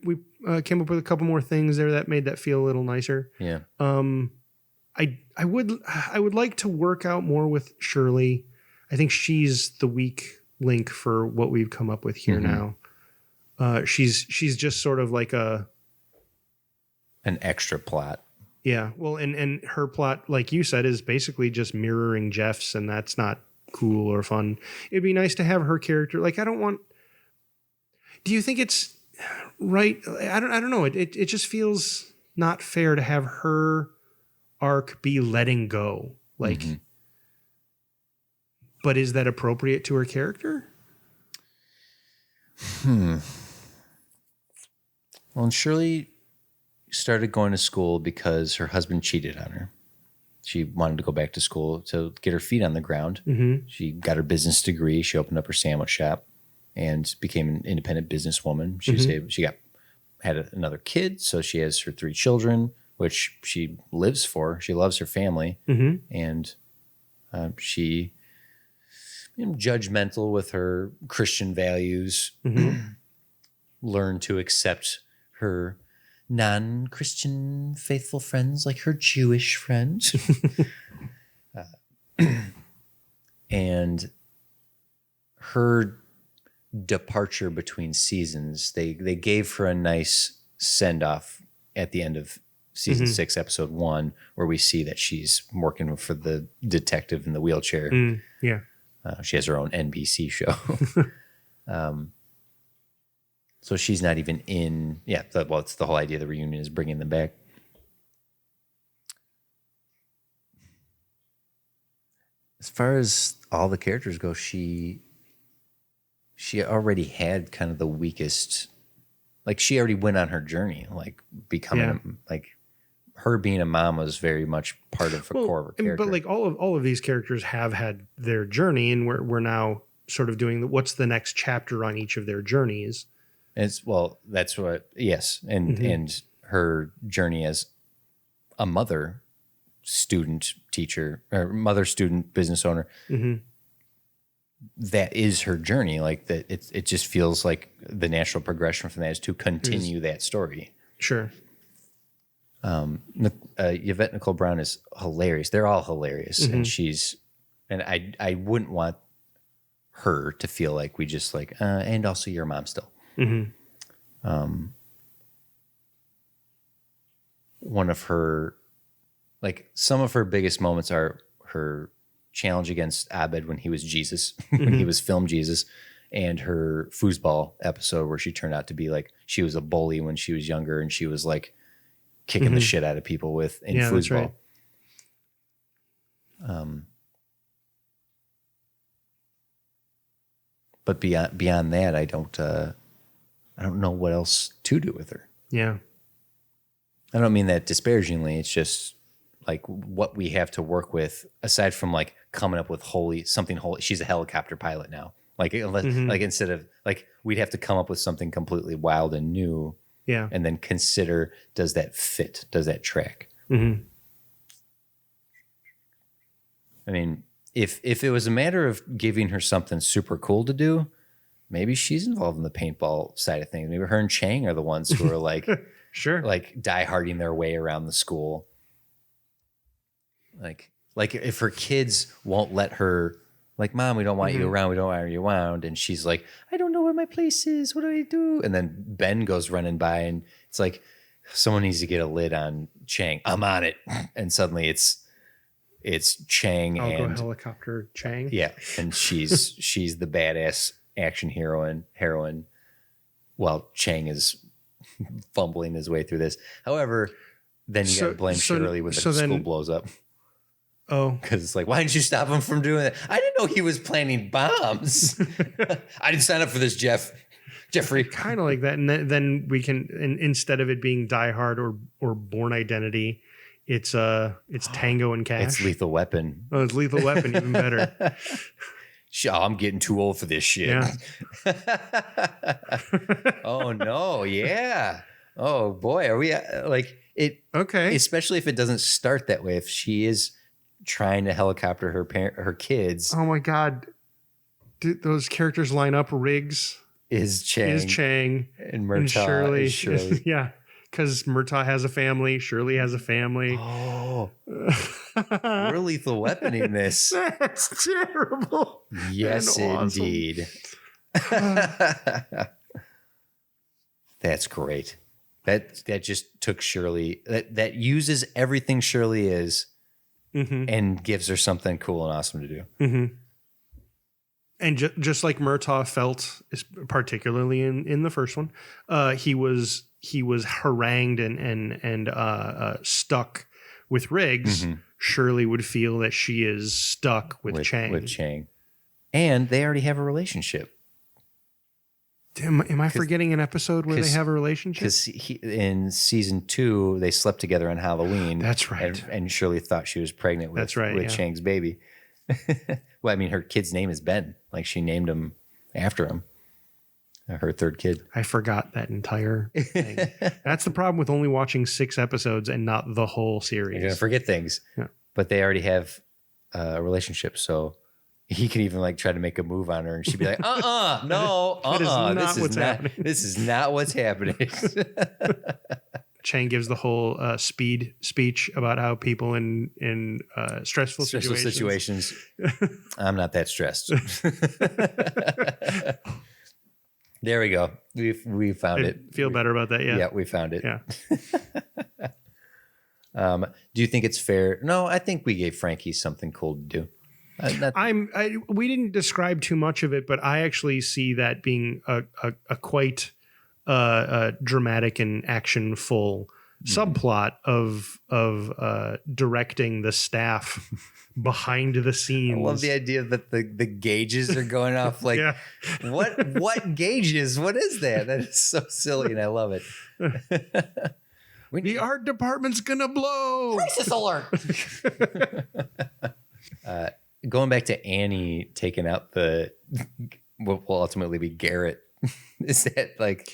S2: came up with a couple more things there that made that feel a little nicer.
S1: Yeah.
S2: I would like to work out more with Shirley. I think she's the weak link for what we've come up with here now. She's just sort of like an
S1: extra plot.
S2: Yeah. Well, and her plot, like you said, is basically just mirroring Jeff's, and that's not cool or fun. It'd be nice to have her character. Like, do you think it's right? I don't know. It just feels not fair to have her arc be letting go. Like, but is that appropriate to her character?
S1: Well, and Shirley started going to school because her husband cheated on her. She wanted to go back to school to get her feet on the ground. She got her business degree. She opened up her sandwich shop and became an independent businesswoman. She had another kid, so she has her 3 children, which she lives for. She loves her family, and she judgmental with her Christian values. Learned to accept her non-Christian faithful friends, like her Jewish friends. And her departure between seasons, they gave her a nice send-off at the end of season 6, episode 1, where we see that she's working for the detective in the wheelchair. She has her own NBC show. So she's not even in. Yeah, it's the whole idea of the reunion is bringing them back. As far as all the characters go, she already had kind of the weakest. Like, she already went on her journey, like becoming like her being a mom was very much part of the core of her character.
S2: But like all of these characters have had their journey, and we're now sort of doing what's the next chapter on each of their journeys.
S1: That's what, yes. And her journey as a mother, student, teacher, or mother, student, business owner, that is her journey. Like that, it just feels like the natural progression from that is to continue that story.
S2: Sure.
S1: Yvette Nicole Brown is hilarious. They're all hilarious. And I wouldn't want her to feel like we just like, and also your mom still. One of her, like, some of her biggest moments are her challenge against Abed when he was Jesus, when he was filmed Jesus, and her foosball episode where she turned out to be like, she was a bully when she was younger and she was like kicking the shit out of people in foosball.
S2: That's right.
S1: But beyond that, I don't know what else to do with her.
S2: Yeah.
S1: I don't mean that disparagingly. It's just like what we have to work with, aside from like coming up with something holy. She's a helicopter pilot now. Like, like instead of like, we'd have to come up with something completely wild and new.
S2: Yeah.
S1: And then consider, does that fit? Does that track? I mean, if it was a matter of giving her something super cool to do, maybe she's involved in the paintball side of things. Maybe her and Chang are the ones who are like,
S2: sure,
S1: like die-harding their way around the school. Like if her kids won't let her, like, Mom, we don't want you around. We don't want you around. And she's like, I don't know where my place is. What do I do? And then Ben goes running by and it's like, someone needs to get a lid on Chang. I'm on it. And suddenly it's Chang
S2: I'll
S1: and
S2: go helicopter Chang.
S1: Yeah. And she's the badass action heroine. While Chang is fumbling his way through this. However, then you got to blame Shirley when the school blows up.
S2: Oh,
S1: because it's like, why didn't you stop him from doing that? I didn't know he was planning bombs. I didn't sign up for this, Jeffrey.
S2: Kind of like that, and then we can, instead of it being Die Hard or Born Identity, it's Tango and Cash.
S1: It's Lethal Weapon.
S2: Oh, it's Lethal Weapon, even better.
S1: I'm getting too old for this shit.
S2: Yeah.
S1: Oh no, yeah. Oh boy, are we like it?
S2: Okay,
S1: especially if it doesn't start that way. If she is trying to helicopter her kids.
S2: Oh my God. Did those characters line up? Riggs
S1: is Chang
S2: and
S1: Murtaugh is Shirley.
S2: Yeah. Because Murtaugh has a family. Shirley has a family.
S1: Oh, we're Lethal Weaponing this.
S2: That's terrible.
S1: Yes,
S2: awesome.
S1: indeed. That's great. That just took Shirley. That uses everything Shirley is. Mm-hmm. And gives her something cool and awesome to do.
S2: Mm-hmm. And just like Murtaugh felt, particularly in the first one, he was harangued and stuck with Riggs. Mm-hmm. Shirley would feel that she is stuck with Chang.
S1: With Chang, and they already have a relationship.
S2: Am I forgetting an episode where they have a relationship?
S1: Because in season 2, they slept together on Halloween.
S2: That's right.
S1: And Shirley thought she was pregnant with Chang's baby. Well, I mean, her kid's name is Ben. Like, she named him after him. Her third kid.
S2: I forgot that entire thing. That's the problem with only watching 6 episodes and not the whole series.
S1: You're going to forget things. Yeah. But they already have a relationship, so... He could even like try to make a move on her and she'd be like, no, this is not what's happening.
S2: Chang gives the whole speed speech about how people in stressful situations.
S1: I'm not that stressed. There we go. We found it.
S2: Feel better about that. Yeah.
S1: Yeah. We found it.
S2: Yeah.
S1: Do you think it's fair? No, I think we gave Frankie something cool to do.
S2: We didn't describe too much of it, but I actually see that being a quite dramatic and action-full subplot of directing the staff behind the scenes.
S1: I love the idea that the gauges are going off. Like, what gauges? What is that? That is so silly, and I love it.
S2: The art department's gonna blow.
S1: Crisis alert. Going back to Annie taking out what will ultimately be Garrett. Is that like?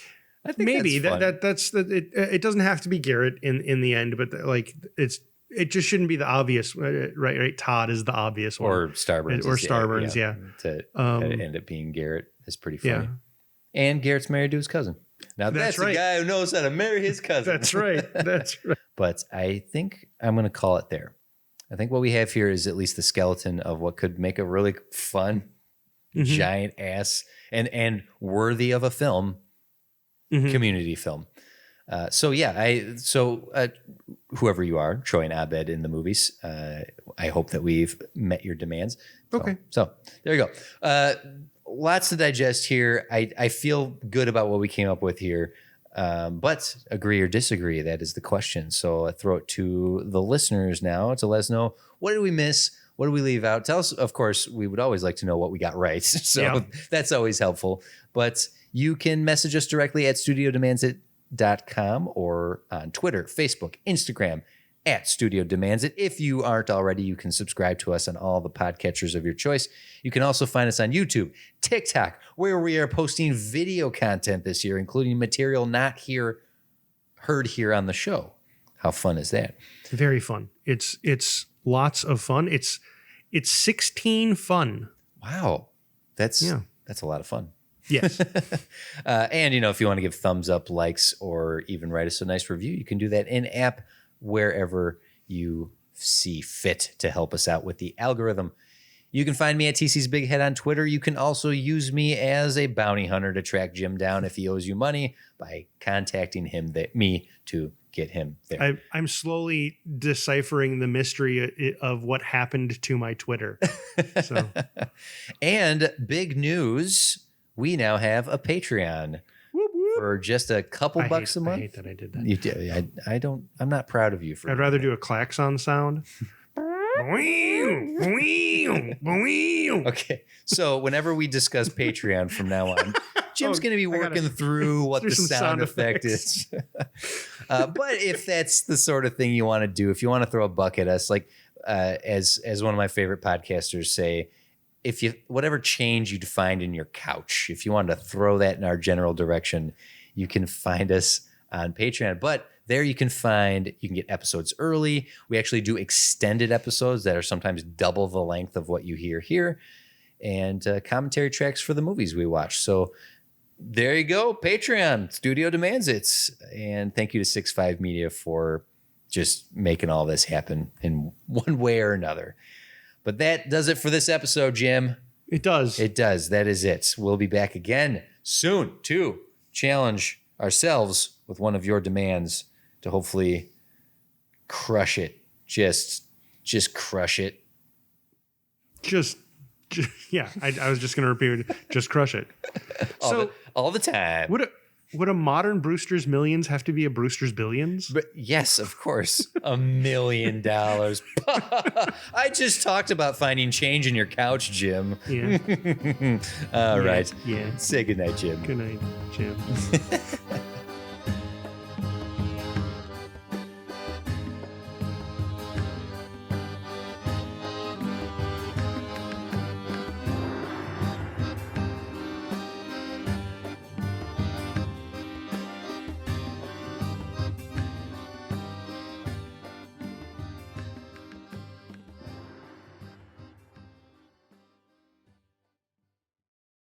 S1: I think
S2: maybe
S1: that's
S2: it doesn't have to be Garrett in the end, but it just shouldn't be the obvious, right? Todd is the obvious one,
S1: or Starburns,
S2: yeah.
S1: To end up being Garrett is pretty funny. Yeah. And Garrett's married to his cousin. Now that's right. The guy who knows how to marry his cousin.
S2: That's right. That's right.
S1: But I think I'm going to call it there. I think what we have here is at least the skeleton of what could make a really fun, giant ass and worthy of a film, community film. Whoever you are, Troy and Abed in the movies, I hope that we've met your demands.
S2: Okay.
S1: So there you go. Lots to digest here. I feel good about what we came up with here. But agree or disagree, that is the question. So I throw it to the listeners now to let us know, what did we miss? What did we leave out? Tell us, of course, we would always like to know what we got right. So that's always helpful. But you can message us directly at studiodemandsit.com or on Twitter, Facebook, Instagram, at Studio Demands It. If you aren't already, you can subscribe to us on all the podcatchers of your choice. You can also find us on YouTube, TikTok, where we are posting video content this year, including material not heard here on the show. How fun is that?
S2: Very fun. It's lots of fun. It's 16 fun.
S1: Wow. That's a lot of fun.
S2: Yes.
S1: And, if you want to give thumbs up, likes, or even write us a nice review, you can do that in app wherever you see fit to help us out with the algorithm. You can find me at TC's Big Head on Twitter. You can also use me as a bounty hunter to track Jim down if he owes you money by contacting me to get him there.
S2: I'm slowly deciphering the mystery of what happened to my Twitter. So,
S1: and big news, we now have a Patreon.
S2: Whoop, whoop.
S1: For just a couple bucks a month.
S2: I hate that I did that.
S1: You do. I'm not proud of you for
S2: I'd rather do a klaxon sound.
S1: Okay. So whenever we discuss Patreon from now on, Jim's going to be working through what the sound effect is. But if that's the sort of thing you want to do, if you want to throw a buck at us, like as one of my favorite podcasters say, whatever change you'd find in your couch, if you wanted to throw that in our general direction, you can find us on Patreon. But there you can get episodes early. We actually do extended episodes that are sometimes double the length of what you hear here, and commentary tracks for the movies we watch. So there you go, Patreon. Studio demands it. And thank you to 6.5 Media for just making all this happen in one way or another. But that does it for this episode, Jim.
S2: It does.
S1: It does. That is it. We'll be back again soon to challenge ourselves with one of your demands to hopefully crush it. Just crush it.
S2: Just yeah. I was just going to repeat it. Just crush it.
S1: all the time.
S2: Would a modern Brewster's Millions have to be a Brewster's Billions?
S1: But yes, of course. $1 million. I just talked about finding change in your couch, Jim.
S2: Yeah.
S1: All right.
S2: Yeah.
S1: Say goodnight, Jim.
S2: Good night, Jim.